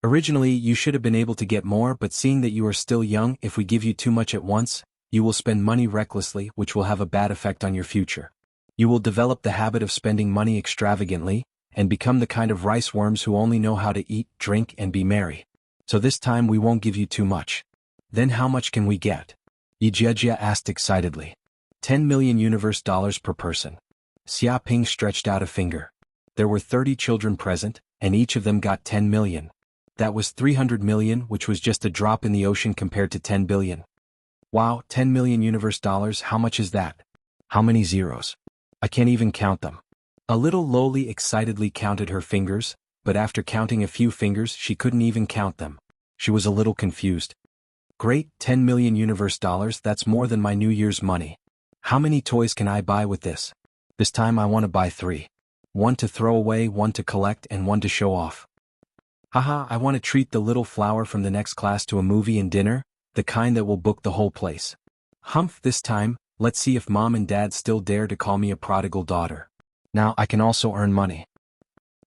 Originally, you should have been able to get more, but seeing that you are still young, if we give you too much at once, you will spend money recklessly, which will have a bad effect on your future. You will develop the habit of spending money extravagantly, and become the kind of rice worms who only know how to eat, drink, and be merry. So this time we won't give you too much. Then how much can we get? Yijia asked excitedly. 10 million universe dollars per person. Xiaoping stretched out a finger. There were 30 children present, and each of them got 10 million. That was 300 million, which was just a drop in the ocean compared to 10 billion. Wow, 10 million universe dollars, how much is that? How many zeros? I can't even count them. A little Loli excitedly counted her fingers, but after counting a few fingers she couldn't even count them. She was a little confused. Great, 10 million universe dollars, that's more than my New Year's money. How many toys can I buy with this? This time I want to buy 3. 1 to throw away, 1 to collect, and 1 to show off. Haha, I want to treat the little flower from the next class to a movie and dinner, the kind that will book the whole place. Humph, this time, let's see if mom and dad still dare to call me a prodigal daughter. Now I can also earn money.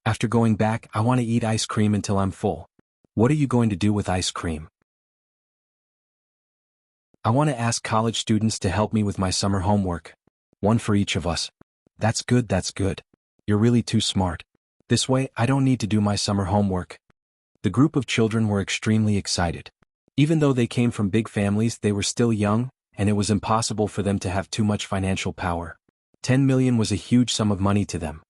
After going back, I want to eat ice cream until I'm full. What are you going to do with ice cream? I want to ask college students to help me with my summer homework. 1 for each of us. That's good, that's good. You're really too smart. This way, I don't need to do my summer homework. The group of children were extremely excited. Even though they came from big families, they were still young, and it was impossible for them to have too much financial power. 10 million was a huge sum of money to them.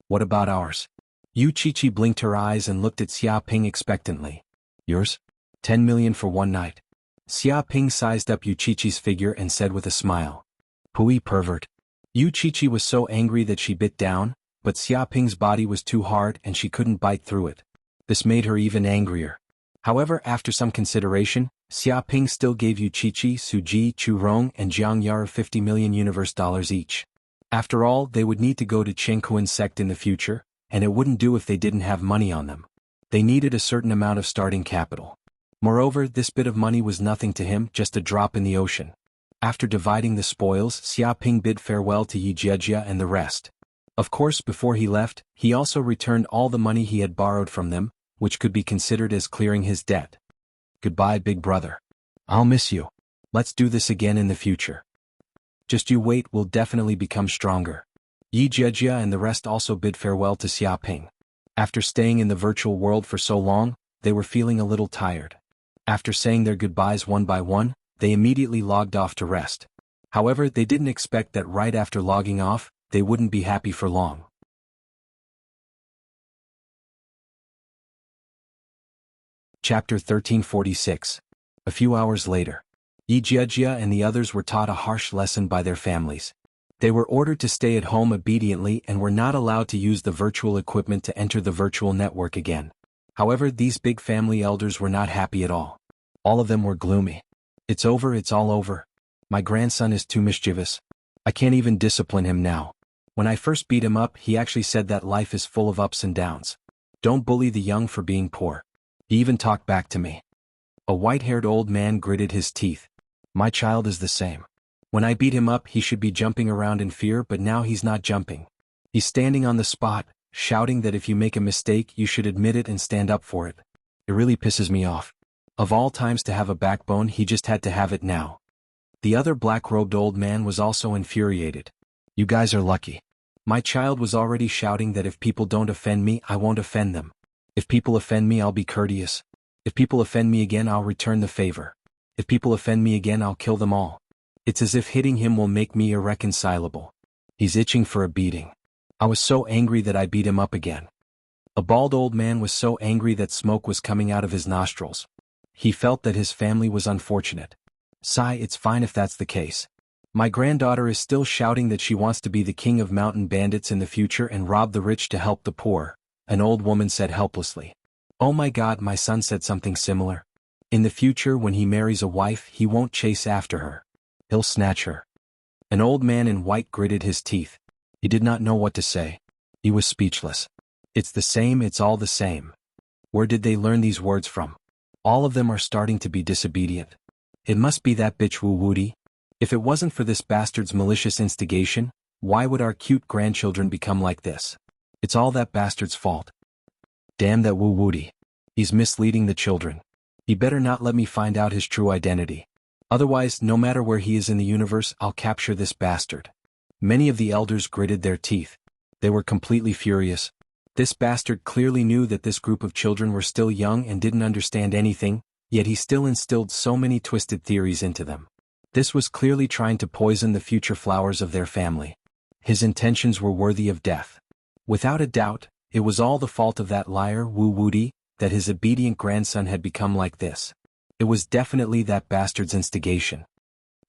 What about ours? Yu Chichi blinked her eyes and looked at Xiaoping expectantly. Yours? 10 million for one night. Xiaoping sized up Yu Chichi's figure and said with a smile. Pooey pervert. Yu Chichi was so angry that she bit down, but Xiaoping's body was too hard and she couldn't bite through it. This made her even angrier. However, after some consideration, Xiaoping still gave Yuchichi, Suji, Churong, and Jiangyaru 50 million universe dollars each. After all, they would need to go to Jianghu sect in the future, and it wouldn't do if they didn't have money on them. They needed a certain amount of starting capital. Moreover, this bit of money was nothing to him, just a drop in the ocean. After dividing the spoils, Xiaoping bid farewell to Yijia and the rest. Of course, before he left, he also returned all the money he had borrowed from them, which could be considered as clearing his debt. Goodbye, big brother. I'll miss you. Let's do this again in the future. Just you wait, we'll definitely become stronger. Yijia and the rest also bid farewell to Xiaoping. After staying in the virtual world for so long, they were feeling a little tired. After saying their goodbyes one by one, they immediately logged off to rest. However, they didn't expect that right after logging off, they wouldn't be happy for long. Chapter 1346. A few hours later. Yijia and the others were taught a harsh lesson by their families. They were ordered to stay at home obediently and were not allowed to use the virtual equipment to enter the virtual network again. However, these big family elders were not happy at all. All of them were gloomy. It's over, it's all over. My grandson is too mischievous. I can't even discipline him now. When I first beat him up, he actually said that life is full of ups and downs. Don't bully the young for being poor. He even talked back to me. A white-haired old man gritted his teeth. My child is the same. When I beat him up he should be jumping around in fear, but now he's not jumping. He's standing on the spot, shouting that if you make a mistake you should admit it and stand up for it. It really pisses me off. Of all times to have a backbone, he just had to have it now. The other black-robed old man was also infuriated. You guys are lucky. My child was already shouting that if people don't offend me, I won't offend them. If people offend me, I'll be courteous. If people offend me again, I'll return the favor. If people offend me again, I'll kill them all. It's as if hitting him will make me irreconcilable. He's itching for a beating. I was so angry that I beat him up again. A bald old man was so angry that smoke was coming out of his nostrils. He felt that his family was unfortunate. Sigh, it's fine if that's the case. My granddaughter is still shouting that she wants to be the king of mountain bandits in the future and rob the rich to help the poor, an old woman said helplessly. Oh my God, my son said something similar. In the future when he marries a wife, he won't chase after her. He'll snatch her. An old man in white gritted his teeth. He did not know what to say. He was speechless. It's the same, it's all the same. Where did they learn these words from? All of them are starting to be disobedient. It must be that bitch Wu Wuti. If it wasn't for this bastard's malicious instigation, why would our cute grandchildren become like this? It's all that bastard's fault. Damn that Wu Wuti. He's misleading the children. He better not let me find out his true identity. Otherwise, no matter where he is in the universe, I'll capture this bastard. Many of the elders gritted their teeth. They were completely furious. This bastard clearly knew that this group of children were still young and didn't understand anything, yet he still instilled so many twisted theories into them. This was clearly trying to poison the future flowers of their family. His intentions were worthy of death. Without a doubt, it was all the fault of that liar Wu Wuti, that his obedient grandson had become like this. It was definitely that bastard's instigation.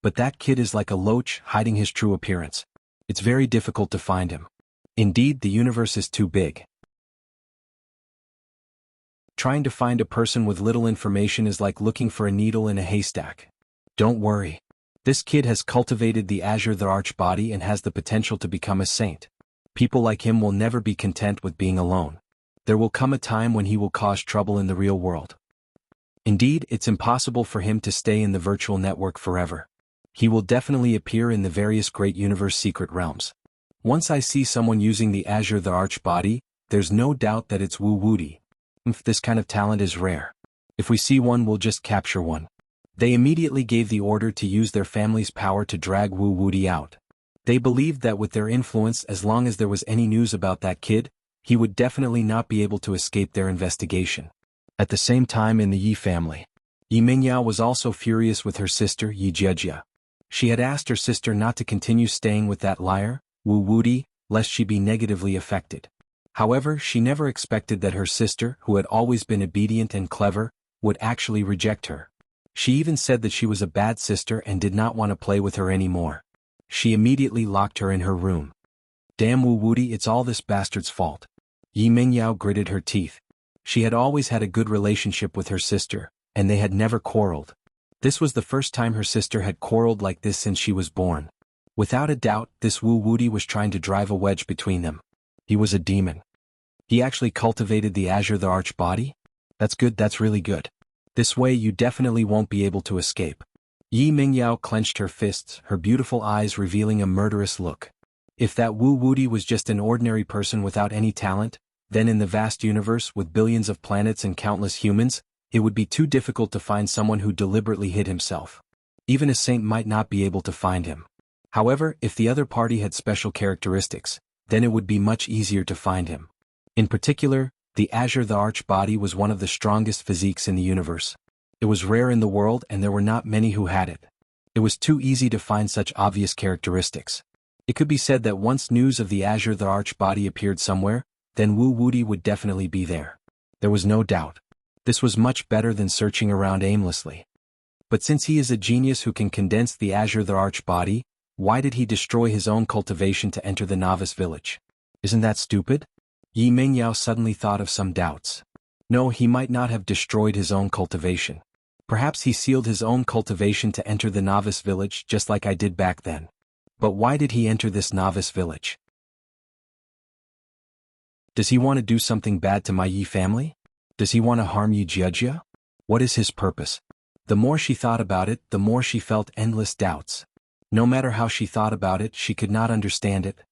But that kid is like a loach hiding his true appearance. It's very difficult to find him. Indeed, the universe is too big. Trying to find a person with little information is like looking for a needle in a haystack. Don't worry. This kid has cultivated the Azure the Arch body and has the potential to become a saint. People like him will never be content with being alone. There will come a time when he will cause trouble in the real world. Indeed, it's impossible for him to stay in the virtual network forever. He will definitely appear in the various great universe secret realms. Once I see someone using the Azure the Arch body, there's no doubt that it's Wu Wuti. This kind of talent is rare. If we see one, we'll just capture one. They immediately gave the order to use their family's power to drag Wu Wuti out. They believed that with their influence, as long as there was any news about that kid, he would definitely not be able to escape their investigation. At the same time in the Yi family, Yi Mingyao was also furious with her sister Yi Jiejia. She had asked her sister not to continue staying with that liar, Wu Wuti, lest she be negatively affected. However, she never expected that her sister, who had always been obedient and clever, would actually reject her. She even said that she was a bad sister and did not want to play with her anymore. She immediately locked her in her room. Damn Wu Wuti, it's all this bastard's fault. Yi Mingyao gritted her teeth. She had always had a good relationship with her sister, and they had never quarreled. This was the first time her sister had quarreled like this since she was born. Without a doubt, this Wu Wuti was trying to drive a wedge between them. He was a demon. He actually cultivated the Azure the Arch body? That's good, that's really good. This way you definitely won't be able to escape. Yi Mingyao clenched her fists, her beautiful eyes revealing a murderous look. If that Wu Wuti was just an ordinary person without any talent, then in the vast universe with billions of planets and countless humans, it would be too difficult to find someone who deliberately hid himself. Even a saint might not be able to find him. However, if the other party had special characteristics, then it would be much easier to find him. In particular, the Azure the Arch body was one of the strongest physiques in the universe. It was rare in the world and there were not many who had it. It was too easy to find such obvious characteristics. It could be said that once news of the Azure the Arch body appeared somewhere, then Wu Wuti would definitely be there. There was no doubt. This was much better than searching around aimlessly. But since he is a genius who can condense the Azure the Arch body, why did he destroy his own cultivation to enter the novice village? Isn't that stupid? Yi Mingyao suddenly thought of some doubts. No, he might not have destroyed his own cultivation. Perhaps he sealed his own cultivation to enter the novice village just like I did back then. But why did he enter this novice village? Does he want to do something bad to my Yi family? Does he want to harm Yi Jiejia? What is his purpose? The more she thought about it, the more she felt endless doubts. No matter how she thought about it, she could not understand it.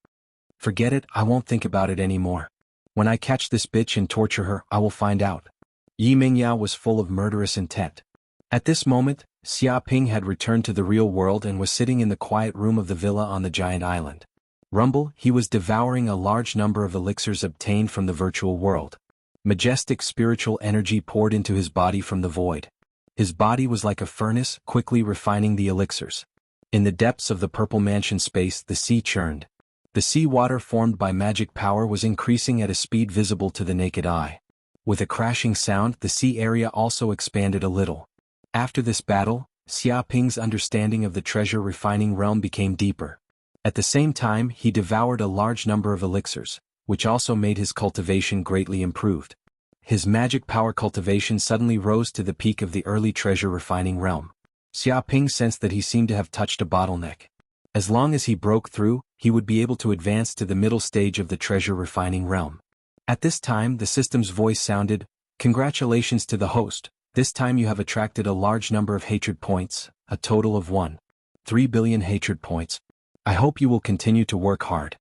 Forget it, I won't think about it anymore. When I catch this bitch and torture her, I will find out. Yi Mingyao was full of murderous intent. At this moment, Xia Ping had returned to the real world and was sitting in the quiet room of the villa on the giant island. Rumble, he was devouring a large number of elixirs obtained from the virtual world. Majestic spiritual energy poured into his body from the void. His body was like a furnace, quickly refining the elixirs. In the depths of the purple mansion space, the sea churned. The sea water formed by magic power was increasing at a speed visible to the naked eye. With a crashing sound, the sea area also expanded a little. After this battle, Xia Ping's understanding of the treasure refining realm became deeper. At the same time, he devoured a large number of elixirs, which also made his cultivation greatly improved. His magic power cultivation suddenly rose to the peak of the early treasure refining realm. Xia Ping sensed that he seemed to have touched a bottleneck. As long as he broke through, he would be able to advance to the middle stage of the treasure refining realm. At this time, the system's voice sounded, "Congratulations to the host. This time you have attracted a large number of hatred points, a total of 1.3 billion hatred points. I hope you will continue to work hard."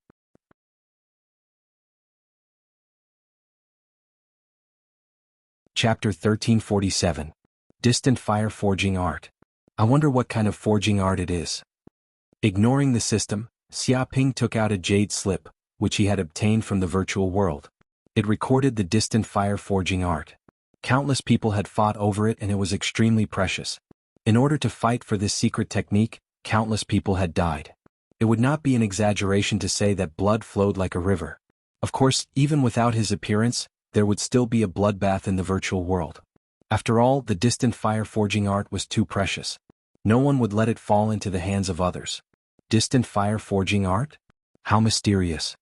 Chapter 1347. Distant Fire Forging Art. I wonder what kind of forging art it is. Ignoring the system, Xia Ping took out a jade slip, which he had obtained from the virtual world. It recorded the distant fire forging art. Countless people had fought over it and it was extremely precious. In order to fight for this secret technique, countless people had died. It would not be an exaggeration to say that blood flowed like a river. Of course, even without his appearance, there would still be a bloodbath in the virtual world. After all, the distant fire forging art was too precious. No one would let it fall into the hands of others. Distant fire forging art? How mysterious.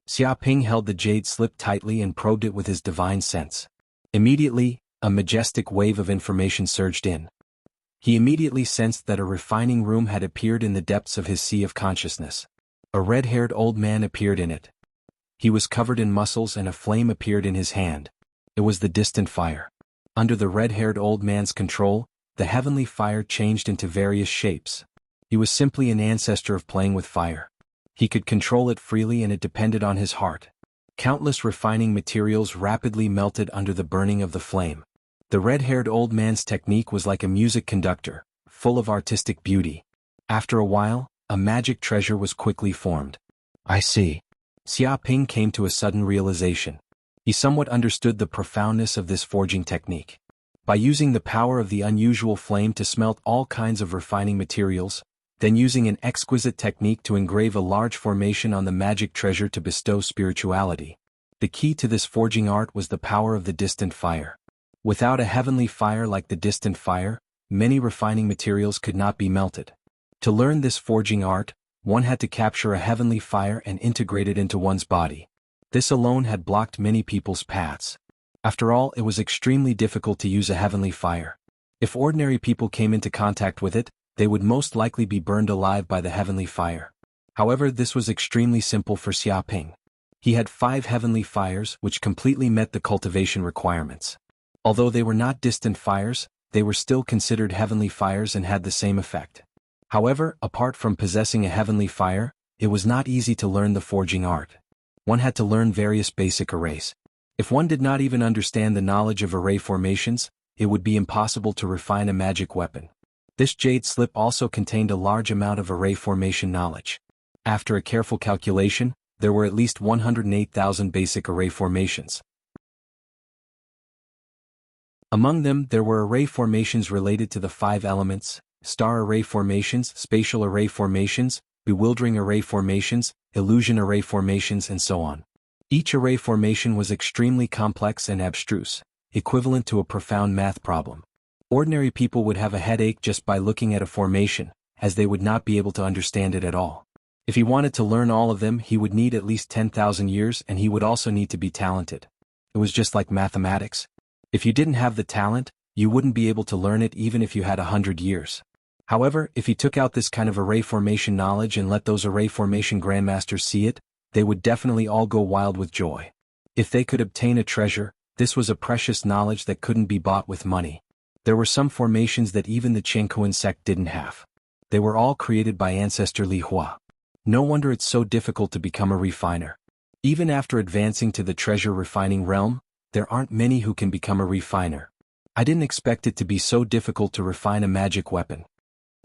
Xia Ping held the jade slip tightly and probed it with his divine sense. Immediately, a majestic wave of information surged in. He immediately sensed that a refining room had appeared in the depths of his sea of consciousness. A red-haired old man appeared in it. He was covered in muscles and a flame appeared in his hand. It was the distant fire. Under the red-haired old man's control, the heavenly fire changed into various shapes. He was simply an ancestor of playing with fire. He could control it freely and it depended on his heart. Countless refining materials rapidly melted under the burning of the flame. The red-haired old man's technique was like a music conductor, full of artistic beauty. After a while, a magic treasure was quickly formed. I see. Xia Ping came to a sudden realization. He somewhat understood the profoundness of this forging technique. By using the power of the unusual flame to smelt all kinds of refining materials, then using an exquisite technique to engrave a large formation on the magic treasure to bestow spirituality. The key to this forging art was the power of the distant fire. Without a heavenly fire like the distant fire, many refining materials could not be melted. To learn this forging art, one had to capture a heavenly fire and integrate it into one's body. This alone had blocked many people's paths. After all, it was extremely difficult to use a heavenly fire. If ordinary people came into contact with it, they would most likely be burned alive by the heavenly fire. However, this was extremely simple for Xia Ping. He had 5 heavenly fires which completely met the cultivation requirements. Although they were not distant fires, they were still considered heavenly fires and had the same effect. However, apart from possessing a heavenly fire, it was not easy to learn the forging art. One had to learn various basic arrays. If one did not even understand the knowledge of array formations, it would be impossible to refine a magic weapon. This jade slip also contained a large amount of array formation knowledge. After a careful calculation, there were at least 108,000 basic array formations. Among them, there were array formations related to the 5 elements, star array formations, spatial array formations, bewildering array formations, illusion array formations, and so on. Each array formation was extremely complex and abstruse, equivalent to a profound math problem. Ordinary people would have a headache just by looking at a formation, as they would not be able to understand it at all. If he wanted to learn all of them, he would need at least 10,000 years and he would also need to be talented. It was just like mathematics. If you didn't have the talent, you wouldn't be able to learn it even if you had 100 years. However, if he took out this kind of array formation knowledge and let those array formation grandmasters see it, they would definitely all go wild with joy. If they could obtain a treasure, this was a precious knowledge that couldn't be bought with money. There were some formations that even the Jianghu sect didn't have. They were all created by ancestor Li Hua. No wonder it's so difficult to become a refiner. Even after advancing to the treasure refining realm, there aren't many who can become a refiner. I didn't expect it to be so difficult to refine a magic weapon.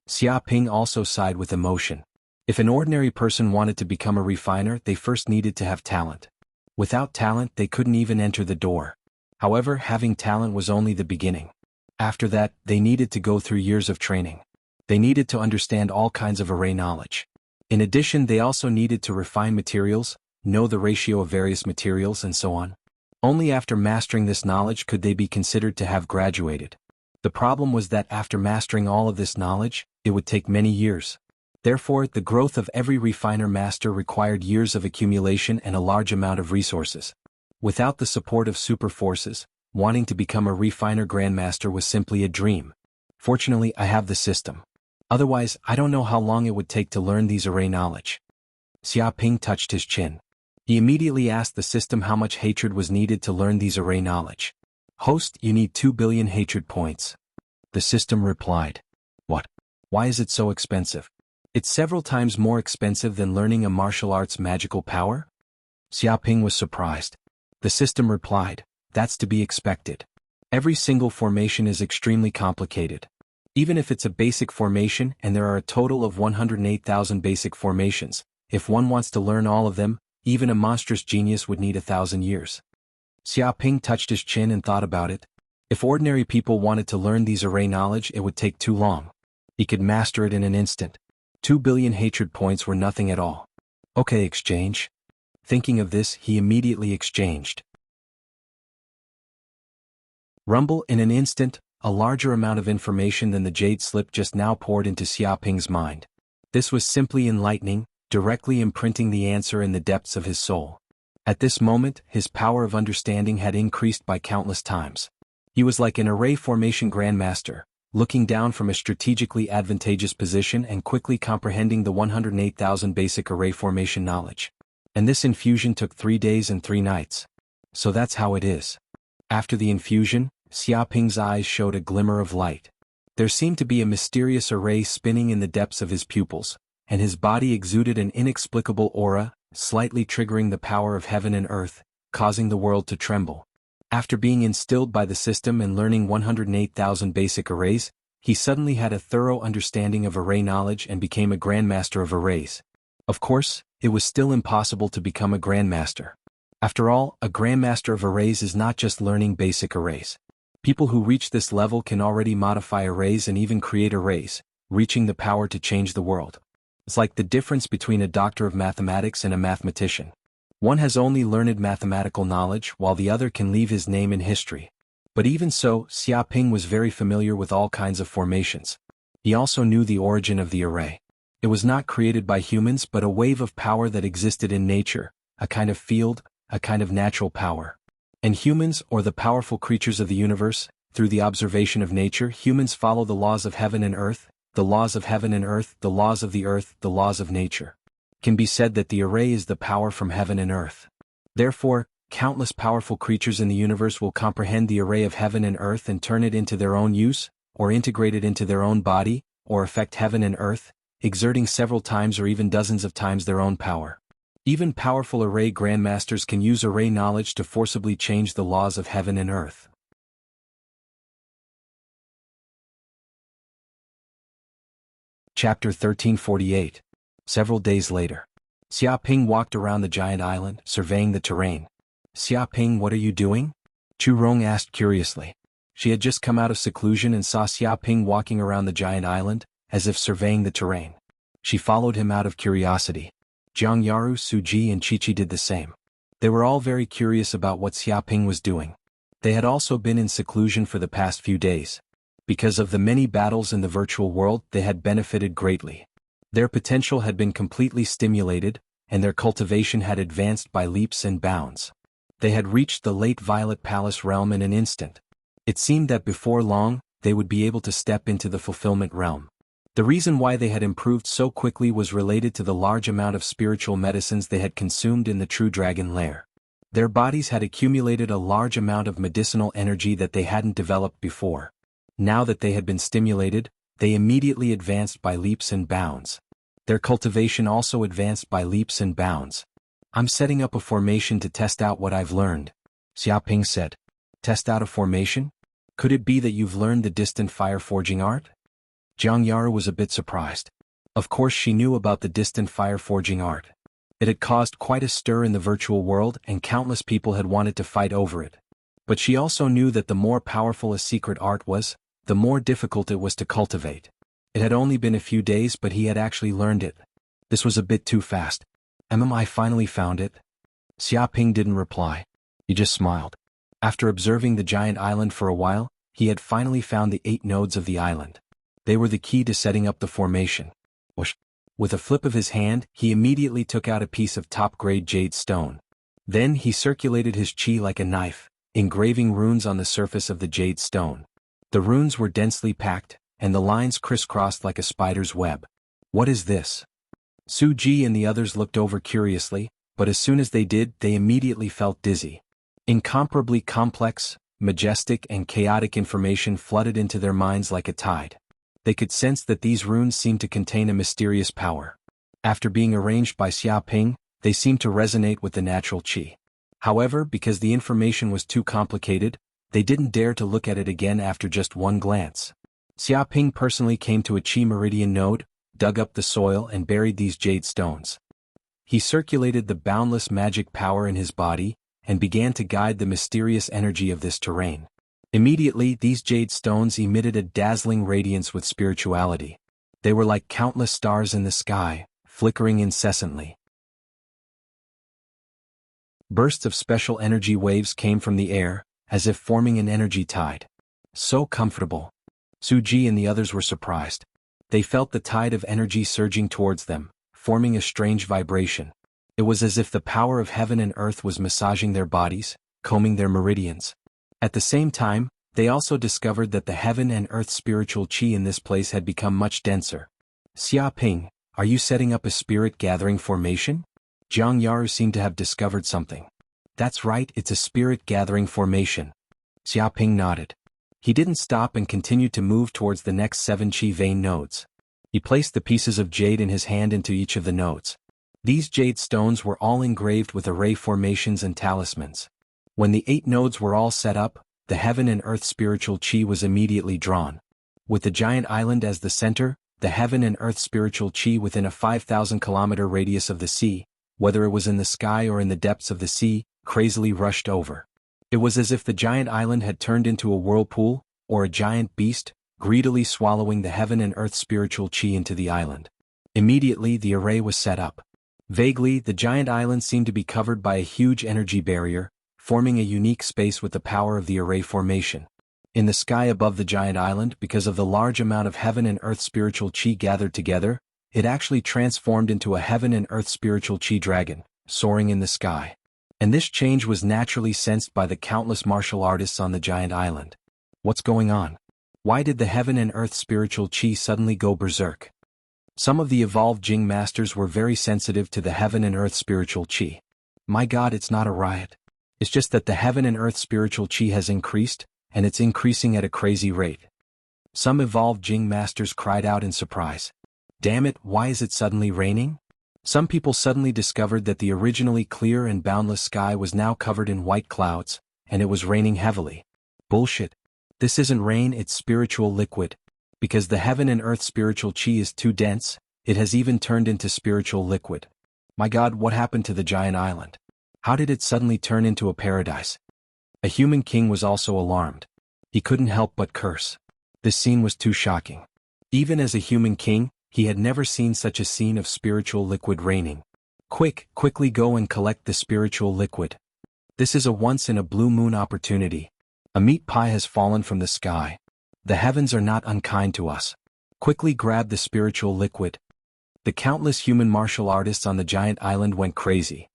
Xia Ping also sighed with emotion. If an ordinary person wanted to become a refiner, they first needed to have talent. Without talent, they couldn't even enter the door. However, having talent was only the beginning. After that, they needed to go through years of training. They needed to understand all kinds of array knowledge. In addition, they also needed to refine materials, know the ratio of various materials, and so on. Only after mastering this knowledge could they be considered to have graduated. The problem was that after mastering all of this knowledge, it would take many years. Therefore, the growth of every refiner master required years of accumulation and a large amount of resources. Without the support of super forces, wanting to become a refiner grandmaster was simply a dream. Fortunately, I have the system. Otherwise, I don't know how long it would take to learn these array knowledge. Xia Ping touched his chin. He immediately asked the system how much hatred was needed to learn these array knowledge. Host, you need 2 billion hatred points. The system replied. What? Why is it so expensive? It's several times more expensive than learning a martial arts magical power? Xia Ping was surprised. The system replied, that's to be expected. Every single formation is extremely complicated. Even if it's a basic formation and there are a total of 108,000 basic formations, if one wants to learn all of them, even a monstrous genius would need 1,000 years. Xia Ping touched his chin and thought about it. If ordinary people wanted to learn these array knowledge, it would take too long. He could master it in an instant. 2 billion hatred points were nothing at all. Okay, exchange. Thinking of this, he immediately exchanged. Rumble. In an instant, a larger amount of information than the jade slip just now poured into Xia Ping's mind. This was simply enlightening, directly imprinting the answer in the depths of his soul. At this moment, his power of understanding had increased by countless times. He was like an array formation grandmaster, looking down from a strategically advantageous position and quickly comprehending the 108,000 basic array formation knowledge. And this infusion took 3 days and 3 nights. So that's how it is. After the infusion, Xia Ping's eyes showed a glimmer of light. There seemed to be a mysterious array spinning in the depths of his pupils, and his body exuded an inexplicable aura, slightly triggering the power of heaven and earth, causing the world to tremble. After being instilled by the system and learning 108,000 basic arrays, he suddenly had a thorough understanding of array knowledge and became a grandmaster of arrays. Of course, it was still impossible to become a grandmaster. After all, a grandmaster of arrays is not just learning basic arrays. People who reach this level can already modify arrays and even create arrays, reaching the power to change the world. It's like the difference between a doctor of mathematics and a mathematician. One has only learned mathematical knowledge while the other can leave his name in history. But even so, Xia Ping was very familiar with all kinds of formations. He also knew the origin of the array. It was not created by humans but a wave of power that existed in nature, a kind of field, a kind of natural power. And humans, or the powerful creatures of the universe, through the observation of nature, humans follow the laws of heaven and earth, the laws of heaven and earth, the laws of the earth, the laws of nature. It can be said that the array is the power from heaven and earth. Therefore, countless powerful creatures in the universe will comprehend the array of heaven and earth and turn it into their own use, or integrate it into their own body, or affect heaven and earth, exerting several times or even dozens of times their own power. Even powerful array grandmasters can use array knowledge to forcibly change the laws of heaven and earth. Chapter 1348. Several days later. Xia Ping walked around the giant island, surveying the terrain. Xia Ping, what are you doing? Chu Rong asked curiously. She had just come out of seclusion and saw Xia Ping walking around the giant island, as if surveying the terrain. She followed him out of curiosity. Jiang Yaru, Suji and Chichi did the same. They were all very curious about what Xia Ping was doing. They had also been in seclusion for the past few days. Because of the many battles in the virtual world, they had benefited greatly. Their potential had been completely stimulated, and their cultivation had advanced by leaps and bounds. They had reached the late Violet Palace realm in an instant. It seemed that before long, they would be able to step into the fulfillment realm. The reason why they had improved so quickly was related to the large amount of spiritual medicines they had consumed in the True Dragon Lair. Their bodies had accumulated a large amount of medicinal energy that they hadn't developed before. Now that they had been stimulated, they immediately advanced by leaps and bounds. Their cultivation also advanced by leaps and bounds. I'm setting up a formation to test out what I've learned, Xiaoping said. Test out a formation? Could it be that you've learned the distant fire forging art? Jiang Yaru was a bit surprised. Of course she knew about the distant fire forging art. It had caused quite a stir in the virtual world and countless people had wanted to fight over it. But she also knew that the more powerful a secret art was, the more difficult it was to cultivate. It had only been a few days but he had actually learned it. This was a bit too fast. I finally found it? Xiaoping didn't reply. He just smiled. After observing the giant island for a while, he had finally found the 8 nodes of the island. They were the key to setting up the formation. Whoosh. With a flip of his hand, he immediately took out a piece of top-grade jade stone. Then he circulated his qi like a knife, engraving runes on the surface of the jade stone. The runes were densely packed, and the lines crisscrossed like a spider's web. What is this? Su Ji and the others looked over curiously, but as soon as they did, they immediately felt dizzy. Incomparably complex, majestic and chaotic information flooded into their minds like a tide. They could sense that these runes seemed to contain a mysterious power. After being arranged by Xiaoping, they seemed to resonate with the natural qi. However, because the information was too complicated, they didn't dare to look at it again after just one glance. Xiaoping personally came to a qi meridian node, dug up the soil and buried these jade stones. He circulated the boundless magic power in his body, and began to guide the mysterious energy of this terrain. Immediately, these jade stones emitted a dazzling radiance with spirituality. They were like countless stars in the sky, flickering incessantly. Bursts of special energy waves came from the air, as if forming an energy tide. So comfortable. Su Ji and the others were surprised. They felt the tide of energy surging towards them, forming a strange vibration. It was as if the power of heaven and earth was massaging their bodies, combing their meridians. At the same time, they also discovered that the heaven and earth spiritual qi in this place had become much denser. Xiaoping, are you setting up a spirit gathering formation? Jiang Yaru seemed to have discovered something. That's right, it's a spirit gathering formation. Xiaoping nodded. He didn't stop and continued to move towards the next 7 qi vein nodes. He placed the pieces of jade in his hand into each of the nodes. These jade stones were all engraved with array formations and talismans. When the 8 nodes were all set up, the heaven and earth spiritual qi was immediately drawn. With the giant island as the center, the heaven and earth spiritual qi within a 5,000-kilometer radius of the sea, whether it was in the sky or in the depths of the sea, crazily rushed over. It was as if the giant island had turned into a whirlpool, or a giant beast, greedily swallowing the heaven and earth spiritual qi into the island. Immediately the array was set up. Vaguely, the giant island seemed to be covered by a huge energy barrier, forming a unique space with the power of the array formation. In the sky above the giant island, because of the large amount of heaven and earth spiritual qi gathered together, it actually transformed into a heaven and earth spiritual qi dragon, soaring in the sky. And this change was naturally sensed by the countless martial artists on the giant island. What's going on? Why did the heaven and earth spiritual qi suddenly go berserk? Some of the evolved Jing masters were very sensitive to the heaven and earth spiritual qi. My God, it's not a riot. It's just that the heaven and earth spiritual qi has increased, and it's increasing at a crazy rate. Some evolved Jing masters cried out in surprise. Damn it, why is it suddenly raining? Some people suddenly discovered that the originally clear and boundless sky was now covered in white clouds, and it was raining heavily. Bullshit. This isn't rain, it's spiritual liquid. Because the heaven and earth spiritual qi is too dense, it has even turned into spiritual liquid. My God, what happened to the giant island? How did it suddenly turn into a paradise? A human king was also alarmed. He couldn't help but curse. This scene was too shocking. Even as a human king, he had never seen such a scene of spiritual liquid raining. Quickly go and collect the spiritual liquid. This is a once-in-a-blue-moon opportunity. A meat pie has fallen from the sky. The heavens are not unkind to us. Quickly grab the spiritual liquid. The countless human martial artists on the giant island went crazy.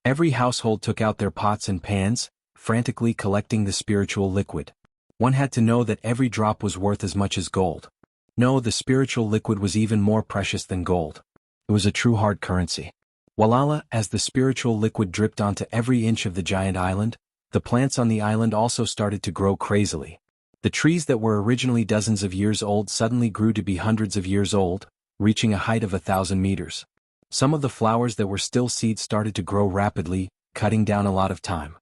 Every household took out their pots and pans, frantically collecting the spiritual liquid. One had to know that every drop was worth as much as gold. No, the spiritual liquid was even more precious than gold. It was a true hard currency. Walala, as the spiritual liquid dripped onto every inch of the giant island, The plants on the island also started to grow crazily. The trees that were originally dozens of years old suddenly grew to be hundreds of years old, reaching a height of 1,000 meters. Some of the flowers that were still seeds started to grow rapidly, cutting down a lot of time.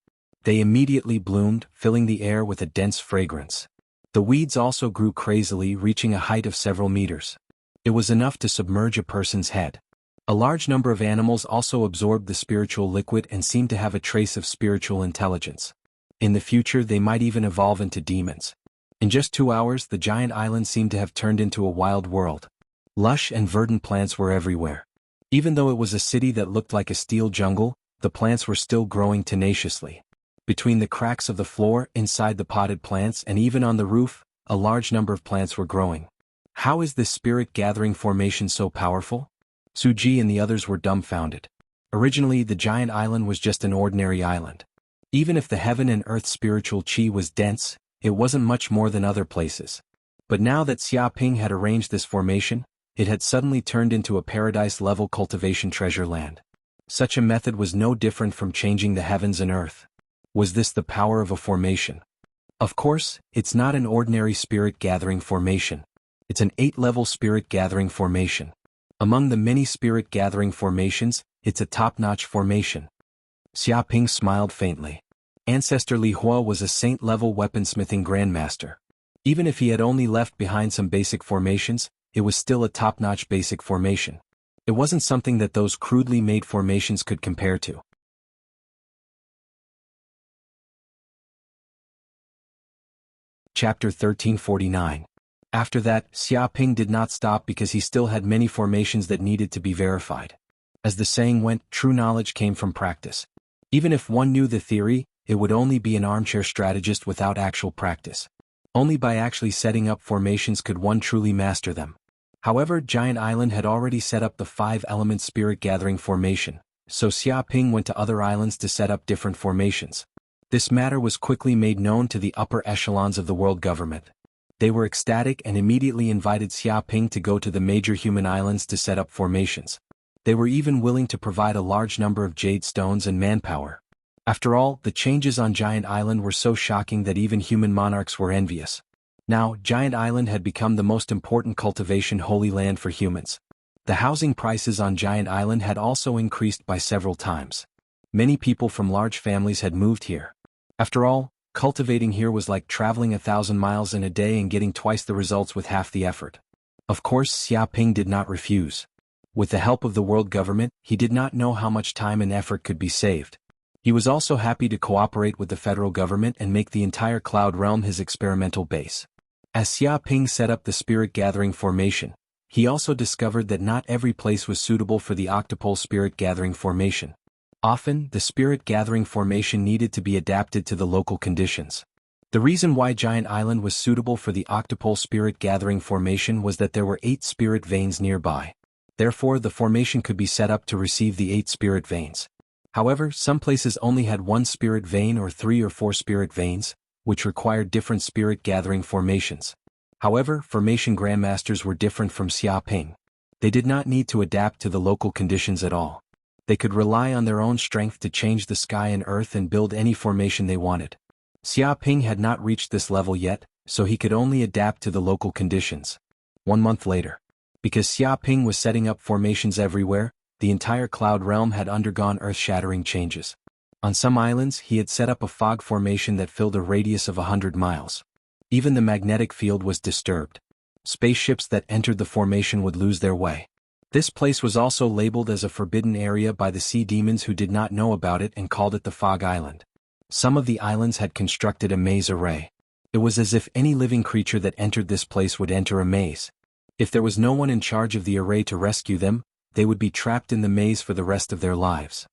They immediately bloomed, filling the air with a dense fragrance. The weeds also grew crazily, reaching a height of several meters. It was enough to submerge a person's head. A large number of animals also absorbed the spiritual liquid and seemed to have a trace of spiritual intelligence. In the future, they might even evolve into demons. In just 2 hours, the giant island seemed to have turned into a wild world. Lush and verdant plants were everywhere. Even though it was a city that looked like a steel jungle, the plants were still growing tenaciously. Between the cracks of the floor, inside the potted plants, and even on the roof, a large number of plants were growing. How is this spirit-gathering formation so powerful? Suji and the others were dumbfounded. Originally, the giant island was just an ordinary island. Even if the heaven and earth spiritual chi was dense, it wasn't much more than other places. But now that Xia Ping had arranged this formation, it had suddenly turned into a paradise-level cultivation treasure land. Such a method was no different from changing the heavens and earth. Was this the power of a formation? Of course, it's not an ordinary spirit-gathering formation. It's an 8-level spirit-gathering formation. Among the many spirit-gathering formations, it's a top-notch formation. Xia Ping smiled faintly. Ancestor Li Hua was a saint-level weaponsmithing grandmaster. Even if he had only left behind some basic formations, it was still a top-notch basic formation. It wasn't something that those crudely made formations could compare to. Chapter 1349. After that, Xia Ping did not stop because he still had many formations that needed to be verified. As the saying went, true knowledge came from practice. Even if one knew the theory, it would only be an armchair strategist without actual practice. Only by actually setting up formations could one truly master them. However, Giant Island had already set up the 5-element spirit-gathering formation, so Xia Ping went to other islands to set up different formations. This matter was quickly made known to the upper echelons of the world government. They were ecstatic and immediately invited Xia Ping to go to the major human islands to set up formations. They were even willing to provide a large number of jade stones and manpower. After all, the changes on Giant Island were so shocking that even human monarchs were envious. Now, Giant Island had become the most important cultivation holy land for humans. The housing prices on Giant Island had also increased by several times. Many people from large families had moved here. After all, cultivating here was like traveling 1,000 miles in a day and getting twice the results with half the effort. Of course, Xia Ping did not refuse. With the help of the world government, he did not know how much time and effort could be saved. He was also happy to cooperate with the federal government and make the entire Cloud Realm his experimental base. As Xia Ping set up the spirit-gathering formation, he also discovered that not every place was suitable for the octopole spirit-gathering formation. Often, the spirit-gathering formation needed to be adapted to the local conditions. The reason why Giant Island was suitable for the octopole spirit-gathering formation was that there were 8 spirit veins nearby. Therefore, the formation could be set up to receive the 8 spirit veins. However, some places only had 1 spirit vein or 3 or 4 spirit veins, which required different spirit-gathering formations. However, formation grandmasters were different from Xia Ping. They did not need to adapt to the local conditions at all. They could rely on their own strength to change the sky and earth and build any formation they wanted. Xia Ping had not reached this level yet, so he could only adapt to the local conditions. 1 month later. Because Xia Ping was setting up formations everywhere, the entire Cloud Realm had undergone earth-shattering changes. On some islands, he had set up a fog formation that filled a radius of 100 miles. Even the magnetic field was disturbed. Spaceships that entered the formation would lose their way. This place was also labeled as a forbidden area by the sea demons who did not know about it and called it the Fog Island. Some of the islands had constructed a maze array. It was as if any living creature that entered this place would enter a maze. If there was no one in charge of the array to rescue them, they would be trapped in the maze for the rest of their lives.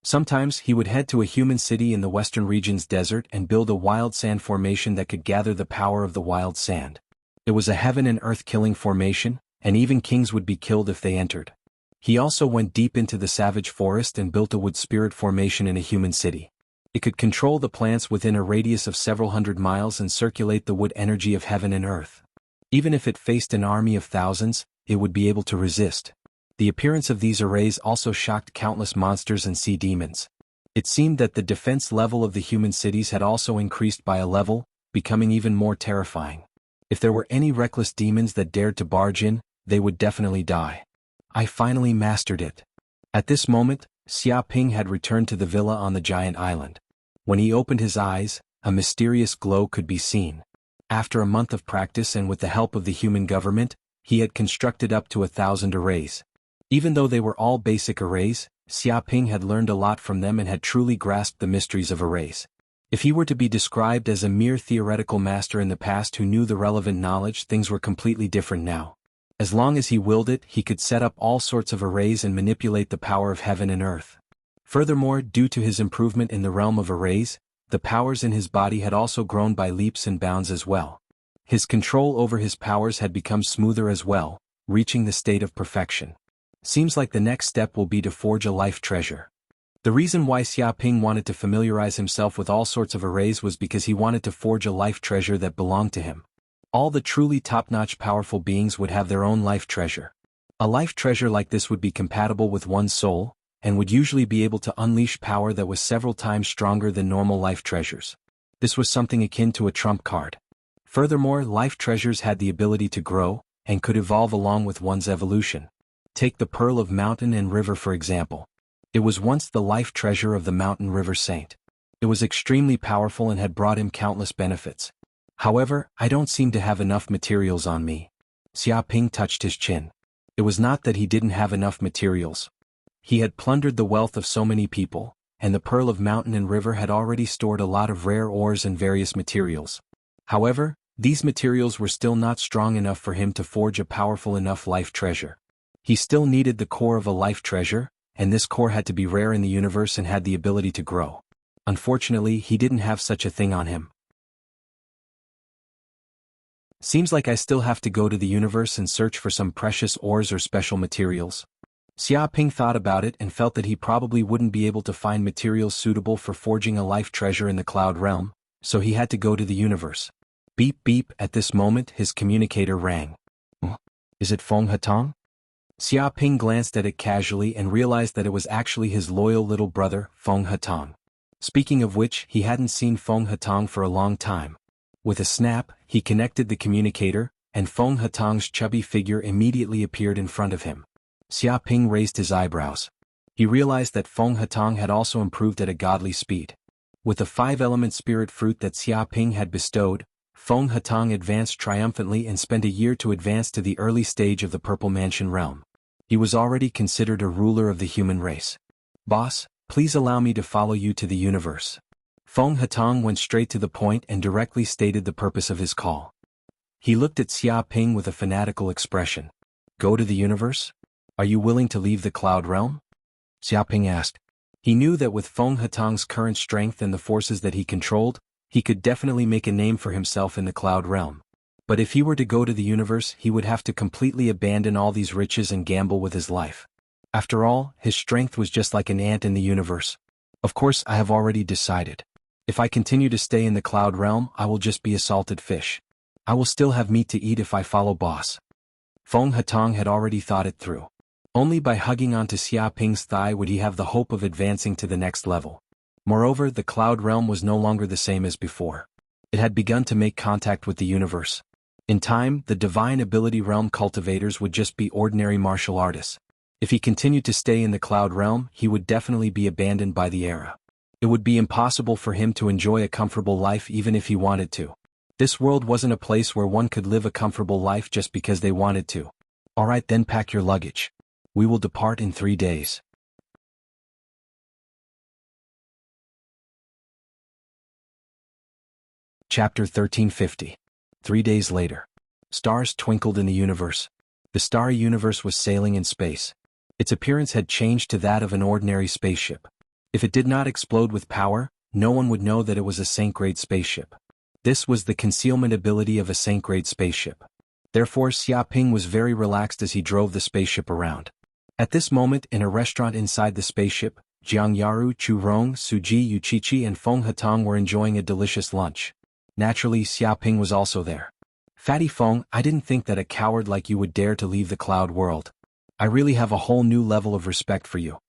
Sometimes he would head to a human city in the western region's desert and build a wild sand formation that could gather the power of the wild sand. It was a heaven and earth killing formation, and even kings would be killed if they entered. He also went deep into the savage forest and built a wood spirit formation in a human city. It could control the plants within a radius of several hundred miles and circulate the wood energy of heaven and earth. Even if it faced an army of thousands, it would be able to resist. The appearance of these arrays also shocked countless monsters and sea demons. It seemed that the defense level of the human cities had also increased by a level, becoming even more terrifying. If there were any reckless demons that dared to barge in, they would definitely die. I finally mastered it. At this moment, Xiaoping had returned to the villa on the giant island. When he opened his eyes, a mysterious glow could be seen. After a month of practice and with the help of the human government, he had constructed up to 1,000 arrays. Even though they were all basic arrays, Xiaoping had learned a lot from them and had truly grasped the mysteries of arrays. If he were to be described as a mere theoretical master in the past who knew the relevant knowledge, things were completely different now. As long as he willed it, he could set up all sorts of arrays and manipulate the power of heaven and earth. Furthermore, due to his improvement in the realm of arrays, the powers in his body had also grown by leaps and bounds as well. His control over his powers had become smoother as well, reaching the state of perfection. Seems like the next step will be to forge a life treasure. The reason why Xiaoping wanted to familiarize himself with all sorts of arrays was because he wanted to forge a life treasure that belonged to him. All the truly top-notch powerful beings would have their own life treasure. A life treasure like this would be compatible with one's soul, and would usually be able to unleash power that was several times stronger than normal life treasures. This was something akin to a trump card. Furthermore, life treasures had the ability to grow, and could evolve along with one's evolution. Take the Pearl of Mountain and River for example. It was once the life treasure of the Mountain River Saint. It was extremely powerful and had brought him countless benefits. However, I don't seem to have enough materials on me. Xiaoping touched his chin. It was not that he didn't have enough materials. He had plundered the wealth of so many people, and the Pearl of Mountain and River had already stored a lot of rare ores and various materials. However, these materials were still not strong enough for him to forge a powerful enough life treasure. He still needed the core of a life treasure, and this core had to be rare in the universe and had the ability to grow. Unfortunately, he didn't have such a thing on him. Seems like I still have to go to the universe and search for some precious ores or special materials. Xiaoping thought about it and felt that he probably wouldn't be able to find materials suitable for forging a life treasure in the cloud realm, so he had to go to the universe. Beep beep, at this moment his communicator rang. Is it Feng Hatong? Xiaoping glanced at it casually and realized that it was actually his loyal little brother, Feng Hatong. Speaking of which, he hadn't seen Feng Hatong for a long time. With a snap, he connected the communicator, and Feng Hatong's chubby figure immediately appeared in front of him. Xiaoping raised his eyebrows. He realized that Feng Hatong had also improved at a godly speed. With the 5-element spirit fruit that Xiaoping had bestowed, Feng Hatong advanced triumphantly and spent a year to advance to the early stage of the Purple Mansion realm. He was already considered a ruler of the human race. Boss, please allow me to follow you to the universe. Feng Hatong went straight to the point and directly stated the purpose of his call. He looked at Xiaoping with a fanatical expression. Go to the universe? Are you willing to leave the cloud realm? Xiaoping asked. He knew that with Feng Hatong's current strength and the forces that he controlled, he could definitely make a name for himself in the cloud realm. But if he were to go to the universe, he would have to completely abandon all these riches and gamble with his life. After all, his strength was just like an ant in the universe. Of course, I have already decided. If I continue to stay in the cloud realm, I will just be a salted fish. I will still have meat to eat if I follow boss. Feng Hatong had already thought it through. Only by hugging onto Xiaoping's thigh would he have the hope of advancing to the next level. Moreover, the cloud realm was no longer the same as before. It had begun to make contact with the universe. In time, the divine ability realm cultivators would just be ordinary martial artists. If he continued to stay in the cloud realm, he would definitely be abandoned by the era. It would be impossible for him to enjoy a comfortable life even if he wanted to. This world wasn't a place where one could live a comfortable life just because they wanted to. Alright then, pack your luggage. We will depart in 3 days. Chapter 1350. 3 days later. Stars twinkled in the universe. The starry universe was sailing in space. Its appearance had changed to that of an ordinary spaceship. If it did not explode with power, no one would know that it was a Saint-grade spaceship. This was the concealment ability of a Saint-grade spaceship. Therefore, Xiaoping was very relaxed as he drove the spaceship around. At this moment, in a restaurant inside the spaceship, Jianghu, Chu Rong, Suji Yuchichi and Feng Hatong were enjoying a delicious lunch. Naturally, Xiaoping was also there. Fatty Feng, I didn't think that a coward like you would dare to leave the cloud world. I really have a whole new level of respect for you.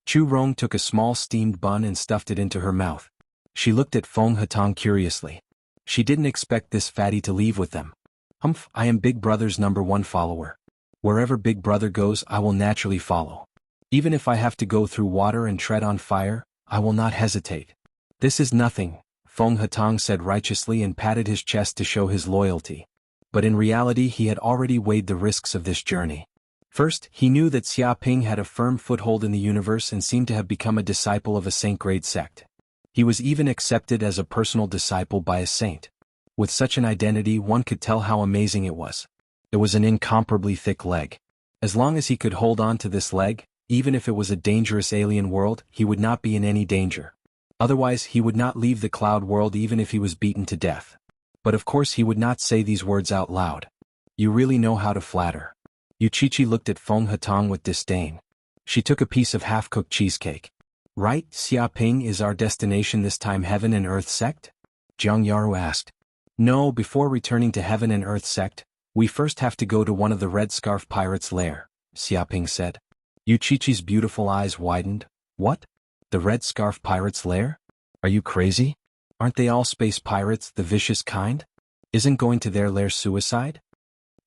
Chu Rong took a small steamed bun and stuffed it into her mouth. She looked at Feng Hatong curiously. She didn't expect this fatty to leave with them. Humph, I am Big Brother's #1 follower. Wherever Big Brother goes, I will naturally follow. Even if I have to go through water and tread on fire, I will not hesitate. This is nothing, Feng Hatong said righteously and patted his chest to show his loyalty. But in reality he had already weighed the risks of this journey. First, he knew that Xia Ping had a firm foothold in the universe and seemed to have become a disciple of a saint-grade sect. He was even accepted as a personal disciple by a saint. With such an identity, one could tell how amazing it was. It was an incomparably thick leg. As long as he could hold on to this leg, even if it was a dangerous alien world, he would not be in any danger. Otherwise, he would not leave the cloud world even if he was beaten to death. But of course he would not say these words out loud. You really know how to flatter. Yuchichi looked at Feng Hatong with disdain. She took a piece of half-cooked cheesecake. Right, Xia Ping is our destination this time, Heaven and Earth sect? Jianghu asked. No, before returning to Heaven and Earth sect, we first have to go to one of the Red Scarf Pirates' lair, Xia Ping said. Yuchichi's beautiful eyes widened. What? The Red Scarf Pirates' lair? Are you crazy? Aren't they all space pirates, the vicious kind? Isn't going to their lair suicide?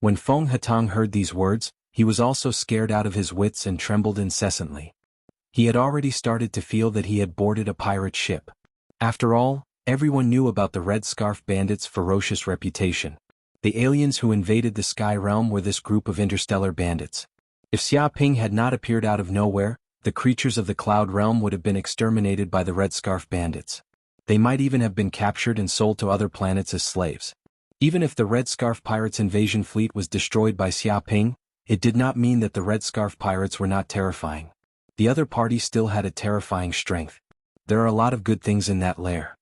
When Feng Hatong heard these words, he was also scared out of his wits and trembled incessantly. He had already started to feel that he had boarded a pirate ship. After all, everyone knew about the Red Scarf Bandits' ferocious reputation. The aliens who invaded the Sky Realm were this group of interstellar bandits. If Xia Ping had not appeared out of nowhere, the creatures of the Cloud Realm would have been exterminated by the Red Scarf Bandits. They might even have been captured and sold to other planets as slaves. Even if the Red Scarf Pirates' invasion fleet was destroyed by Xia Ping, it did not mean that the Red Scarf Pirates were not terrifying. The other party still had a terrifying strength. There are a lot of good things in that lair.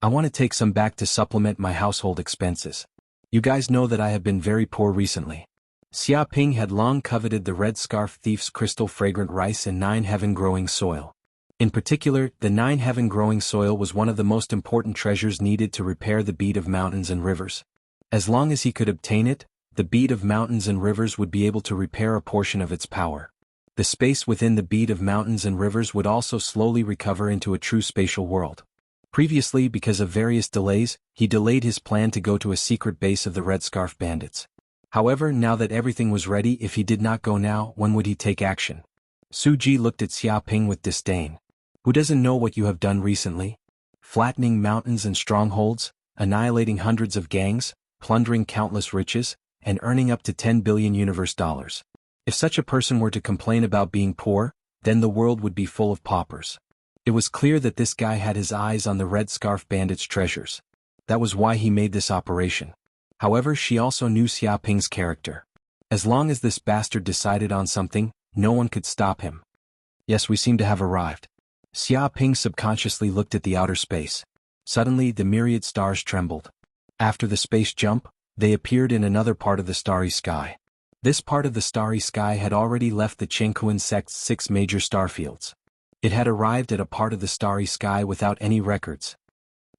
I want to take some back to supplement my household expenses. You guys know that I have been very poor recently. Xia Ping had long coveted the Red Scarf Thief's crystal fragrant rice and 9 heaven growing soil. In particular, the 9 heaven growing soil was one of the most important treasures needed to repair the bead of mountains and rivers. As long as he could obtain it, the bead of mountains and rivers would be able to repair a portion of its power. The space within the bead of mountains and rivers would also slowly recover into a true spatial world. Previously, because of various delays, he delayed his plan to go to a secret base of the Red Scarf Bandits. However, now that everything was ready, if he did not go now, when would he take action? Su Ji looked at Xia Ping with disdain. Who doesn't know what you have done recently? Flattening mountains and strongholds, annihilating hundreds of gangs, plundering countless riches, and earning up to 10 billion universe dollars. If such a person were to complain about being poor, then the world would be full of paupers. It was clear that this guy had his eyes on the Red Scarf Bandits' treasures. That was why he made this operation. However, she also knew Xia Ping's character. As long as this bastard decided on something, no one could stop him. Yes, we seem to have arrived. Xia Ping subconsciously looked at the outer space. Suddenly, the myriad stars trembled. After the space jump, they appeared in another part of the starry sky. This part of the starry sky had already left the Chengkuan sect's 6 major starfields. It had arrived at a part of the starry sky without any records.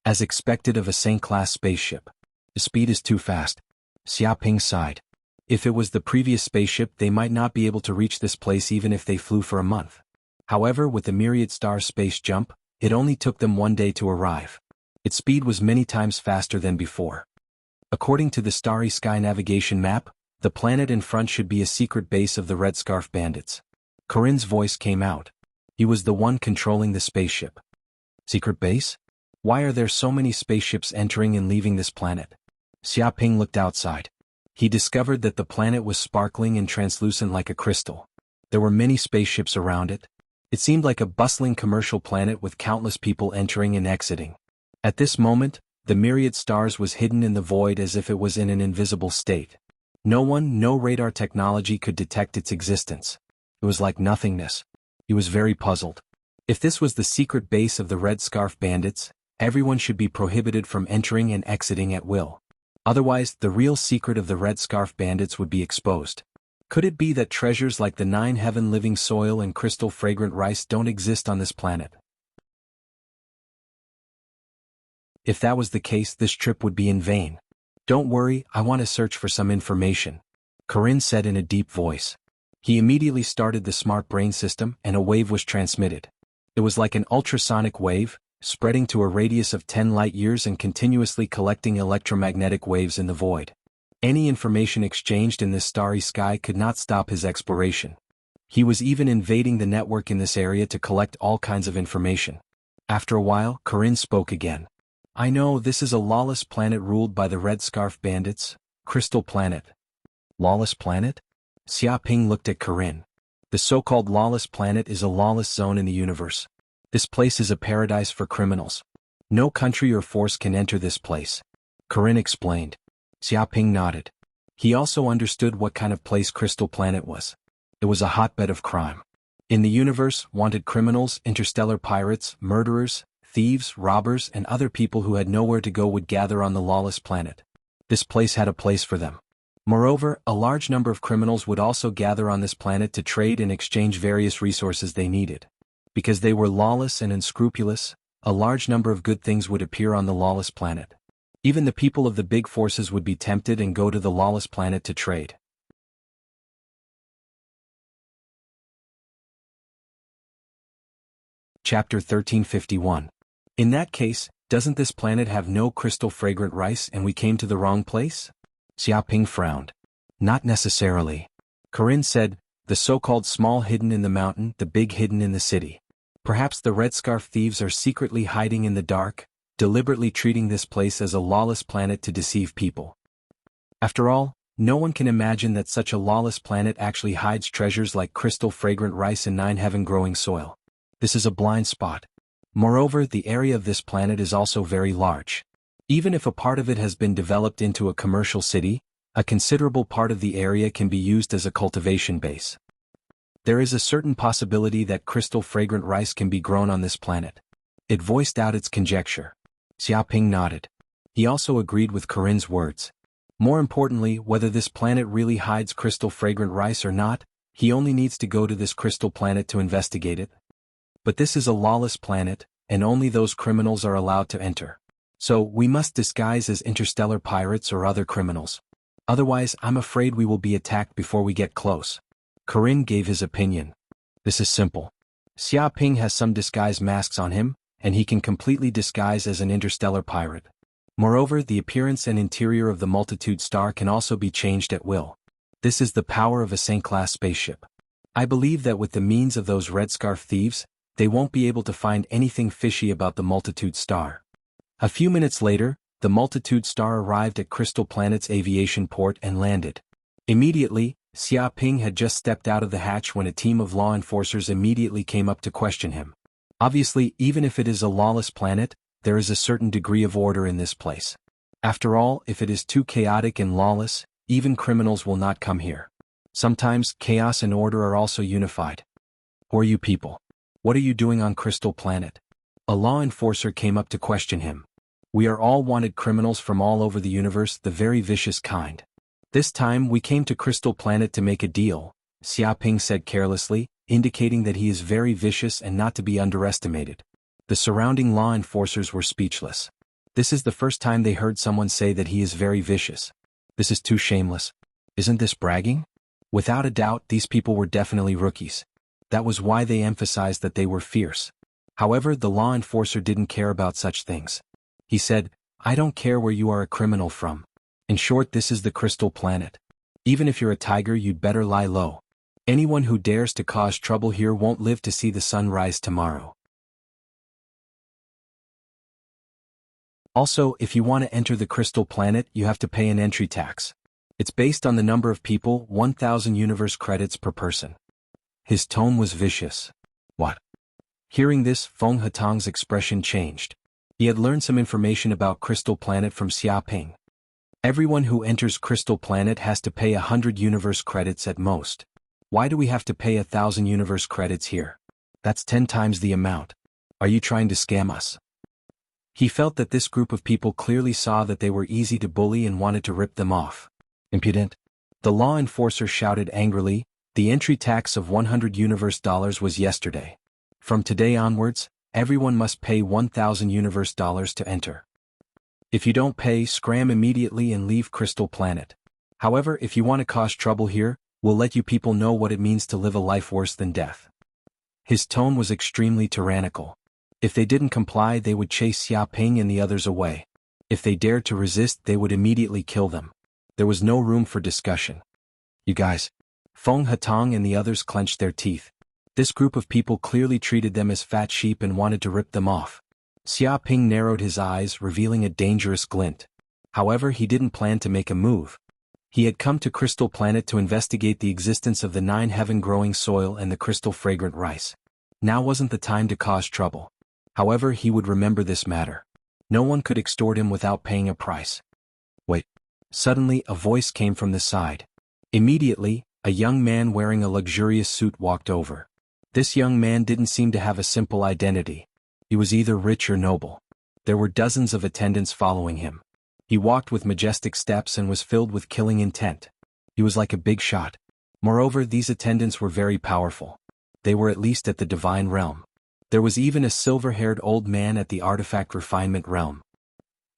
As expected of a Saint-class spaceship. The speed is too fast. Xia Ping sighed. If it was the previous spaceship, they might not be able to reach this place even if they flew for a month. However, with the myriad star space jump, it only took them 1 day to arrive. Its speed was many times faster than before. According to the Starry Sky navigation map, the planet in front should be a secret base of the Red Scarf Bandits. Corinne's voice came out. He was the one controlling the spaceship. Secret base? Why are there so many spaceships entering and leaving this planet? Xia Ping looked outside. He discovered that the planet was sparkling and translucent like a crystal. There were many spaceships around it. It seemed like a bustling commercial planet with countless people entering and exiting. At this moment, the myriad stars was hidden in the void as if it was in an invisible state. No radar technology could detect its existence. It was like nothingness. He was very puzzled. If this was the secret base of the Red Scarf Bandits, everyone should be prohibited from entering and exiting at will. Otherwise, the real secret of the Red Scarf Bandits would be exposed. Could it be that treasures like the 9 heaven living soil and crystal fragrant rice don't exist on this planet? If that was the case, this trip would be in vain. Don't worry, I want to search for some information, Corinne said in a deep voice. He immediately started the smart brain system and a wave was transmitted. It was like an ultrasonic wave, spreading to a radius of 10 light-years and continuously collecting electromagnetic waves in the void. Any information exchanged in this starry sky could not stop his exploration. He was even invading the network in this area to collect all kinds of information. After a while, Corinne spoke again. I know this is a lawless planet ruled by the Red Scarf Bandits, Crystal Planet. Lawless planet? Xia Ping looked at Corinne. The so-called lawless planet is a lawless zone in the universe. This place is a paradise for criminals. No country or force can enter this place. Corinne explained. Xia Ping nodded. He also understood what kind of place Crystal Planet was. It was a hotbed of crime. In the universe, wanted criminals, interstellar pirates, murderers, thieves, robbers, and other people who had nowhere to go would gather on the lawless planet. This place had a place for them. Moreover, a large number of criminals would also gather on this planet to trade and exchange various resources they needed. Because they were lawless and unscrupulous, a large number of good things would appear on the lawless planet. Even the people of the big forces would be tempted and go to the lawless planet to trade. Chapter 1351. In that case, doesn't this planet have no crystal fragrant rice and we came to the wrong place? Xia Ping frowned. Not necessarily. Corinne said, the so-called small hidden in the mountain, the big hidden in the city. Perhaps the red scarf thieves are secretly hiding in the dark, deliberately treating this place as a lawless planet to deceive people. After all, no one can imagine that such a lawless planet actually hides treasures like crystal fragrant rice and 9 heaven growing soil. This is a blind spot. Moreover, the area of this planet is also very large. Even if a part of it has been developed into a commercial city, a considerable part of the area can be used as a cultivation base. There is a certain possibility that crystal fragrant rice can be grown on this planet. It voiced out its conjecture. Xia Ping nodded. He also agreed with Corinne's words. More importantly, whether this planet really hides crystal fragrant rice or not, he only needs to go to this crystal planet to investigate it. But this is a lawless planet, and only those criminals are allowed to enter. So, we must disguise as interstellar pirates or other criminals. Otherwise, I'm afraid we will be attacked before we get close. Corinne gave his opinion. This is simple. Xia Ping has some disguise masks on him, and he can completely disguise as an interstellar pirate. Moreover, the appearance and interior of the multitude star can also be changed at will. This is the power of a Saint-class spaceship. I believe that with the means of those red scarf thieves, they won't be able to find anything fishy about the multitude star. A few minutes later, the multitude star arrived at Crystal Planet's aviation port and landed. Immediately, Xia Ping had just stepped out of the hatch when a team of law enforcers immediately came up to question him. Obviously, even if it is a lawless planet, there is a certain degree of order in this place. After all, if it is too chaotic and lawless, even criminals will not come here. Sometimes, chaos and order are also unified. Who are you people? What are you doing on Crystal Planet? A law enforcer came up to question him. We are all wanted criminals from all over the universe, the very vicious kind. This time we came to Crystal Planet to make a deal, Xia Ping said carelessly, indicating that he is very vicious and not to be underestimated. The surrounding law enforcers were speechless. This is the first time they heard someone say that he is very vicious. This is too shameless. Isn't this bragging? Without a doubt, these people were definitely rookies. That was why they emphasized that they were fierce. However, the law enforcer didn't care about such things. He said, I don't care where you are a criminal from. In short, this is the Crystal Planet. Even if you're a tiger, you'd better lie low. Anyone who dares to cause trouble here won't live to see the sun rise tomorrow. Also, if you want to enter the Crystal Planet, you have to pay an entry tax. It's based on the number of people, 1,000 universe credits per person. His tone was vicious. What? Hearing this, Feng Hatang's expression changed. He had learned some information about Crystal Planet from Xia Ping. Everyone who enters Crystal Planet has to pay 100 universe credits at most. Why do we have to pay 1,000 universe credits here? That's 10 times the amount. Are you trying to scam us? He felt that this group of people clearly saw that they were easy to bully and wanted to rip them off. Impudent. The law enforcer shouted angrily, the entry tax of 100 universe dollars was yesterday. From today onwards, everyone must pay 1,000 universe dollars to enter. If you don't pay, scram immediately and leave Crystal Planet. However, if you want to cause trouble here, We'll let you people know what it means to live a life worse than death. His tone was extremely tyrannical. If they didn't comply, they would chase Xia Ping and the others away. If they dared to resist, they would immediately kill them. There was no room for discussion. You guys. Feng Hatong and the others clenched their teeth. This group of people clearly treated them as fat sheep and wanted to rip them off. Xia Ping narrowed his eyes, revealing a dangerous glint. However, he didn't plan to make a move. He had come to Crystal Planet to investigate the existence of the 9 heaven-growing soil and the crystal-fragrant rice. Now wasn't the time to cause trouble. However, he would remember this matter. No one could extort him without paying a price. Wait. Suddenly, a voice came from the side. Immediately, a young man wearing a luxurious suit walked over. This young man didn't seem to have a simple identity. He was either rich or noble. There were dozens of attendants following him. He walked with majestic steps and was filled with killing intent. He was like a big shot. Moreover, these attendants were very powerful. They were at least at the divine realm. There was even a silver-haired old man at the artifact refinement realm.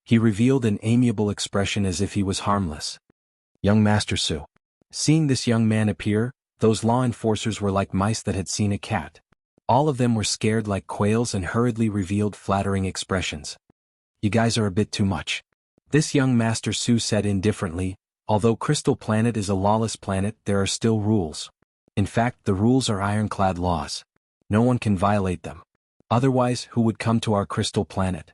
He revealed an amiable expression as if he was harmless. Young Master Su. Seeing this young man appear, those law enforcers were like mice that had seen a cat. All of them were scared like quails and hurriedly revealed flattering expressions. You guys are a bit too much. This young Master Su said indifferently, although Crystal Planet is a lawless planet, there are still rules. In fact, the rules are ironclad laws. No one can violate them. Otherwise, who would come to our Crystal Planet?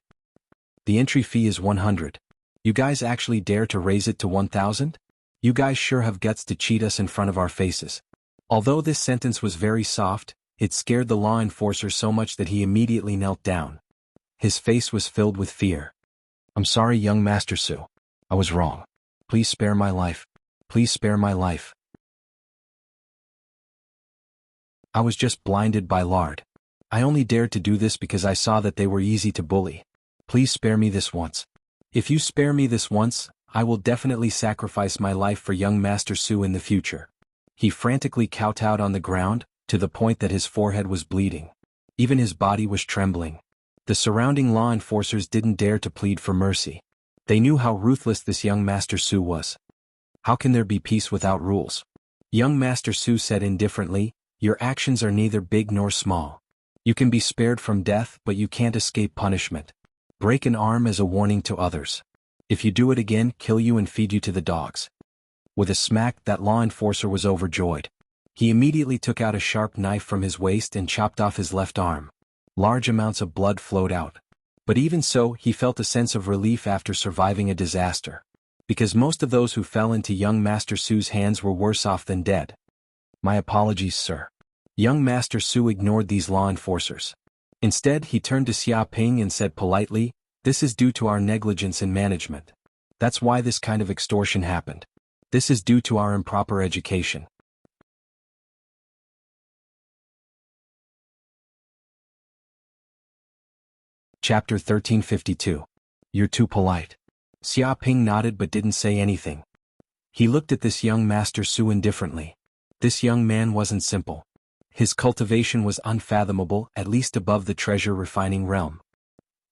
The entry fee is 100. You guys actually dare to raise it to 1,000? You guys sure have guts to cheat us in front of our faces. Although this sentence was very soft, it scared the law enforcer so much that he immediately knelt down. His face was filled with fear. I'm sorry, young Master Su. I was wrong. Please spare my life. Please spare my life. I was just blinded by lard. I only dared to do this because I saw that they were easy to bully. Please spare me this once. If you spare me this once, I will definitely sacrifice my life for young Master Su in the future. He frantically kowtowed on the ground, to the point that his forehead was bleeding. Even his body was trembling. The surrounding law enforcers didn't dare to plead for mercy. They knew how ruthless this young Master Su was. How can there be peace without rules? Young Master Su said indifferently, your actions are neither big nor small. You can be spared from death, but you can't escape punishment. Break an arm as a warning to others. If you do it again, kill you and feed you to the dogs. With a smack, that law enforcer was overjoyed. He immediately took out a sharp knife from his waist and chopped off his left arm. Large amounts of blood flowed out. But even so, he felt a sense of relief after surviving a disaster. Because most of those who fell into young Master Su's hands were worse off than dead. My apologies, sir. Young Master Su ignored these law enforcers. Instead, he turned to Xia Ping and said politely, this is due to our negligence in management. That's why this kind of extortion happened. This is due to our improper education. Chapter 1352. You're too polite. Xia Ping nodded but didn't say anything. He looked at this young Master Su indifferently. This young man wasn't simple. His cultivation was unfathomable, at least above the treasure refining realm.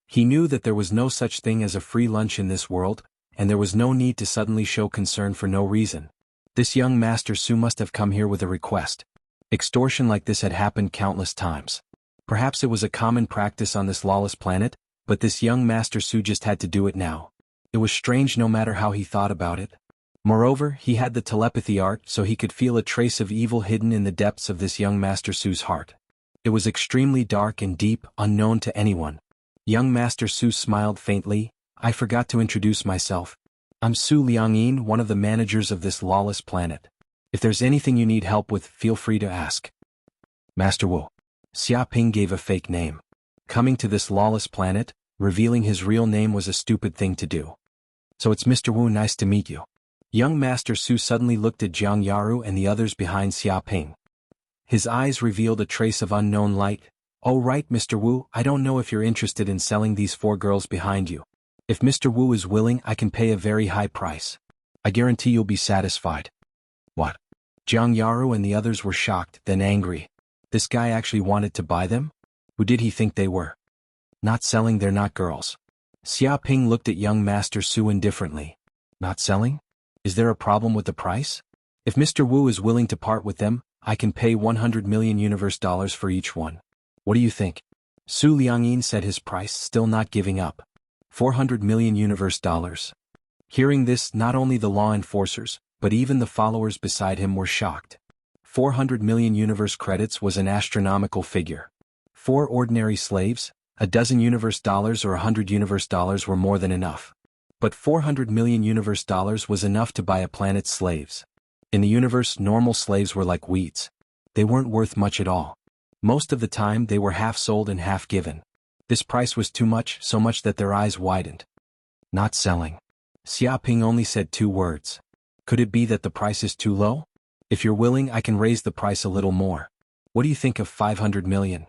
He knew that there was no such thing as a free lunch in this world, and there was no need to suddenly show concern for no reason. This young Master Su must have come here with a request. Extortion like this had happened countless times. Perhaps it was a common practice on this lawless planet, but this young Master Su just had to do it now. It was strange no matter how he thought about it. Moreover, he had the telepathy art, so he could feel a trace of evil hidden in the depths of this young Master Su's heart. It was extremely dark and deep, unknown to anyone. Young Master Su smiled faintly. I forgot to introduce myself. I'm Su Liangyin, one of the managers of this lawless planet. If there's anything you need help with, feel free to ask. Master Wu. Xia Ping gave a fake name. Coming to this lawless planet, revealing his real name was a stupid thing to do. So it's Mr. Wu, nice to meet you. Young Master Su suddenly looked at Jianghu and the others behind Xia Ping. His eyes revealed a trace of unknown light. Oh right, Mr. Wu, I don't know if you're interested in selling these 4 girls behind you. If Mr. Wu is willing, I can pay a very high price. I guarantee you'll be satisfied. What? Jianghu and the others were shocked, then angry. This guy actually wanted to buy them? Who did he think they were? Not selling, they're not girls. Xia Ping looked at young Master Su indifferently. Not selling? Is there a problem with the price? If Mr. Wu is willing to part with them, I can pay 100 million universe dollars for each one. What do you think? Su Liangyin said, his price still not giving up. 400 million universe dollars. Hearing this, not only the law enforcers, but even the followers beside him were shocked. 400 million universe credits was an astronomical figure. 4 ordinary slaves, a dozen universe dollars or 100 universe dollars were more than enough. But 400 million universe dollars was enough to buy a planet's slaves. In the universe, normal slaves were like weeds. They weren't worth much at all. Most of the time they were half sold and half given. This price was too much, so much that their eyes widened. Not selling. Xiaoping only said 2 words. Could it be that the price is too low? If you're willing, I can raise the price a little more. What do you think of 500 million?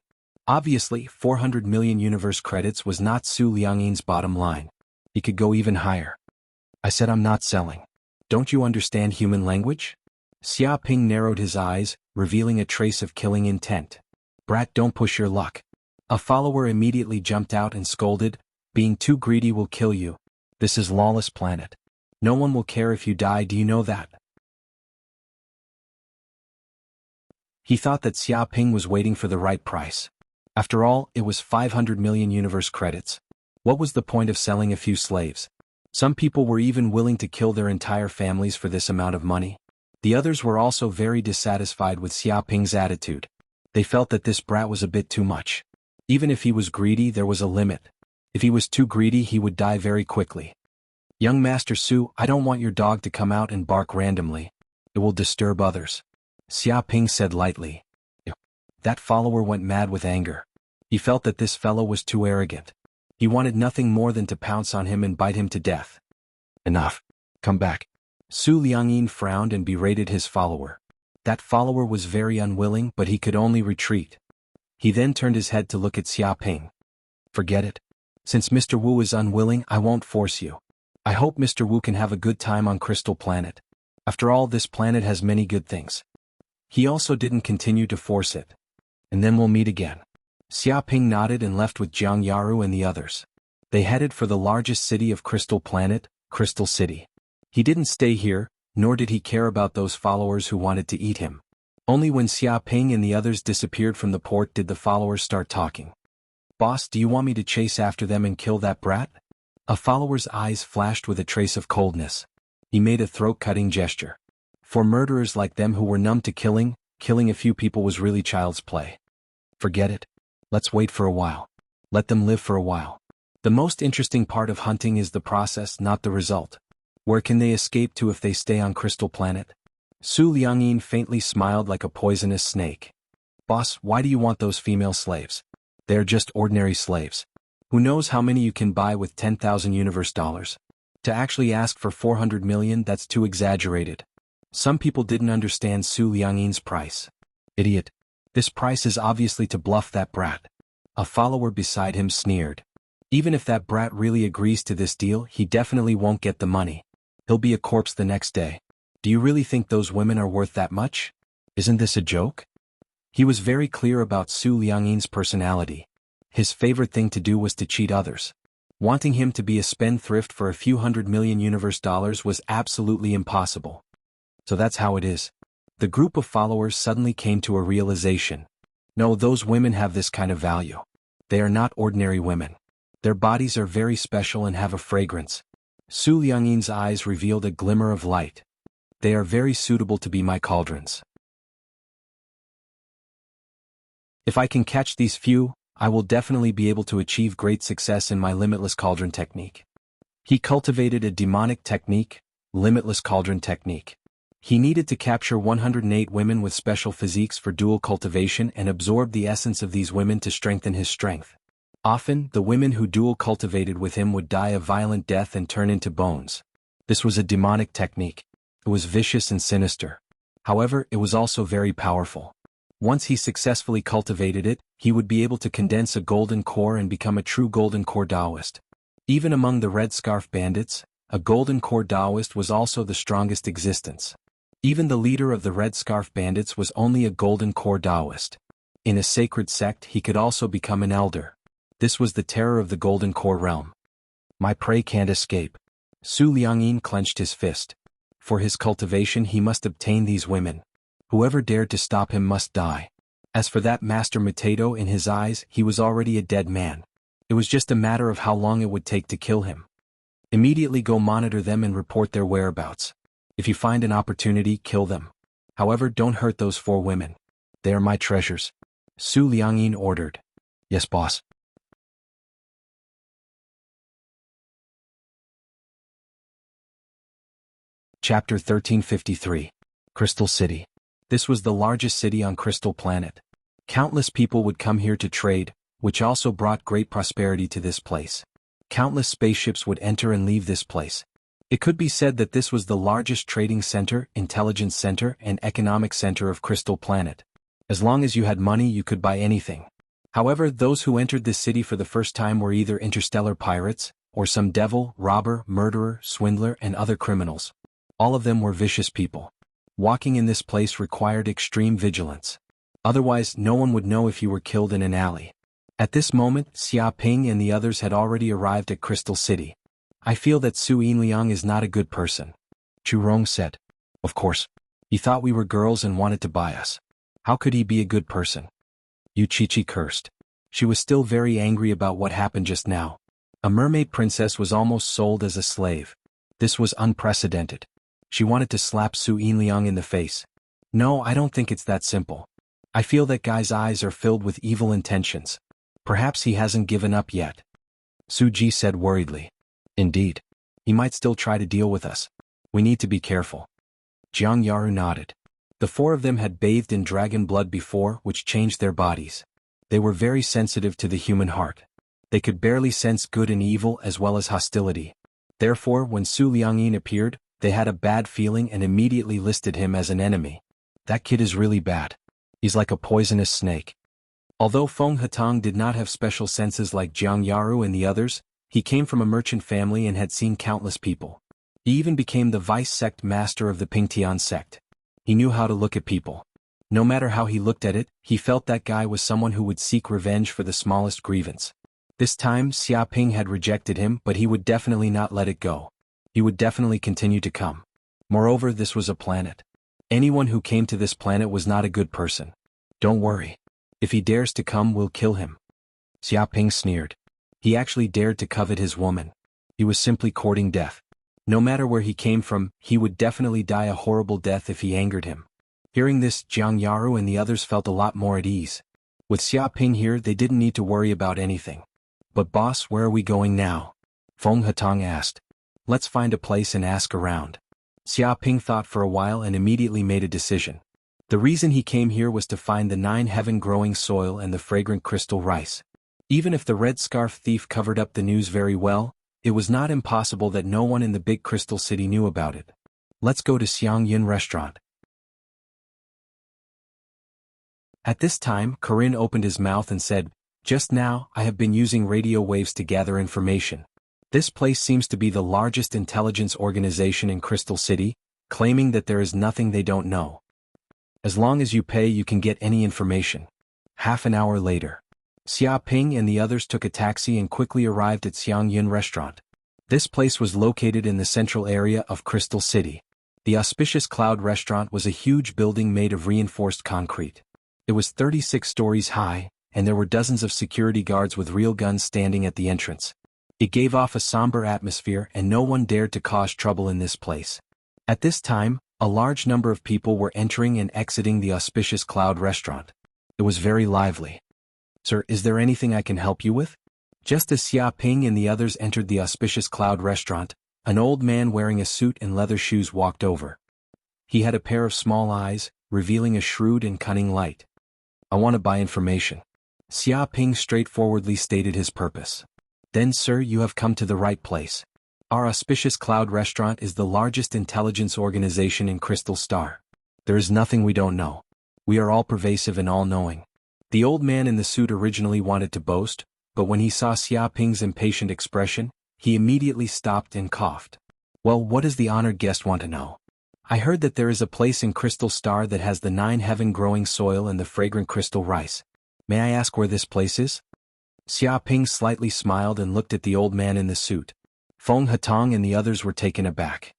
Obviously, 400 million universe credits was not Su Liangyin's bottom line. He could go even higher. I said I'm not selling. Don't you understand human language? Xiaoping narrowed his eyes, revealing a trace of killing intent. Brat, don't push your luck. A follower immediately jumped out and scolded, being too greedy will kill you. This is lawless planet. No one will care if you die, do you know that? He thought that Xiaoping was waiting for the right price. After all, it was 500 million universe credits. What was the point of selling a few slaves? Some people were even willing to kill their entire families for this amount of money. The others were also very dissatisfied with Xiaoping's attitude. They felt that this brat was a bit too much. Even if he was greedy, there was a limit. If he was too greedy, he would die very quickly. Young Master Su, I don't want your dog to come out and bark randomly. It will disturb others. Xiaoping said lightly. That follower went mad with anger. He felt that this fellow was too arrogant. He wanted nothing more than to pounce on him and bite him to death. Enough. Come back. Su Liangyin frowned and berated his follower. That follower was very unwilling, but he could only retreat. He then turned his head to look at Xiaoping. Forget it. Since Mr. Wu is unwilling, I won't force you. I hope Mr. Wu can have a good time on Crystal Planet. After all, this planet has many good things. He also didn't continue to force it. And then we'll meet again. Xiaoping nodded and left with Jianghu and the others. They headed for the largest city of Crystal Planet, Crystal City. He didn't stay here, nor did he care about those followers who wanted to eat him. Only when Xiaoping and the others disappeared from the port did the followers start talking. Boss, do you want me to chase after them and kill that brat? A follower's eyes flashed with a trace of coldness. He made a throat-cutting gesture. For murderers like them who were numb to killing a few people was really child's play. Forget it. Let's wait for a while. Let them live for a while. The most interesting part of hunting is the process, not the result. Where can they escape to if they stay on Crystal Planet? Su Liangyin faintly smiled like a poisonous snake. Boss, why do you want those female slaves? They are just ordinary slaves. Who knows how many you can buy with 10,000 universe dollars? To actually ask for 400 million, that's too exaggerated. Some people didn't understand Su Liangyin's price. Idiot. This price is obviously to bluff that brat. A follower beside him sneered. Even if that brat really agrees to this deal, he definitely won't get the money. He'll be a corpse the next day. Do you really think those women are worth that much? Isn't this a joke? He was very clear about Su Liangyin's personality. His favorite thing to do was to cheat others. Wanting him to be a spendthrift for a few 100 million universe dollars was absolutely impossible. So that's how it is. The group of followers suddenly came to a realization. No, those women have this kind of value. They are not ordinary women. Their bodies are very special and have a fragrance. Su Liangyin's eyes revealed a glimmer of light. They are very suitable to be my cauldrons. If I can catch these few, I will definitely be able to achieve great success in my limitless cauldron technique. He cultivated a demonic technique, limitless cauldron technique. He needed to capture 108 women with special physiques for dual cultivation and absorb the essence of these women to strengthen his strength. Often, the women who dual cultivated with him would die a violent death and turn into bones. This was a demonic technique. It was vicious and sinister. However, it was also very powerful. Once he successfully cultivated it, he would be able to condense a golden core and become a true golden core Taoist. Even among the Red Scarf Bandits, a golden core Taoist was also the strongest existence. Even the leader of the Red Scarf Bandits was only a golden core Taoist. In a sacred sect he could also become an elder. This was the terror of the golden core realm. My prey can't escape. Su Liangyin clenched his fist. For his cultivation he must obtain these women. Whoever dared to stop him must die. As for that Master Potato, in his eyes he was already a dead man. It was just a matter of how long it would take to kill him. Immediately go monitor them and report their whereabouts. If you find an opportunity, kill them. However, don't hurt those 4 women. They are my treasures. Su Liangyin ordered. Yes, boss. Chapter 1353. Crystal City. This was the largest city on Crystal Planet. Countless people would come here to trade, which also brought great prosperity to this place. Countless spaceships would enter and leave this place. It could be said that this was the largest trading center, intelligence center, and economic center of Crystal Planet. As long as you had money, you could buy anything. However, those who entered this city for the first time were either interstellar pirates, or some devil, robber, murderer, swindler, and other criminals. All of them were vicious people. Walking in this place required extreme vigilance. Otherwise, no one would know if you were killed in an alley. At this moment, Xia Ping and the others had already arrived at Crystal City. I feel that Su Yinliang is not a good person. Chu Rong said. Of course. He thought we were girls and wanted to buy us. How could he be a good person? Yu Qiqi cursed. She was still very angry about what happened just now. A mermaid princess was almost sold as a slave. This was unprecedented. She wanted to slap Su Yinliang in the face. No, I don't think it's that simple. I feel that guy's eyes are filled with evil intentions. Perhaps he hasn't given up yet. Su Ji said worriedly. Indeed. He might still try to deal with us. We need to be careful. Jianghu nodded. The 4 of them had bathed in dragon blood before, which changed their bodies. They were very sensitive to the human heart. They could barely sense good and evil as well as hostility. Therefore, when Su Liangyin appeared, they had a bad feeling and immediately listed him as an enemy. That kid is really bad. He's like a poisonous snake. Although Feng Hetang did not have special senses like Jiang Yaru and the others, he came from a merchant family and had seen countless people. He even became the vice sect master of the Pingtian sect. He knew how to look at people. No matter how he looked at it, he felt that guy was someone who would seek revenge for the smallest grievance. This time, Xia Ping had rejected him, but he would definitely not let it go. He would definitely continue to come. Moreover, this was a planet. Anyone who came to this planet was not a good person. Don't worry. If he dares to come, we'll kill him. Xia Ping sneered. He actually dared to covet his woman. He was simply courting death. No matter where he came from, he would definitely die a horrible death if he angered him. Hearing this, Jiang Yaru and the others felt a lot more at ease. With Xia Ping here, they didn't need to worry about anything. But boss, where are we going now? Feng Hetang asked. Let's find a place and ask around. Xia Ping thought for a while and immediately made a decision. The reason he came here was to find the 9 heaven-growing soil and the fragrant crystal rice. Even if the red scarf thief covered up the news very well, it was not impossible that no one in the big crystal city knew about it. Let's go to Xiangyun restaurant. At this time, Corinne opened his mouth and said, Just now, I have been using radio waves to gather information. This place seems to be the largest intelligence organization in Crystal City, claiming that there is nothing they don't know. As long as you pay, you can get any information. Half an hour later, Xia Ping and the others took a taxi and quickly arrived at Xiangyun restaurant. This place was located in the central area of Crystal City. The Auspicious Cloud restaurant was a huge building made of reinforced concrete. It was 36 stories high, and there were dozens of security guards with real guns standing at the entrance. It gave off a somber atmosphere and no one dared to cause trouble in this place. At this time, a large number of people were entering and exiting the Auspicious Cloud restaurant. It was very lively. Sir, is there anything I can help you with? Just as Xia Ping and the others entered the Auspicious Cloud restaurant, an old man wearing a suit and leather shoes walked over. He had a pair of small eyes, revealing a shrewd and cunning light. I want to buy information. Xia Ping straightforwardly stated his purpose. Then, sir, you have come to the right place. Our Auspicious Cloud restaurant is the largest intelligence organization in Crystal Star. There is nothing we don't know. We are all pervasive and all-knowing. The old man in the suit originally wanted to boast, but when he saw Xia Ping's impatient expression, he immediately stopped and coughed. Well, what does the honored guest want to know? I heard that there is a place in Crystal Star that has the 9 heaven-growing soil and the fragrant crystal rice. May I ask where this place is? Xia Ping slightly smiled and looked at the old man in the suit. Feng Hetang and the others were taken aback.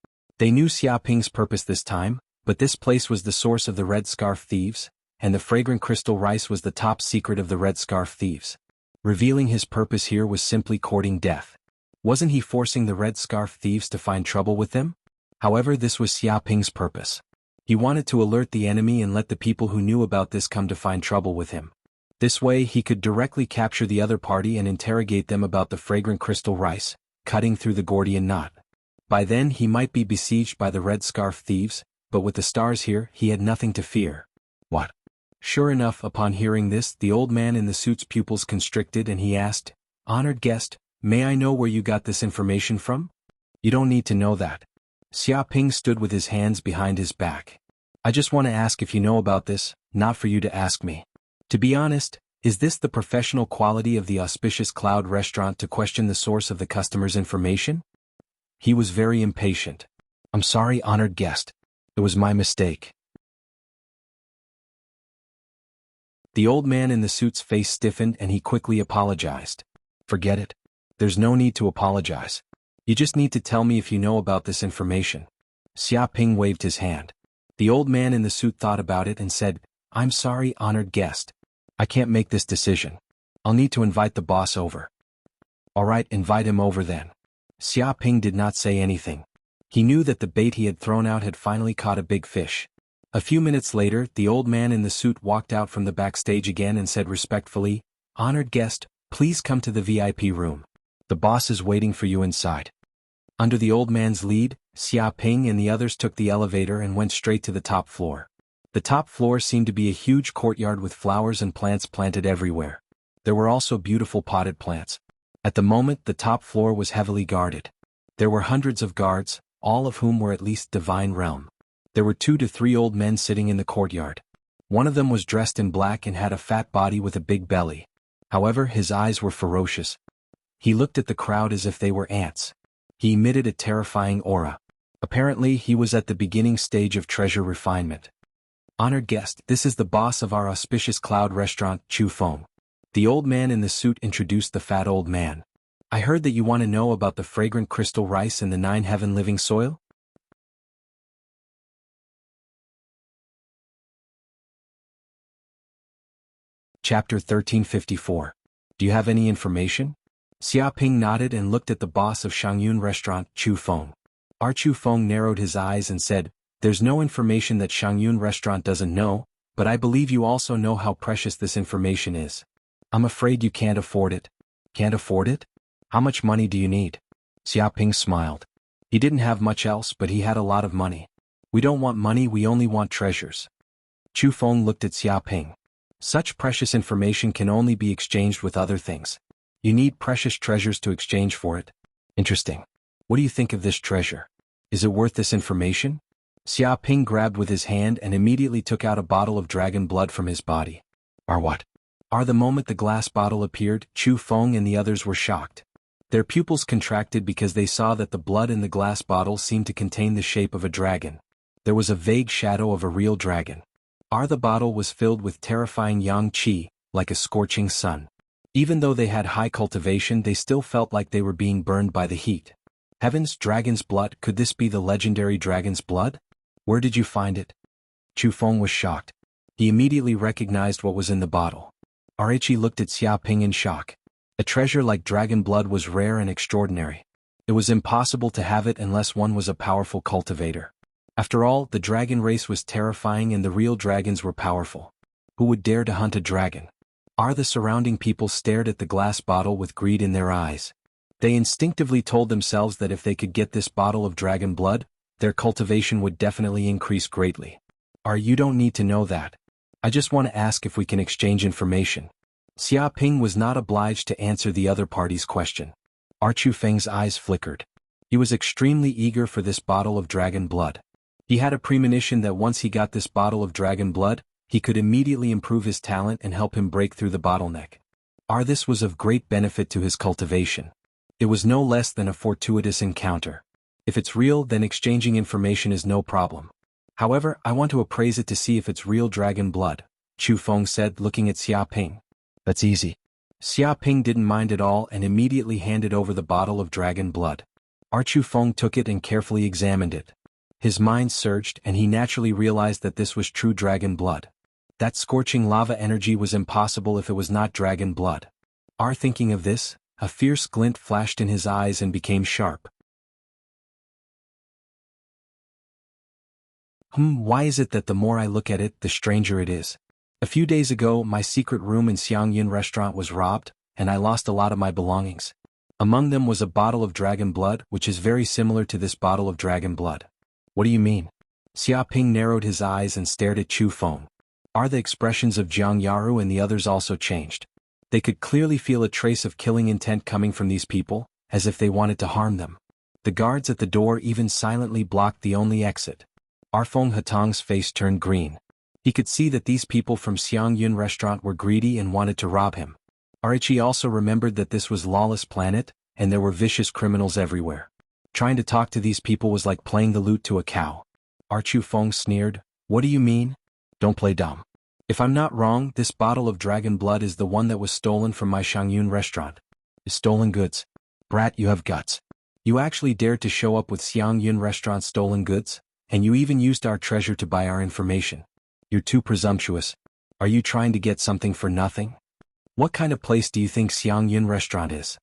They knew Xiaoping's purpose this time, but this place was the source of the Red Scarf Thieves, and the fragrant crystal rice was the top secret of the Red Scarf Thieves. Revealing his purpose here was simply courting death. Wasn't he forcing the Red Scarf Thieves to find trouble with them? However, this was Xiaoping's purpose. He wanted to alert the enemy and let the people who knew about this come to find trouble with him. This way he could directly capture the other party and interrogate them about the fragrant crystal rice, cutting through the Gordian knot. By then he might be besieged by the Red Scarf Thieves, but with the stars here, he had nothing to fear. What? Sure enough, upon hearing this, the old man in the suit's pupils constricted and he asked, "Honored guest, may I know where you got this information from?" "You don't need to know that." Xiaoping stood with his hands behind his back. "I just want to ask if you know about this, not for you to ask me. To be honest, is this the professional quality of the auspicious Cloud restaurant to question the source of the customer's information?" He was very impatient. "I'm sorry, honored guest. It was my mistake." The old man in the suit's face stiffened and he quickly apologized. "Forget it. There's no need to apologize. You just need to tell me if you know about this information." Xiaoping waved his hand. The old man in the suit thought about it and said, "I'm sorry, honored guest. I can't make this decision. I'll need to invite the boss over." "All right, invite him over then." Xiaoping did not say anything. He knew that the bait he had thrown out had finally caught a big fish. A few minutes later, the old man in the suit walked out from the backstage again and said respectfully, "Honored guest, please come to the VIP room. The boss is waiting for you inside." Under the old man's lead, Xiaoping and the others took the elevator and went straight to the top floor. The top floor seemed to be a huge courtyard with flowers and plants planted everywhere. There were also beautiful potted plants. At the moment, the top floor was heavily guarded. There were hundreds of guards, all of whom were at least divine realm. There were 2 to 3 old men sitting in the courtyard. One of them was dressed in black and had a fat body with a big belly. However, his eyes were ferocious. He looked at the crowd as if they were ants. He emitted a terrifying aura. Apparently, he was at the beginning stage of treasure refinement. "Honored guest, this is the boss of our auspicious Cloud restaurant, Chu Feng." The old man in the suit introduced the fat old man. "I heard that you want to know about the fragrant crystal rice and the 9 heaven living soil?" Chapter 1354. Do you have any information? Xiaoping nodded and looked at the boss of Shangyun restaurant, Chu Feng. Chu Feng narrowed his eyes and said, "There's no information that Shangyun restaurant doesn't know, but I believe you also know how precious this information is. I'm afraid you can't afford it." "Can't afford it? How much money do you need?" Xiaoping smiled. He didn't have much else, but he had a lot of money. "We don't want money, we only want treasures." Chu Feng looked at Xiaoping. "Such precious information can only be exchanged with other things. You need precious treasures to exchange for it." "Interesting. What do you think of this treasure? Is it worth this information?" Xiaoping grabbed with his hand and immediately took out a bottle of dragon blood from his body. What? The moment the glass bottle appeared, Chu Feng and the others were shocked. Their pupils contracted because they saw that the blood in the glass bottle seemed to contain the shape of a dragon. There was a vague shadow of a real dragon. The bottle was filled with terrifying yang qi, like a scorching sun. Even though they had high cultivation, they still felt like they were being burned by the heat. Heavens, dragon's blood, could this be the legendary dragon's blood? Where did you find it? Chu Feng was shocked. He immediately recognized what was in the bottle. Arichi looked at Xiaoping in shock. A treasure like dragon blood was rare and extraordinary. It was impossible to have it unless one was a powerful cultivator. After all, the dragon race was terrifying and the real dragons were powerful. Who would dare to hunt a dragon? The surrounding people stared at the glass bottle with greed in their eyes. They instinctively told themselves that if they could get this bottle of dragon blood, their cultivation would definitely increase greatly. You don't need to know that. I just want to ask if we can exchange information." Xiaoping was not obliged to answer the other party's question. Chu Feng's eyes flickered. He was extremely eager for this bottle of dragon blood. He had a premonition that once he got this bottle of dragon blood, he could immediately improve his talent and help him break through the bottleneck. This was of great benefit to his cultivation. It was no less than a fortuitous encounter. If it's real, then exchanging information is no problem. However, I want to appraise it to see if it's real dragon blood, Chu Feng said, looking at Xiaoping. "That's easy." Xiaoping didn't mind at all and immediately handed over the bottle of dragon blood. Chu Feng took it and carefully examined it. His mind surged and he naturally realized that this was true dragon blood. That scorching lava energy was impossible if it was not dragon blood. Thinking of this, a fierce glint flashed in his eyes and became sharp. Why is it that the more I look at it, the stranger it is? A few days ago, my secret room in Xiangyun restaurant was robbed, and I lost a lot of my belongings. Among them was a bottle of dragon blood, which is very similar to this bottle of dragon blood. What do you mean? Xiaoping narrowed his eyes and stared at Chu Feng. The expressions of Jiang Yaru and the others also changed. They could clearly feel a trace of killing intent coming from these people, as if they wanted to harm them. The guards at the door even silently blocked the only exit. Feng Hatang's face turned green. He could see that these people from Xiangyun restaurant were greedy and wanted to rob him. He also remembered that this was lawless planet, and there were vicious criminals everywhere. Trying to talk to these people was like playing the lute to a cow. Chu Feng sneered, "What do you mean? Don't play dumb. If I'm not wrong, this bottle of dragon blood is the one that was stolen from my Xiangyun restaurant." "Stolen goods? Brat, you have guts. You actually dared to show up with Xiangyun restaurant stolen goods? And you even used our treasure to buy our information. You're too presumptuous. Are you trying to get something for nothing? What kind of place do you think Xiangyun restaurant is?"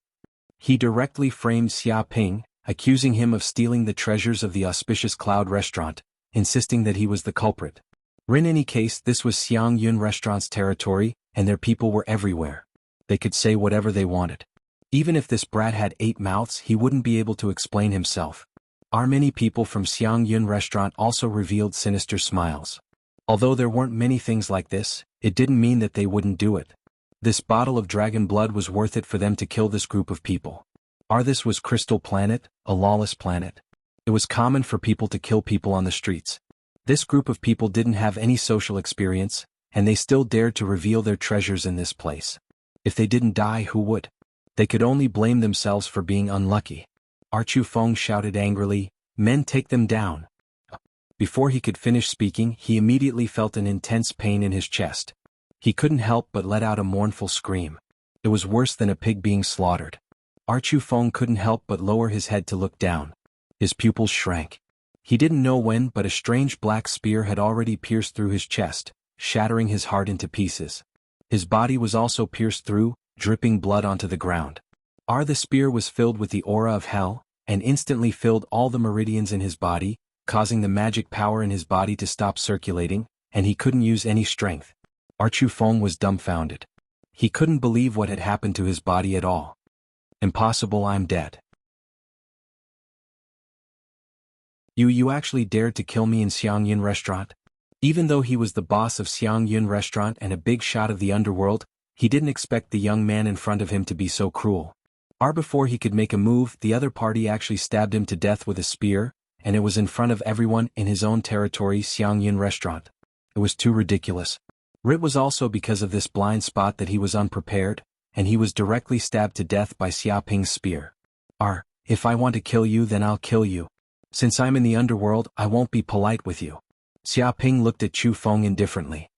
He directly framed Xiaoping, accusing him of stealing the treasures of the auspicious Cloud restaurant, insisting that he was the culprit. In any case, this was Xiangyun restaurant's territory, and their people were everywhere. They could say whatever they wanted. Even if this brat had 8 mouths, he wouldn't be able to explain himself. Many people from Xiangyun restaurant also revealed sinister smiles. Although there weren't many things like this, it didn't mean that they wouldn't do it. This bottle of dragon blood was worth it for them to kill this group of people. This was Crystal Planet, a lawless planet. It was common for people to kill people on the streets. This group of people didn't have any social experience, and they still dared to reveal their treasures in this place. If they didn't die, who would? They could only blame themselves for being unlucky. Chu Feng shouted angrily, "Men, take them down." Before he could finish speaking, he immediately felt an intense pain in his chest. He couldn't help but let out a mournful scream. It was worse than a pig being slaughtered. Chu Feng couldn't help but lower his head to look down. His pupils shrank. He didn't know when, but a strange black spear had already pierced through his chest, shattering his heart into pieces. His body was also pierced through, dripping blood onto the ground. The spear was filled with the aura of hell, and instantly filled all the meridians in his body, causing the magic power in his body to stop circulating, and he couldn't use any strength. Chu Feng was dumbfounded. He couldn't believe what had happened to his body at all. "Impossible, I'm dead. You actually dared to kill me in Xiangyun restaurant?" Even though he was the boss of Xiangyun restaurant and a big shot of the underworld, he didn't expect the young man in front of him to be so cruel. Before he could make a move, the other party actually stabbed him to death with a spear, and it was in front of everyone in his own territory, Xiangyun restaurant. It was too ridiculous. It was also because of this blind spot that he was unprepared, and he was directly stabbed to death by Xiaoping's spear. If I want to kill you, then I'll kill you. Since I'm in the underworld, I won't be polite with you." Xiaoping looked at Chu Feng indifferently.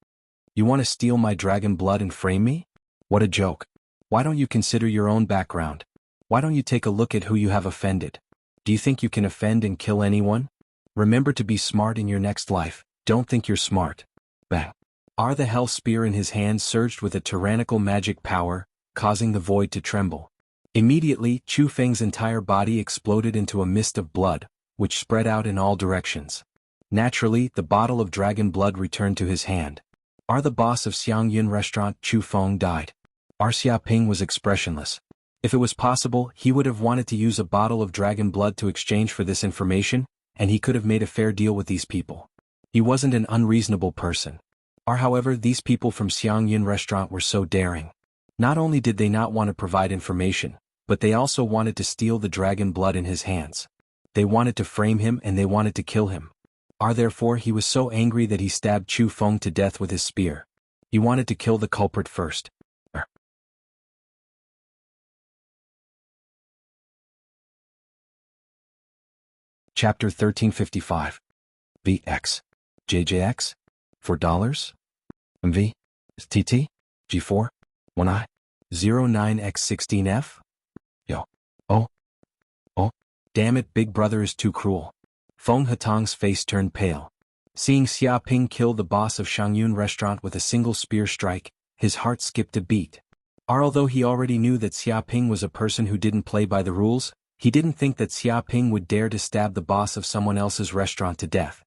"You want to steal my dragon blood and frame me? What a joke. Why don't you consider your own background? Why don't you take a look at who you have offended? Do you think you can offend and kill anyone? Remember to be smart in your next life. Don't think you're smart." Bang. The hell spear in his hand surged with a tyrannical magic power, causing the void to tremble. Immediately, Chu Feng's entire body exploded into a mist of blood, which spread out in all directions. Naturally, the bottle of dragon blood returned to his hand. The boss of Xiangyun restaurant, Chu Feng, died. Xiaoping was expressionless. If it was possible, he would have wanted to use a bottle of dragon blood to exchange for this information, and he could have made a fair deal with these people. He wasn't an unreasonable person. However, these people from Xiangyun restaurant were so daring. Not only did they not want to provide information, but they also wanted to steal the dragon blood in his hands. They wanted to frame him and they wanted to kill him. Therefore he was so angry that he stabbed Chu Feng to death with his spear. He wanted to kill the culprit first. Chapter 1355. VX. JJX? $4? MV? TT? G4? 1I? 09X16F? Yo. Oh. Damn it, Big Brother is too cruel. Feng Hatong's face turned pale. Seeing Xia Ping kill the boss of Shangyun restaurant with a single spear strike, his heart skipped a beat. Although he already knew that Xia Ping was a person who didn't play by the rules, he didn't think that Xia Ping would dare to stab the boss of someone else's restaurant to death.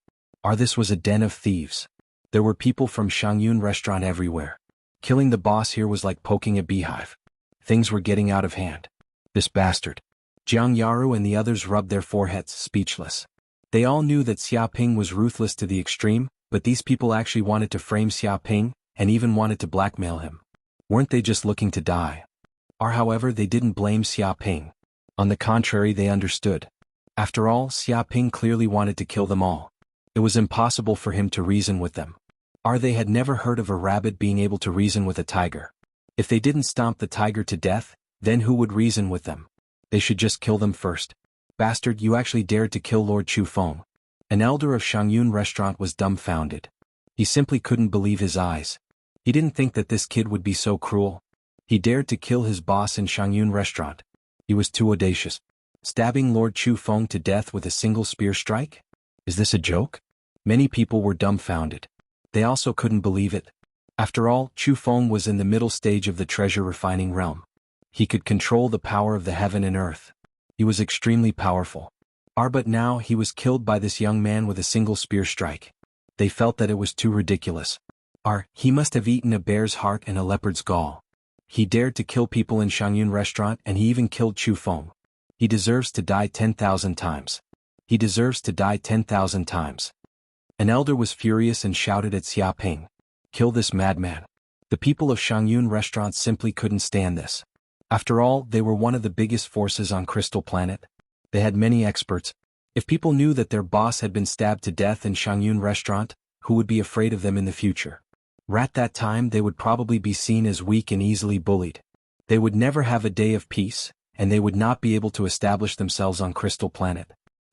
This was a den of thieves. There were people from Shangyun restaurant everywhere. Killing the boss here was like poking a beehive. Things were getting out of hand. This bastard. Jianghu and the others rubbed their foreheads, speechless. They all knew that Xia Ping was ruthless to the extreme, but these people actually wanted to frame Xia Ping, and even wanted to blackmail him. Weren't they just looking to die? However, they didn't blame Xia Ping. On the contrary, they understood. After all, Xia Ping clearly wanted to kill them all. It was impossible for him to reason with them. They had never heard of a rabbit being able to reason with a tiger. If they didn't stomp the tiger to death, then who would reason with them? They should just kill them first. Bastard, you actually dared to kill Lord Chu Feng. An elder of Shangyun restaurant was dumbfounded. He simply couldn't believe his eyes. He didn't think that this kid would be so cruel. He dared to kill his boss in Shangyun restaurant. He was too audacious. Stabbing Lord Chu Feng to death with a single spear strike? Is this a joke? Many people were dumbfounded. They also couldn't believe it. After all, Chu Feng was in the middle stage of the treasure refining realm. He could control the power of the heaven and earth. He was extremely powerful. But now he was killed by this young man with a single spear strike. They felt that it was too ridiculous. He must have eaten a bear's heart and a leopard's gall. He dared to kill people in Shangyun restaurant, and he even killed Chu Feng. He deserves to die 10,000 times. He deserves to die 10,000 times. An elder was furious and shouted at Xia Ping. Kill this madman. The people of Shangyun restaurant simply couldn't stand this. After all, they were one of the biggest forces on Crystal Planet. They had many experts. If people knew that their boss had been stabbed to death in Shangyun restaurant, who would be afraid of them in the future? At that time they would probably be seen as weak and easily bullied. They would never have a day of peace, and they would not be able to establish themselves on Crystal Planet.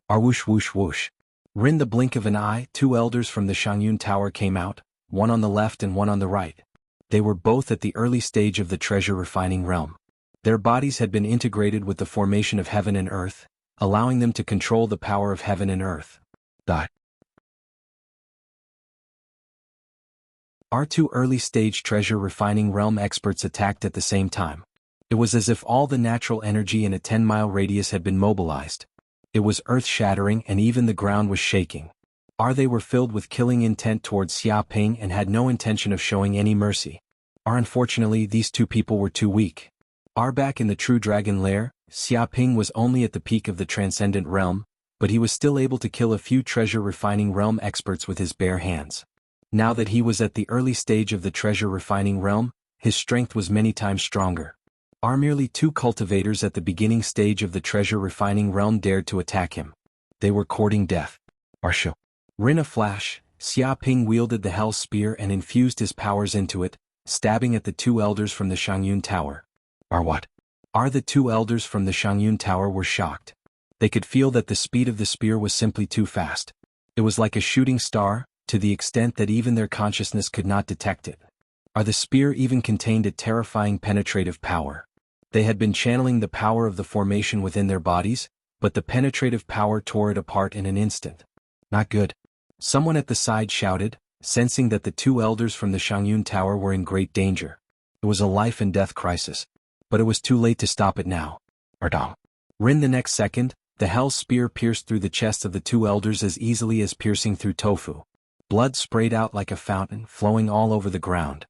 Whoosh whoosh whoosh. In the blink of an eye, two elders from the Shangyun Tower came out, one on the left and one on the right. They were both at the early stage of the treasure refining realm. Their bodies had been integrated with the formation of heaven and earth, allowing them to control the power of heaven and earth. Our two early-stage treasure refining realm experts attacked at the same time. It was as if all the natural energy in a 10-mile radius had been mobilized. It was earth-shattering, and even the ground was shaking. They were filled with killing intent towards Xia Ping and had no intention of showing any mercy. Unfortunately, these two people were too weak. Back in the True Dragon Lair, Xia Ping was only at the peak of the Transcendent Realm, but he was still able to kill a few treasure refining realm experts with his bare hands. Now that he was at the early stage of the treasure refining realm, his strength was many times stronger. Merely two cultivators at the beginning stage of the treasure refining realm dared to attack him. They were courting death. In a flash, Xia Ping wielded the Hell Spear and infused his powers into it, stabbing at the two elders from the Shangyun Tower. The two elders from the Shangyun Tower were shocked. They could feel that the speed of the spear was simply too fast. It was like a shooting star, to the extent that even their consciousness could not detect it. The spear even contained a terrifying penetrative power. They had been channeling the power of the formation within their bodies, but the penetrative power tore it apart in an instant. Not good. Someone at the side shouted, sensing that the two elders from the Shangyun Tower were in great danger. It was a life-and-death crisis. But it was too late to stop it now. The next second, the Hell Spear pierced through the chest of the two elders as easily as piercing through tofu. Blood sprayed out like a fountain, flowing all over the ground.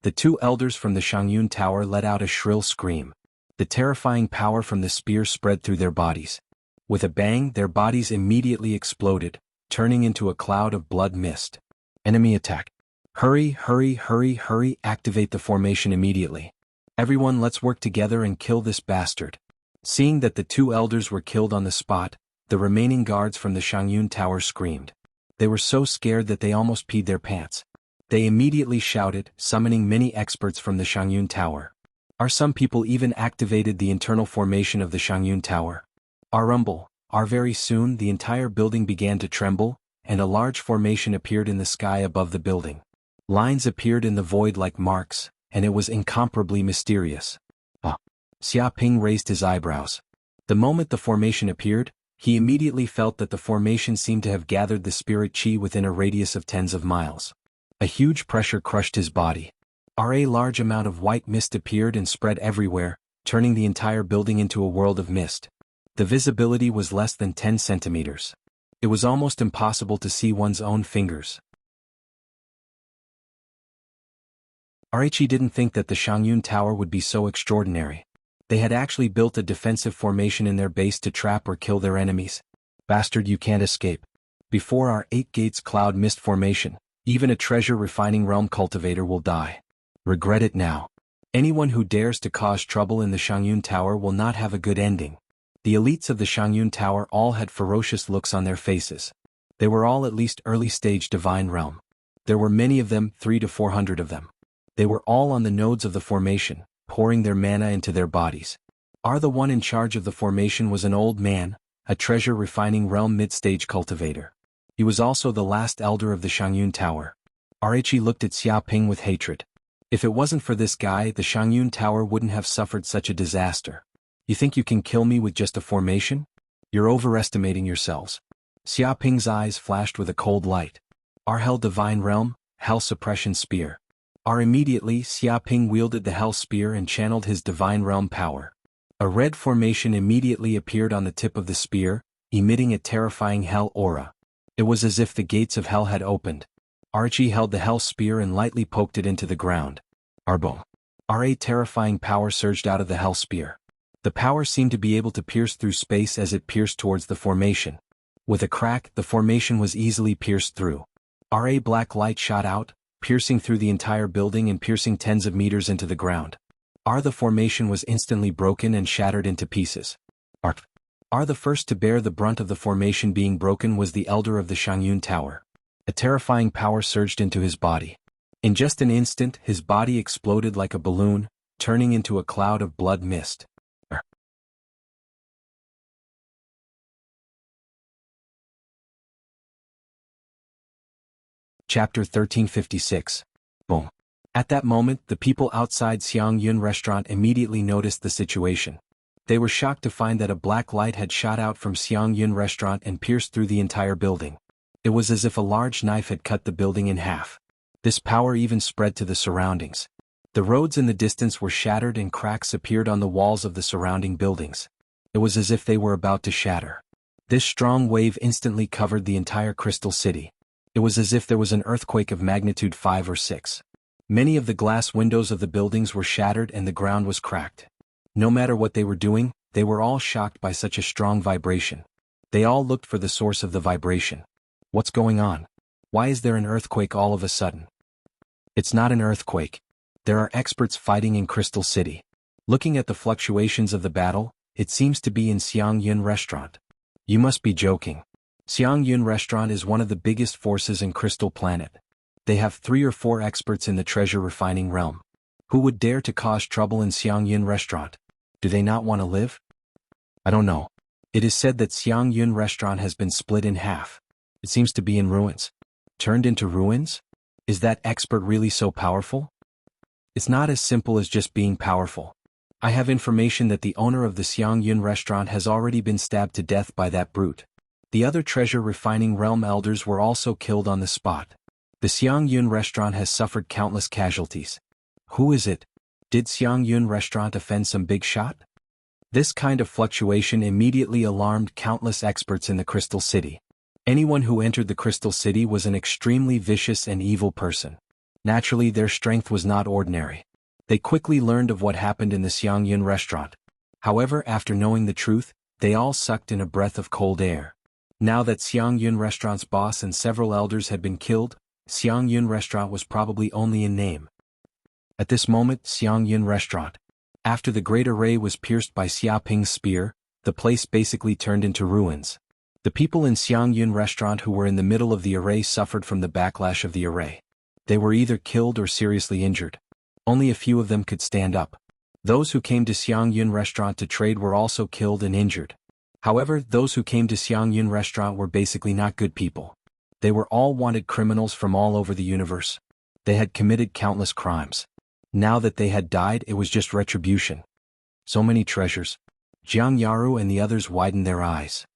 The two elders from the Shangyun Tower let out a shrill scream. The terrifying power from the spear spread through their bodies. With a bang, their bodies immediately exploded, turning into a cloud of blood mist. Enemy attack. Hurry, hurry, hurry, hurry, activate the formation immediately. Everyone, let's work together and kill this bastard. Seeing that the two elders were killed on the spot, the remaining guards from the Shangyun Tower screamed. They were so scared that they almost peed their pants. They immediately shouted, summoning many experts from the Shangyun Tower. Some people even activated the internal formation of the Shangyun Tower. Rumble. Very soon the entire building began to tremble, and a large formation appeared in the sky above the building. Lines appeared in the void like marks, and it was incomparably mysterious. Xia Ping raised his eyebrows. The moment the formation appeared, He immediately felt that the formation seemed to have gathered the spirit chi within a radius of tens of miles. A huge pressure crushed his body. A large amount of white mist appeared and spread everywhere, turning the entire building into a world of mist. The visibility was less than 10 centimeters. It was almost impossible to see one's own fingers. Archie didn't think that the Shangyun Tower would be so extraordinary. They had actually built a defensive formation in their base to trap or kill their enemies. Bastard, you can't escape. Before our 8 gates cloud mist formation, even a treasure refining realm cultivator will die. Regret it now. Anyone who dares to cause trouble in the Shangyun Tower will not have a good ending. The elites of the Shangyun Tower all had ferocious looks on their faces. They were all at least early-stage divine realm. There were many of them, 300 to 400 of them. They were all on the nodes of the formation, pouring their mana into their bodies. The one in charge of the formation was an old man, a treasure refining realm mid-stage cultivator. He was also the last elder of the Shangyun Tower. Archie looked at Xiaoping with hatred. If it wasn't for this guy, the Shangyun Tower wouldn't have suffered such a disaster. You think you can kill me with just a formation? You're overestimating yourselves. Xiaoping's eyes flashed with a cold light. Hell Divine Realm, Hell Suppression Spear. Immediately, Xiaoping wielded the Hell Spear and channeled his Divine Realm power. A red formation immediately appeared on the tip of the spear, emitting a terrifying Hell aura. It was as if the gates of Hell had opened. Archie held the Hell Spear and lightly poked it into the ground. Boom. A terrifying power surged out of the Hell Spear. The power seemed to be able to pierce through space as it pierced towards the formation. With a crack, the formation was easily pierced through. Black light shot out, piercing through the entire building and piercing tens of meters into the ground. The formation was instantly broken and shattered into pieces. The first to bear the brunt of the formation being broken was the elder of the Shangyun Tower. A terrifying power surged into his body. In just an instant, his body exploded like a balloon, turning into a cloud of blood mist. Chapter 1356. Boom. At that moment, the people outside Xiangyun restaurant immediately noticed the situation. They were shocked to find that a black light had shot out from Xiangyun restaurant and pierced through the entire building. It was as if a large knife had cut the building in half. This power even spread to the surroundings. The roads in the distance were shattered and cracks appeared on the walls of the surrounding buildings. It was as if they were about to shatter. This strong wave instantly covered the entire Crystal City. It was as if there was an earthquake of magnitude 5 or 6. Many of the glass windows of the buildings were shattered and the ground was cracked. No matter what they were doing, they were all shocked by such a strong vibration. They all looked for the source of the vibration. What's going on? Why is there an earthquake all of a sudden? It's not an earthquake. There are experts fighting in Crystal City. Looking at the fluctuations of the battle, it seems to be in Xiangyun restaurant. You must be joking. Xiangyun restaurant is one of the biggest forces in Crystal Planet. They have 3 or 4 experts in the treasure refining realm. Who would dare to cause trouble in Xiangyun restaurant? Do they not want to live? I don't know. It is said that Xiangyun restaurant has been split in half. It seems to be in ruins. Turned into ruins? Is that expert really so powerful? It's not as simple as just being powerful. I have information that the owner of the Xiangyun restaurant has already been stabbed to death by that brute. The other treasure refining realm elders were also killed on the spot. The Xiangyun restaurant has suffered countless casualties. Who is it? Did Xiangyun restaurant offend some big shot? This kind of fluctuation immediately alarmed countless experts in the Crystal City. Anyone who entered the Crystal City was an extremely vicious and evil person. Naturally, their strength was not ordinary. They quickly learned of what happened in the Xiangyun restaurant. However, after knowing the truth, they all sucked in a breath of cold air. Now that Xiangyun restaurant's boss and several elders had been killed, Xiangyun restaurant was probably only in name. At this moment, Xiangyun restaurant. After the great array was pierced by Xiaoping's spear, the place basically turned into ruins. The people in Xiangyun restaurant who were in the middle of the array suffered from the backlash of the array. They were either killed or seriously injured. Only a few of them could stand up. Those who came to Xiangyun restaurant to trade were also killed and injured. However, those who came to Xiangyun restaurant were basically not good people. They were all wanted criminals from all over the universe. They had committed countless crimes. Now that they had died, it was just retribution. So many treasures. Jianghu and the others widened their eyes.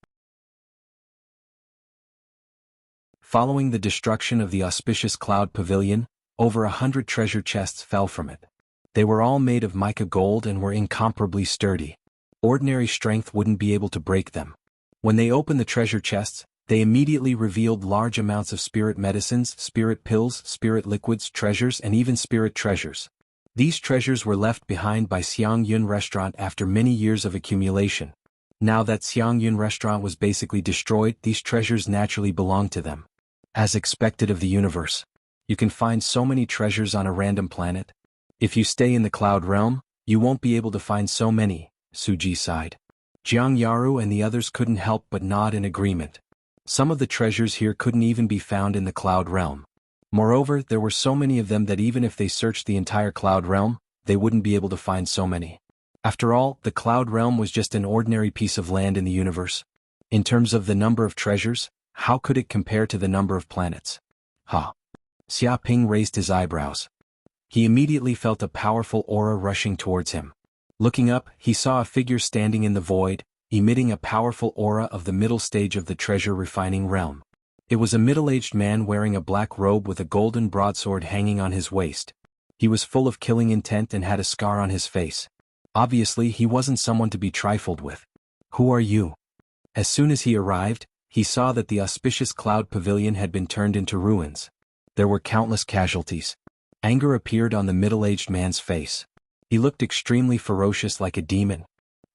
Following the destruction of the auspicious cloud pavilion, over 100 treasure chests fell from it. They were all made of mica gold and were incomparably sturdy. Ordinary strength wouldn't be able to break them. When they opened the treasure chests, they immediately revealed large amounts of spirit medicines, spirit pills, spirit liquids, treasures, and even spirit treasures. These treasures were left behind by Xiangyun restaurant after many years of accumulation. Now that Xiangyun restaurant was basically destroyed, these treasures naturally belonged to them. As expected of the universe. You can find so many treasures on a random planet. If you stay in the cloud realm, you won't be able to find so many, Suji sighed. Jianghu and the others couldn't help but nod in agreement. Some of the treasures here couldn't even be found in the cloud realm. Moreover, there were so many of them that even if they searched the entire cloud realm, they wouldn't be able to find so many. After all, the cloud realm was just an ordinary piece of land in the universe. In terms of the number of treasures, how could it compare to the number of planets? Xia Ping raised his eyebrows. He immediately felt a powerful aura rushing towards him. Looking up, he saw a figure standing in the void, emitting a powerful aura of the middle stage of the treasure refining realm. It was a middle-aged man wearing a black robe with a golden broadsword hanging on his waist. He was full of killing intent and had a scar on his face. Obviously, he wasn't someone to be trifled with. Who are you? As soon as he arrived, he saw that the auspicious cloud pavilion had been turned into ruins. There were countless casualties. Anger appeared on the middle-aged man's face. He looked extremely ferocious like a demon.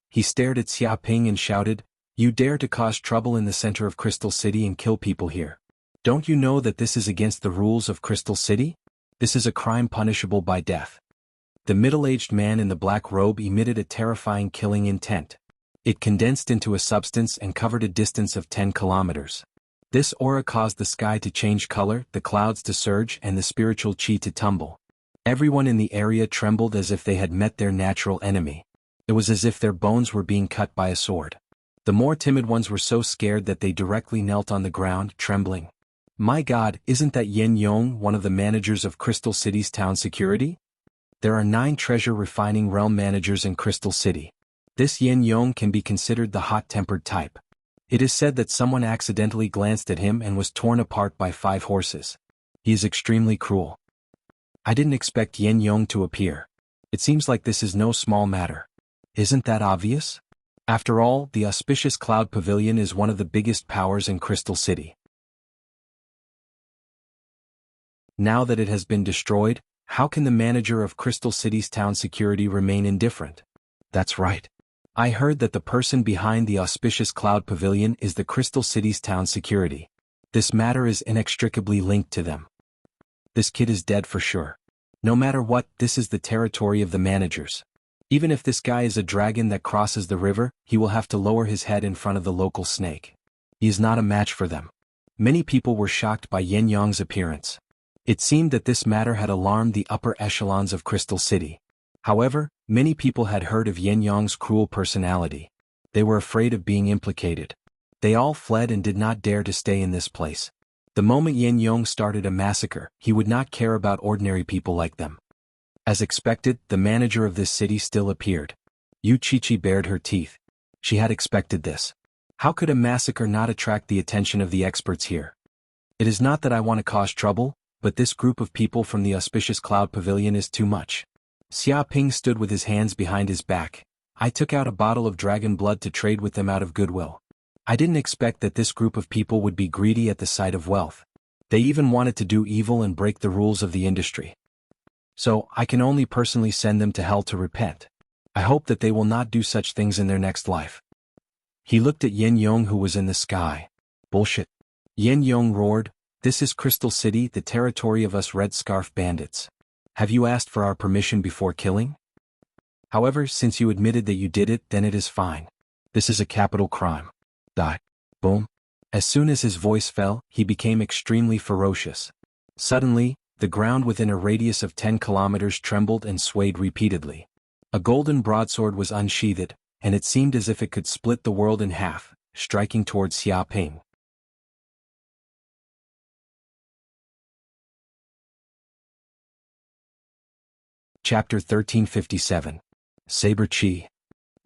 He stared at Xia Ping and shouted, "You dare to cause trouble in the center of Crystal City and kill people here. Don't you know that this is against the rules of Crystal City? This is a crime punishable by death." The middle-aged man in the black robe emitted a terrifying killing intent. It condensed into a substance and covered a distance of 10 kilometers. This aura caused the sky to change color, the clouds to surge, and the spiritual chi to tumble. Everyone in the area trembled as if they had met their natural enemy. It was as if their bones were being cut by a sword. The more timid ones were so scared that they directly knelt on the ground, trembling. "My God, isn't that Yen Yong, one of the managers of Crystal City's town security? There are 9 treasure refining realm managers in Crystal City. This Yen Yong can be considered the hot-tempered type. It is said that someone accidentally glanced at him and was torn apart by 5 horses. He is extremely cruel. I didn't expect Yen Yong to appear. It seems like this is no small matter. Isn't that obvious? After all, the auspicious Cloud Pavilion is one of the biggest powers in Crystal City. Now that it has been destroyed, how can the manager of Crystal City's town security remain indifferent? That's right. I heard that the person behind the auspicious Cloud Pavilion is the Crystal City's town security. This matter is inextricably linked to them. This kid is dead for sure. No matter what, this is the territory of the managers. Even if this guy is a dragon that crosses the river, he will have to lower his head in front of the local snake. He is not a match for them. Many people were shocked by Yen Yong's appearance. It seemed that this matter had alarmed the upper echelons of Crystal City. However, many people had heard of Yen Yong's cruel personality. They were afraid of being implicated. They all fled and did not dare to stay in this place. The moment Yen Yong started a massacre, he would not care about ordinary people like them. As expected, the manager of this city still appeared. Yu Qiqi bared her teeth. She had expected this. How could a massacre not attract the attention of the experts here? It is not that I want to cause trouble, but this group of people from the auspicious Cloud Pavilion is too much. Xia Ping stood with his hands behind his back. I took out a bottle of dragon blood to trade with them out of goodwill. I didn't expect that this group of people would be greedy at the sight of wealth. They even wanted to do evil and break the rules of the industry. So, I can only personally send them to hell to repent. I hope that they will not do such things in their next life. He looked at Yen Yong, who was in the sky. Bullshit. Yen Yong roared, "This is Crystal City, the territory of us Red Scarf bandits. Have you asked for our permission before killing? However, since you admitted that you did it, then it is fine. This is a capital crime. Die." Boom. As soon as his voice fell, he became extremely ferocious. Suddenly, the ground within a radius of 10 kilometers trembled and swayed repeatedly. A golden broadsword was unsheathed, and it seemed as if it could split the world in half, striking towards Xia Ping. Chapter 1357. Saber Chi.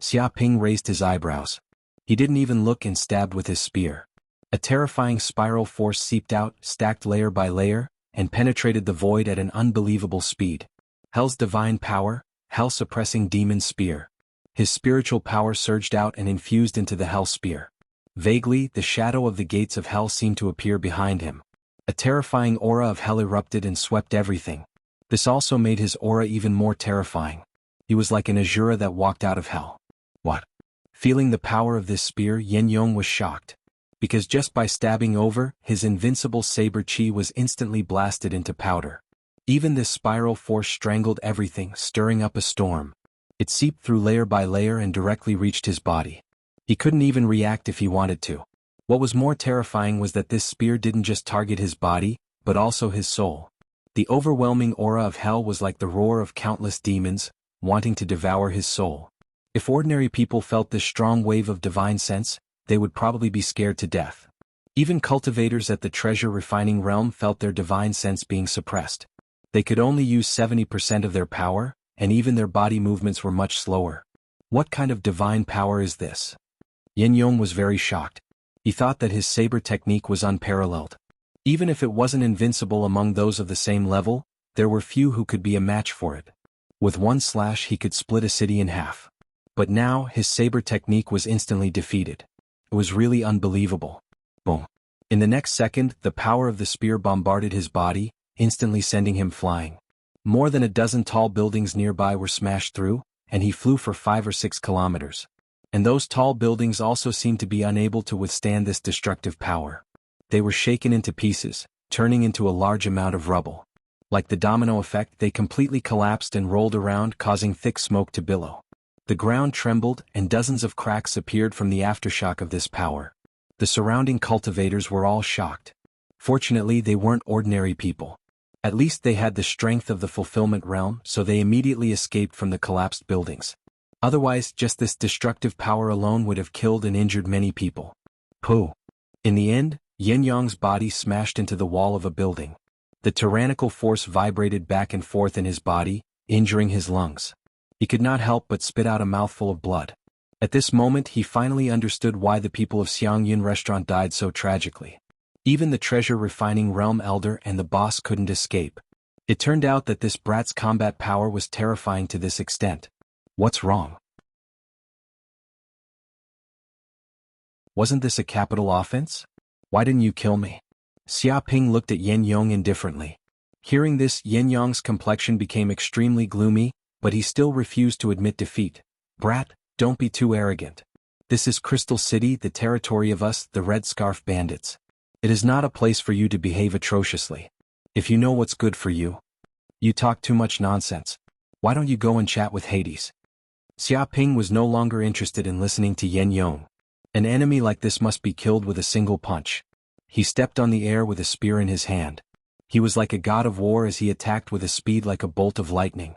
Xia Ping raised his eyebrows. He didn't even look and stabbed with his spear. A terrifying spiral force seeped out, stacked layer by layer, and penetrated the void at an unbelievable speed. Hell's divine power, hell-suppressing demon spear. His spiritual power surged out and infused into the hell spear. Vaguely, the shadow of the gates of hell seemed to appear behind him. A terrifying aura of hell erupted and swept everything. This also made his aura even more terrifying. He was like an Asura that walked out of hell. What? Feeling the power of this spear, Yen Yong was shocked. Because just by stabbing over, his invincible saber chi was instantly blasted into powder. Even this spiral force strangled everything, stirring up a storm. It seeped through layer by layer and directly reached his body. He couldn't even react if he wanted to. What was more terrifying was that this spear didn't just target his body, but also his soul. The overwhelming aura of hell was like the roar of countless demons, wanting to devour his soul. If ordinary people felt this strong wave of divine sense, they would probably be scared to death. Even cultivators at the treasure refining realm felt their divine sense being suppressed. They could only use 70% of their power, and even their body movements were much slower. What kind of divine power is this? Yen Yong was very shocked. He thought that his saber technique was unparalleled. Even if it wasn't invincible among those of the same level, there were few who could be a match for it. With one slash he could split a city in half. But now, his saber technique was instantly defeated. It was really unbelievable. Boom. In the next second, the power of the spear bombarded his body, instantly sending him flying. More than a dozen tall buildings nearby were smashed through, and he flew for 5 or 6 kilometers. And those tall buildings also seemed to be unable to withstand this destructive power. They were shaken into pieces, turning into a large amount of rubble. Like the domino effect, they completely collapsed and rolled around, causing thick smoke to billow. The ground trembled, and dozens of cracks appeared from the aftershock of this power. The surrounding cultivators were all shocked. Fortunately, they weren't ordinary people. At least they had the strength of the fulfillment realm, so they immediately escaped from the collapsed buildings. Otherwise, just this destructive power alone would have killed and injured many people. Pooh. In the end, Yen Yong's body smashed into the wall of a building. The tyrannical force vibrated back and forth in his body, injuring his lungs. He could not help but spit out a mouthful of blood. At this moment he finally understood why the people of Xiangyun restaurant died so tragically. Even the treasure refining realm elder and the boss couldn't escape. It turned out that this brat's combat power was terrifying to this extent. What's wrong? Wasn't this a capital offense? Why didn't you kill me? Xia Ping looked at Yen Yong indifferently. Hearing this, Yen Yong's complexion became extremely gloomy, but he still refused to admit defeat. Brat, don't be too arrogant. This is Crystal City, the territory of us, the Red Scarf Bandits. It is not a place for you to behave atrociously. If you know what's good for you. You talk too much nonsense. Why don't you go and chat with Hades? Xia Ping was no longer interested in listening to Yen Yong. An enemy like this must be killed with a single punch. He stepped on the air with a spear in his hand. He was like a god of war as he attacked with a speed like a bolt of lightning.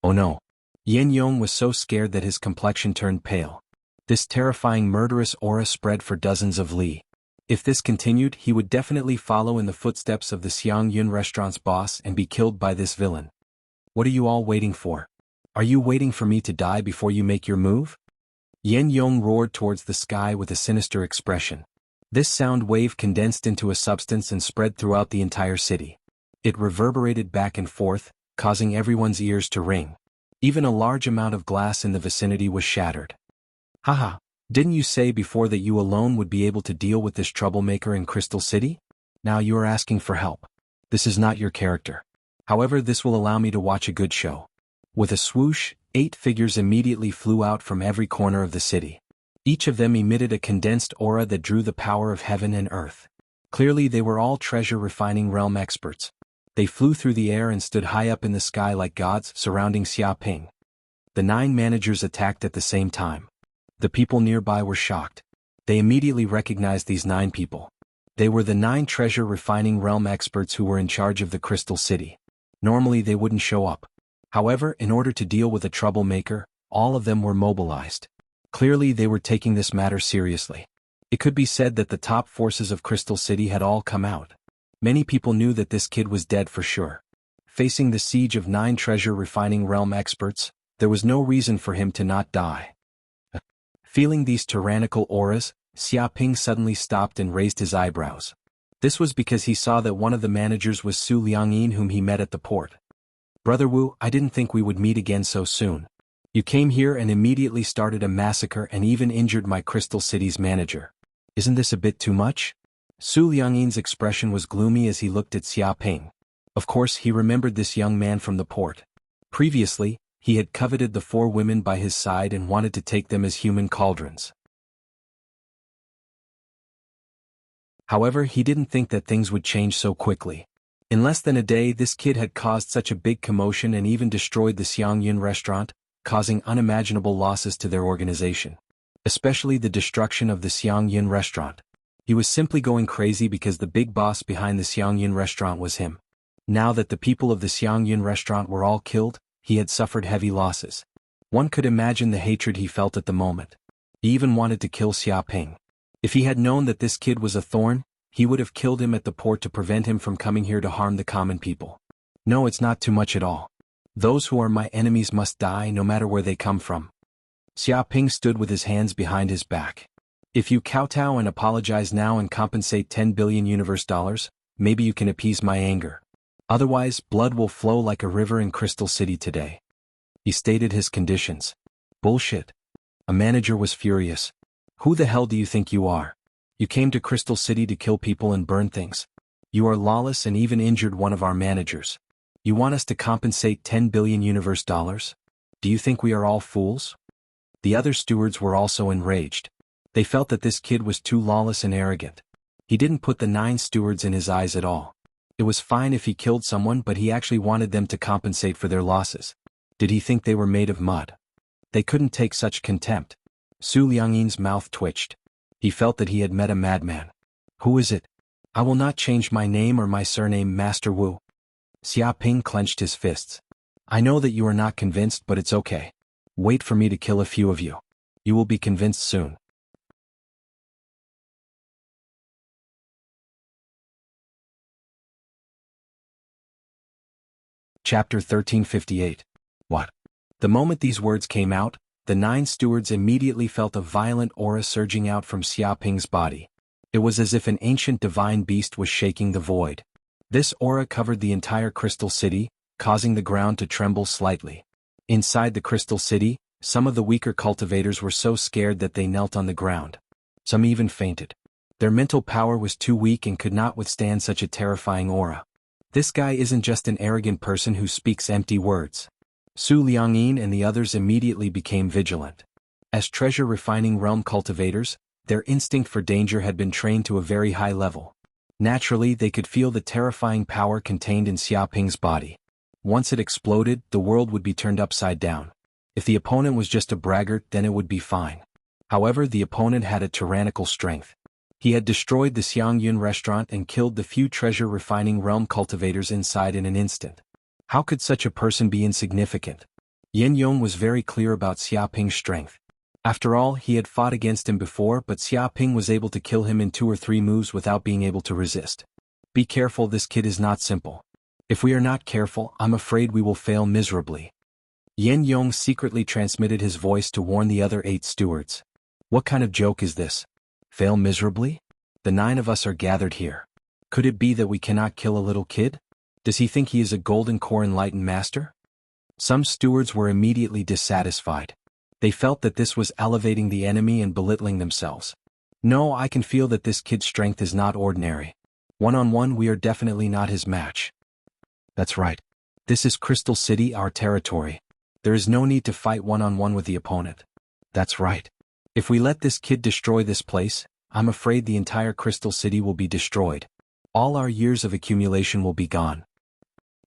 Oh no. Yen Yong was so scared that his complexion turned pale. This terrifying murderous aura spread for dozens of li. If this continued, he would definitely follow in the footsteps of the Xiangyun restaurant's boss and be killed by this villain. What are you all waiting for? Are you waiting for me to die before you make your move? Yen Yong roared towards the sky with a sinister expression. This sound wave condensed into a substance and spread throughout the entire city. It reverberated back and forth, causing everyone's ears to ring. Even a large amount of glass in the vicinity was shattered. Haha, didn't you say before that you alone would be able to deal with this troublemaker in Crystal City? Now you are asking for help. This is not your character. However, this will allow me to watch a good show. With a swoosh, 8 figures immediately flew out from every corner of the city. Each of them emitted a condensed aura that drew the power of heaven and earth. Clearly they were all treasure refining realm experts. They flew through the air and stood high up in the sky like gods, surrounding Xia Ping. The 9 managers attacked at the same time. The people nearby were shocked. They immediately recognized these 9 people. They were the 9 treasure refining realm experts who were in charge of the Crystal City. Normally they wouldn't show up. However, in order to deal with a troublemaker, all of them were mobilized. Clearly they were taking this matter seriously. It could be said that the top forces of Crystal City had all come out. Many people knew that this kid was dead for sure. Facing the siege of 9 treasure refining realm experts, there was no reason for him to not die. Feeling these tyrannical auras, Xiaoping suddenly stopped and raised his eyebrows. This was because he saw that one of the managers was Su Liangyin, whom he met at the port. "Brother Wu, I didn't think we would meet again so soon. You came here and immediately started a massacre and even injured my Crystal City's manager. Isn't this a bit too much?" Su Liangyin's expression was gloomy as he looked at Xiaoping. Of course, he remembered this young man from the port. Previously, he had coveted the 4 women by his side and wanted to take them as human cauldrons. However, he didn't think that things would change so quickly. In less than a day, this kid had caused such a big commotion and even destroyed the Xiangyun restaurant, causing unimaginable losses to their organization. Especially the destruction of the Xiangyun restaurant. He was simply going crazy because the big boss behind the Xiangyun restaurant was him. Now that the people of the Xiangyun restaurant were all killed, he had suffered heavy losses. One could imagine the hatred he felt at the moment. He even wanted to kill Xiaoping. If he had known that this kid was a thorn, he would have killed him at the port to prevent him from coming here to harm the common people. No, it's not too much at all. Those who are my enemies must die no matter where they come from. Xiaoping stood with his hands behind his back. If you kowtow and apologize now and compensate 10 billion universe dollars, maybe you can appease my anger. Otherwise, blood will flow like a river in Crystal City today. He stated his conditions. Bullshit. A manager was furious. Who the hell do you think you are? You came to Crystal City to kill people and burn things. You are lawless and even injured one of our managers. You want us to compensate 10 billion universe dollars? Do you think we are all fools? The other stewards were also enraged. They felt that this kid was too lawless and arrogant. He didn't put the 9 stewards in his eyes at all. It was fine if he killed someone, but he actually wanted them to compensate for their losses. Did he think they were made of mud? They couldn't take such contempt. Su Liangyin's mouth twitched. He felt that he had met a madman. Who is it? I will not change my name or my surname, Master Wu. Xiaoping clenched his fists. I know that you are not convinced, but it's okay. Wait for me to kill a few of you. You will be convinced soon. Chapter 1358. What? The moment these words came out, the 9 stewards immediately felt a violent aura surging out from Xiaoping's body. It was as if an ancient divine beast was shaking the void. This aura covered the entire Crystal City, causing the ground to tremble slightly. Inside the Crystal City, some of the weaker cultivators were so scared that they knelt on the ground. Some even fainted. Their mental power was too weak and could not withstand such a terrifying aura. This guy isn't just an arrogant person who speaks empty words. Su Liangyin and the others immediately became vigilant. As treasure refining realm cultivators, their instinct for danger had been trained to a very high level. Naturally, they could feel the terrifying power contained in Xiaoping's body. Once it exploded, the world would be turned upside down. If the opponent was just a braggart, then it would be fine. However, the opponent had a tyrannical strength. He had destroyed the Xiangyun restaurant and killed the few treasure refining realm cultivators inside in an instant. How could such a person be insignificant? Yen Yong was very clear about Xiaoping's strength. After all, he had fought against him before, but Xiaoping was able to kill him in 2 or 3 moves without being able to resist. Be careful, this kid is not simple. If we are not careful, I'm afraid we will fail miserably. Yen Yong secretly transmitted his voice to warn the other 8 stewards. What kind of joke is this? Fail miserably? The 9 of us are gathered here. Could it be that we cannot kill a little kid? Does he think he is a golden core enlightened master? Some stewards were immediately dissatisfied. They felt that this was elevating the enemy and belittling themselves. No, I can feel that this kid's strength is not ordinary. One-on-one, we are definitely not his match. That's right. This is Crystal City, our territory. There is no need to fight one-on-one with the opponent. That's right. If we let this kid destroy this place, I'm afraid the entire Crystal City will be destroyed. All our years of accumulation will be gone.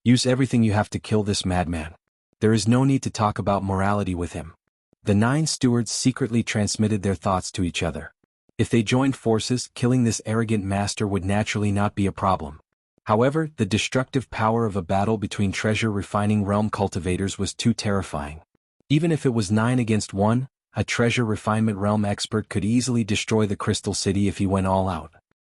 Use everything you have to kill this madman. There is no need to talk about morality with him. The 9 stewards secretly transmitted their thoughts to each other. If they joined forces, killing this arrogant master would naturally not be a problem. However, the destructive power of a battle between treasure refining realm cultivators was too terrifying. Even if it was 9 against 1, a treasure refinement realm expert could easily destroy the Crystal City if he went all out.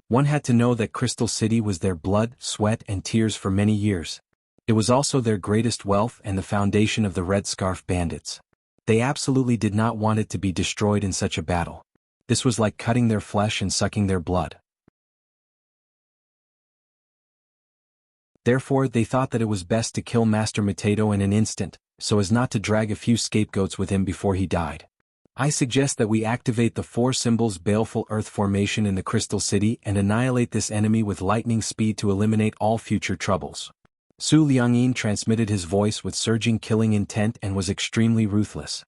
One had to know that Crystal City was their blood, sweat, and tears for many years. It was also their greatest wealth and the foundation of the Red Scarf Bandits. They absolutely did not want it to be destroyed in such a battle. This was like cutting their flesh and sucking their blood. Therefore, they thought that it was best to kill Master Matedo in an instant, so as not to drag a few scapegoats with him before he died. I suggest that we activate the 4 symbols Baleful Earth formation in the Crystal City and annihilate this enemy with lightning speed to eliminate all future troubles. Su Liangyin transmitted his voice with surging killing intent and was extremely ruthless.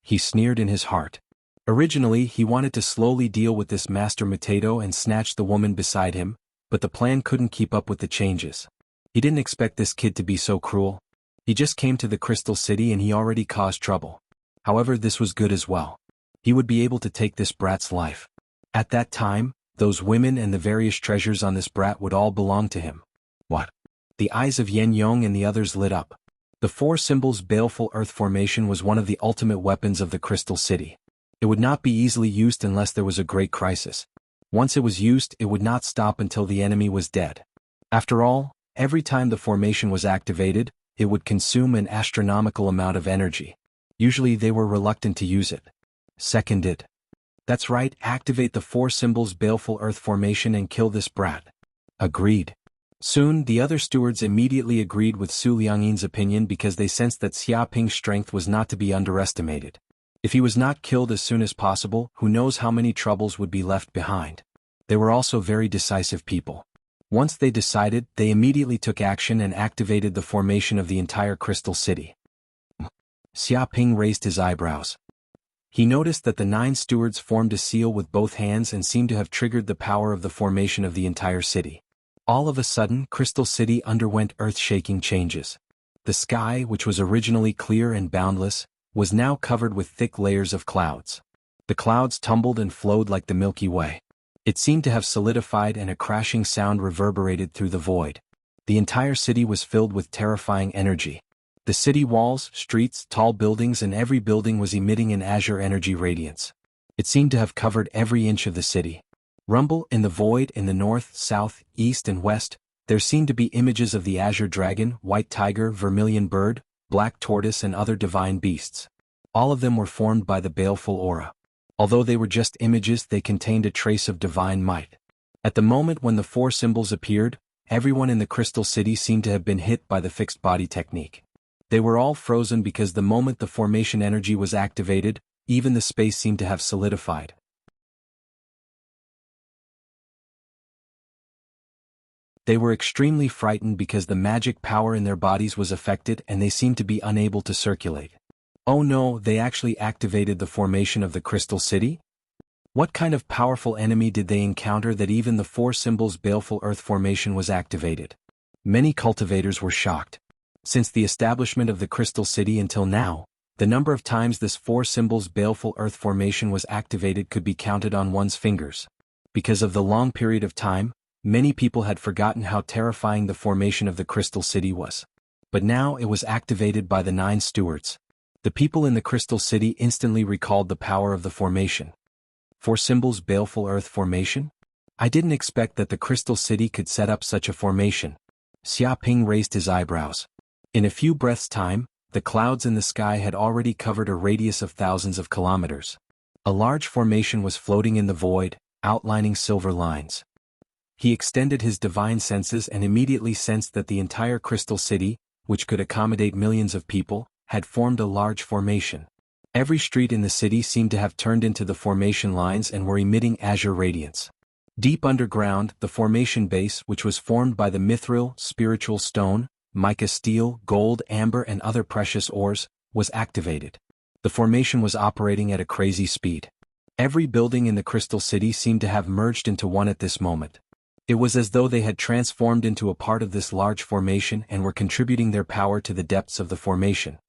He sneered in his heart. Originally, he wanted to slowly deal with this Master Matedo and snatch the woman beside him, but the plan couldn't keep up with the changes. He didn't expect this kid to be so cruel. He just came to the Crystal City and he already caused trouble. However, this was good as well. He would be able to take this brat's life. At that time, those women and the various treasures on this brat would all belong to him. What? The eyes of Yen Yong and the others lit up. The 4 symbols Baleful Earth formation was one of the ultimate weapons of the Crystal City. It would not be easily used unless there was a great crisis. Once it was used, it would not stop until the enemy was dead. After all, every time the formation was activated, it would consume an astronomical amount of energy. Usually they were reluctant to use it. Seconded. That's right, activate the 4 symbols Baleful Earth formation and kill this brat. Agreed. Soon, the other stewards immediately agreed with Su Liangyin's opinion because they sensed that Xia Ping's strength was not to be underestimated. If he was not killed as soon as possible, who knows how many troubles would be left behind. They were also very decisive people. Once they decided, they immediately took action and activated the formation of the entire Crystal City. Xia Ping raised his eyebrows. He noticed that the 9 stewards formed a seal with both hands and seemed to have triggered the power of the formation of the entire city. All of a sudden, Crystal City underwent earth-shaking changes. The sky, which was originally clear and boundless, was now covered with thick layers of clouds. The clouds tumbled and flowed like the Milky Way. It seemed to have solidified and a crashing sound reverberated through the void. The entire city was filled with terrifying energy. The city walls, streets, tall buildings and every building was emitting an azure energy radiance. It seemed to have covered every inch of the city. Rumble in the void in the north, south, east and west, there seemed to be images of the azure dragon, white tiger, vermilion bird, black tortoise and other divine beasts. All of them were formed by the baleful aura. Although they were just images, they contained a trace of divine might. At the moment when the 4 symbols appeared, everyone in the Crystal City seemed to have been hit by the fixed body technique. They were all frozen because the moment the formation energy was activated, even the space seemed to have solidified. They were extremely frightened because the magic power in their bodies was affected and they seemed to be unable to circulate. Oh no, they actually activated the formation of the Crystal City? What kind of powerful enemy did they encounter that even the 4 symbols Baleful Earth formation was activated? Many cultivators were shocked. Since the establishment of the Crystal City until now, the number of times this 4 symbols Baleful Earth formation was activated could be counted on one's fingers. Because of the long period of time, many people had forgotten how terrifying the formation of the Crystal City was. But now it was activated by the 9 stewards. The people in the Crystal City instantly recalled the power of the formation. 4 symbols Baleful Earth formation? I didn't expect that the Crystal City could set up such a formation. Xia Ping raised his eyebrows. In a few breaths' time, the clouds in the sky had already covered a radius of thousands of kilometers. A large formation was floating in the void, outlining silver lines. He extended his divine senses and immediately sensed that the entire Crystal City, which could accommodate millions of people, had formed a large formation. Every street in the city seemed to have turned into the formation lines and were emitting azure radiance. Deep underground, the formation base, which was formed by the mithril, spiritual stone, mica steel, gold, amber and other precious ores, was activated. The formation was operating at a crazy speed. Every building in the Crystal City seemed to have merged into one at this moment. It was as though they had transformed into a part of this large formation and were contributing their power to the depths of the formation.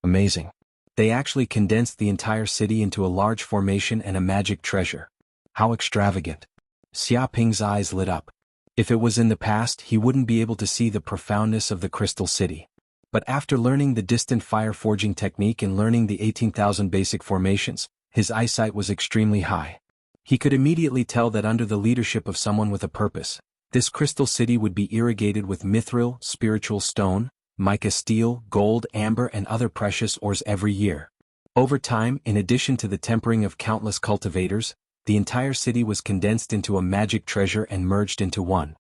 Amazing. They actually condensed the entire city into a large formation and a magic treasure. How extravagant. Xia Ping's eyes lit up. If it was in the past, he wouldn't be able to see the profoundness of the Crystal City. But after learning the distant fire forging technique and learning the 18,000 basic formations, his eyesight was extremely high. He could immediately tell that under the leadership of someone with a purpose, this Crystal City would be irrigated with mithril, spiritual stone, mica steel, gold, amber and other precious ores every year. Over time, in addition to the tempering of countless cultivators, the entire city was condensed into a magic treasure and merged into one.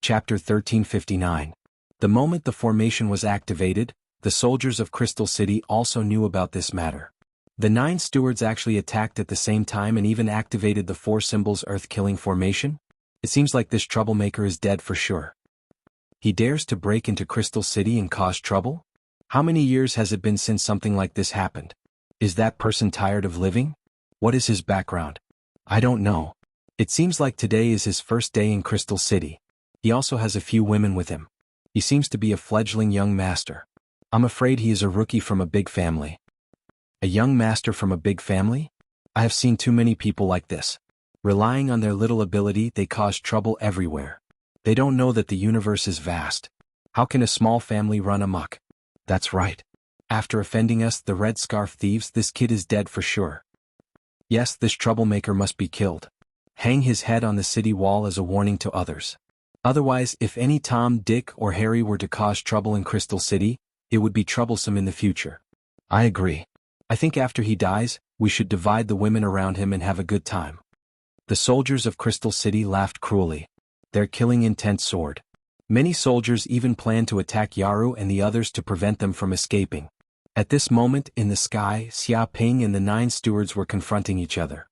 Chapter 1359. The moment the formation was activated, the soldiers of Crystal City also knew about this matter. The 9 stewards actually attacked at the same time and even activated the 4 symbols Earth-killing formation. It seems like this troublemaker is dead for sure. He dares to break into Crystal City and cause trouble? How many years has it been since something like this happened? Is that person tired of living? What is his background? I don't know. It seems like today is his first day in Crystal City. He also has a few women with him. He seems to be a fledgling young master. I'm afraid he is a rookie from a big family. A young master from a big family? I have seen too many people like this. Relying on their little ability, they cause trouble everywhere. They don't know that the universe is vast. How can a small family run amok? That's right. After offending us, the red scarf thieves, this kid is dead for sure. Yes, this troublemaker must be killed. Hang his head on the city wall as a warning to others. Otherwise, if any Tom, Dick, or Harry were to cause trouble in Crystal City, it would be troublesome in the future. I agree. I think after he dies, we should divide the women around him and have a good time. The soldiers of Crystal City laughed cruelly. Their killing intent soared. Many soldiers even planned to attack Yaru and the others to prevent them from escaping. At this moment, in the sky, Xia Ping and the 9 stewards were confronting each other.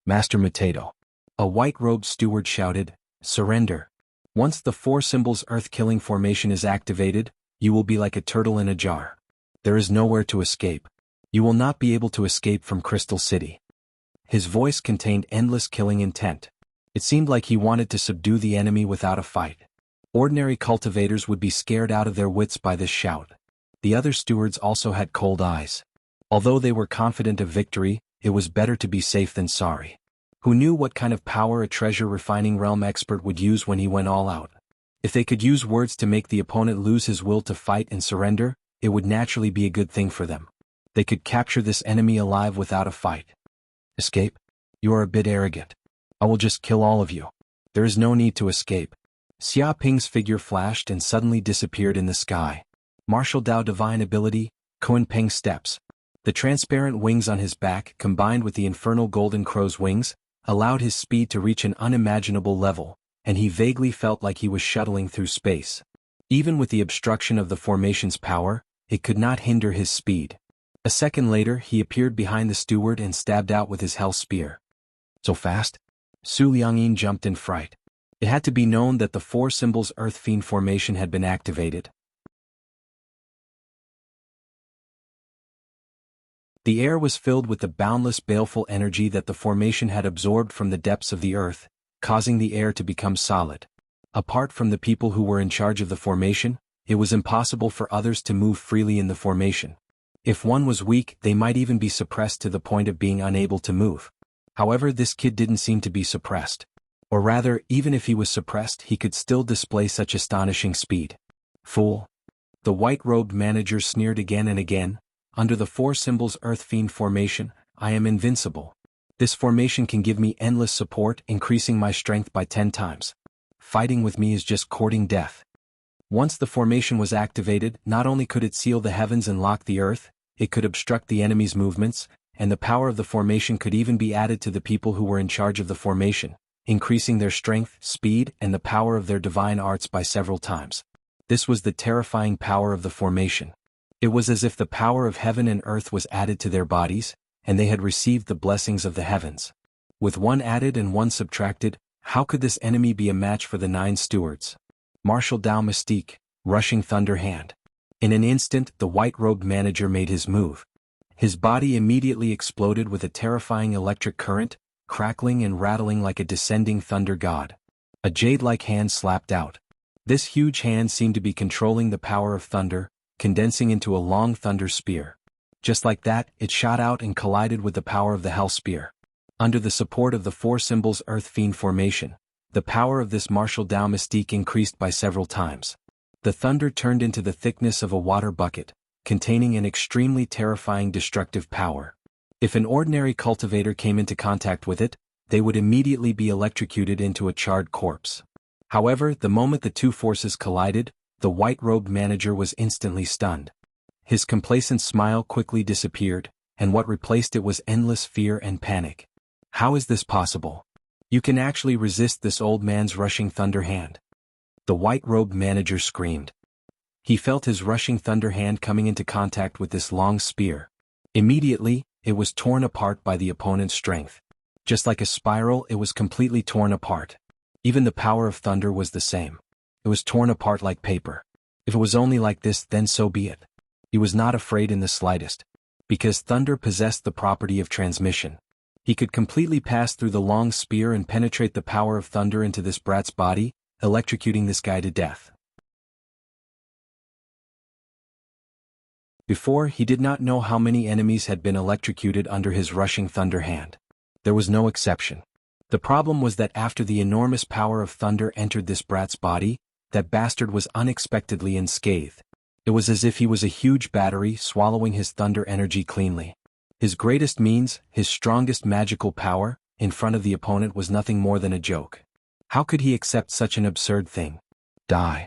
Master Mateto. A white-robed steward shouted, "Surrender. Once the 4 symbols Earth-killing formation is activated, you will be like a turtle in a jar. There is nowhere to escape. You will not be able to escape from Crystal City." His voice contained endless killing intent. It seemed like he wanted to subdue the enemy without a fight. Ordinary cultivators would be scared out of their wits by this shout. The other stewards also had cold eyes. Although they were confident of victory, it was better to be safe than sorry. Who knew what kind of power a treasure-refining realm expert would use when he went all out? If they could use words to make the opponent lose his will to fight and surrender, it would naturally be a good thing for them. They could capture this enemy alive without a fight. Escape? You are a bit arrogant. I will just kill all of you. There is no need to escape. Xia Ping's figure flashed and suddenly disappeared in the sky. Martial Dao Divine Ability, Kun Peng Steps. The transparent wings on his back, combined with the infernal golden crow's wings, allowed his speed to reach an unimaginable level, and he vaguely felt like he was shuttling through space. Even with the obstruction of the formation's power, it could not hinder his speed. A second later, he appeared behind the steward and stabbed out with his hell spear. So fast? Su Liangyin jumped in fright. It had to be known that the 4 symbols Earth Fiend formation had been activated. The air was filled with the boundless baleful energy that the formation had absorbed from the depths of the earth, causing the air to become solid. Apart from the people who were in charge of the formation, it was impossible for others to move freely in the formation. If one was weak, they might even be suppressed to the point of being unable to move. However, this kid didn't seem to be suppressed. Or rather, even if he was suppressed, he could still display such astonishing speed. Fool. The white-robed manager sneered again and again. Under the 4 symbols Earth Fiend formation, I am invincible. This formation can give me endless support, increasing my strength by 10 times. Fighting with me is just courting death. Once the formation was activated, not only could it seal the heavens and lock the earth, it could obstruct the enemy's movements, and the power of the formation could even be added to the people who were in charge of the formation, increasing their strength, speed, and the power of their divine arts by several times. This was the terrifying power of the formation. It was as if the power of heaven and earth was added to their bodies, and they had received the blessings of the heavens. With one added and one subtracted, how could this enemy be a match for the 9 stewards? Martial Dao Mystique, Rushing Thunder Hand. In an instant, the white-robed manager made his move. His body immediately exploded with a terrifying electric current, crackling and rattling like a descending thunder god. A jade-like hand slapped out. This huge hand seemed to be controlling the power of thunder, condensing into a long thunder spear. Just like that, it shot out and collided with the power of the hell spear. Under the support of the 4 symbols Earth Fiend formation, the power of this martial Dao Mystique increased by several times. The thunder turned into the thickness of a water bucket, containing an extremely terrifying destructive power. If an ordinary cultivator came into contact with it, they would immediately be electrocuted into a charred corpse. However, the moment the 2 forces collided, the white-robed manager was instantly stunned. His complacent smile quickly disappeared, and what replaced it was endless fear and panic. How is this possible? You can actually resist this old man's rushing thunder hand. The white-robed manager screamed. He felt his rushing thunder hand coming into contact with this long spear. Immediately, it was torn apart by the opponent's strength. Just like a spiral, it was completely torn apart. Even the power of thunder was the same. It was torn apart like paper. If it was only like this, then so be it. He was not afraid in the slightest. Because thunder possessed the property of transmission. He could completely pass through the long spear and penetrate the power of thunder into this brat's body, electrocuting this guy to death. Before, he did not know how many enemies had been electrocuted under his rushing thunder hand. There was no exception. The problem was that after the enormous power of thunder entered this brat's body, that bastard was unexpectedly unscathed. It was as if he was a huge battery swallowing his thunder energy cleanly. His greatest means, his strongest magical power, in front of the opponent was nothing more than a joke. How could he accept such an absurd thing? Die.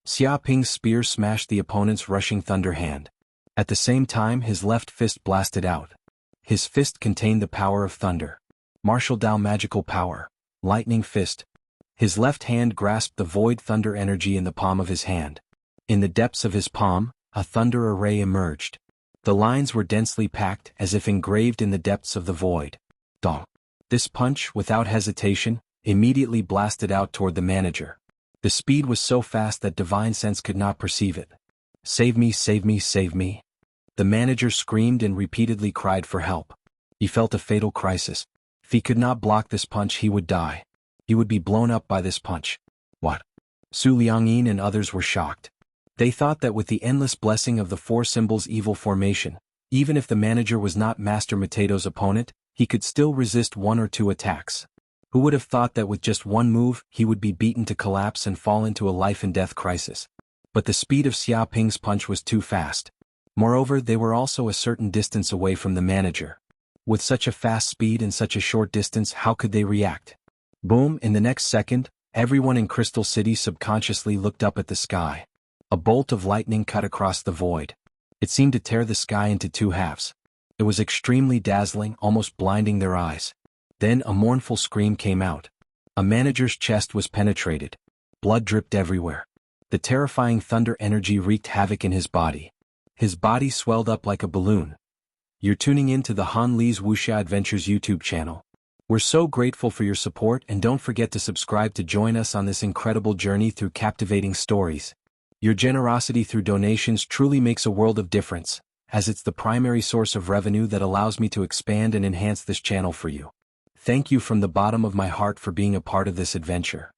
Xia Ping's spear smashed the opponent's rushing thunder hand. At the same time, his left fist blasted out. His fist contained the power of thunder. Martial Dao magical power. Lightning fist. His left hand grasped the void thunder energy in the palm of his hand. In the depths of his palm, a thunder array emerged. The lines were densely packed as if engraved in the depths of the void. Dong. This punch, without hesitation, immediately blasted out toward the manager. The speed was so fast that divine sense could not perceive it. Save me, save me, save me. The manager screamed and repeatedly cried for help. He felt a fatal crisis. If he could not block this punch, he would die. He would be blown up by this punch. What? Su Liangyin and others were shocked. They thought that with the endless blessing of the four symbols evil formation, even if the manager was not Master Matato's opponent, he could still resist one or two attacks. Who would have thought that with just one move, he would be beaten to collapse and fall into a life-and-death crisis? But the speed of Xia Ping's punch was too fast. Moreover, they were also a certain distance away from the manager. With such a fast speed and such a short distance, how could they react? Boom! In the next second, everyone in Crystal City subconsciously looked up at the sky. A bolt of lightning cut across the void. It seemed to tear the sky into two halves. It was extremely dazzling, almost blinding their eyes. Then a mournful scream came out. A manager's chest was penetrated. Blood dripped everywhere. The terrifying thunder energy wreaked havoc in his body. His body swelled up like a balloon. You're tuning in to the Han Li's Wuxia Adventures YouTube channel. We're so grateful for your support, and don't forget to subscribe to join us on this incredible journey through captivating stories. Your generosity through donations truly makes a world of difference, as it's the primary source of revenue that allows me to expand and enhance this channel for you. Thank you from the bottom of my heart for being a part of this adventure.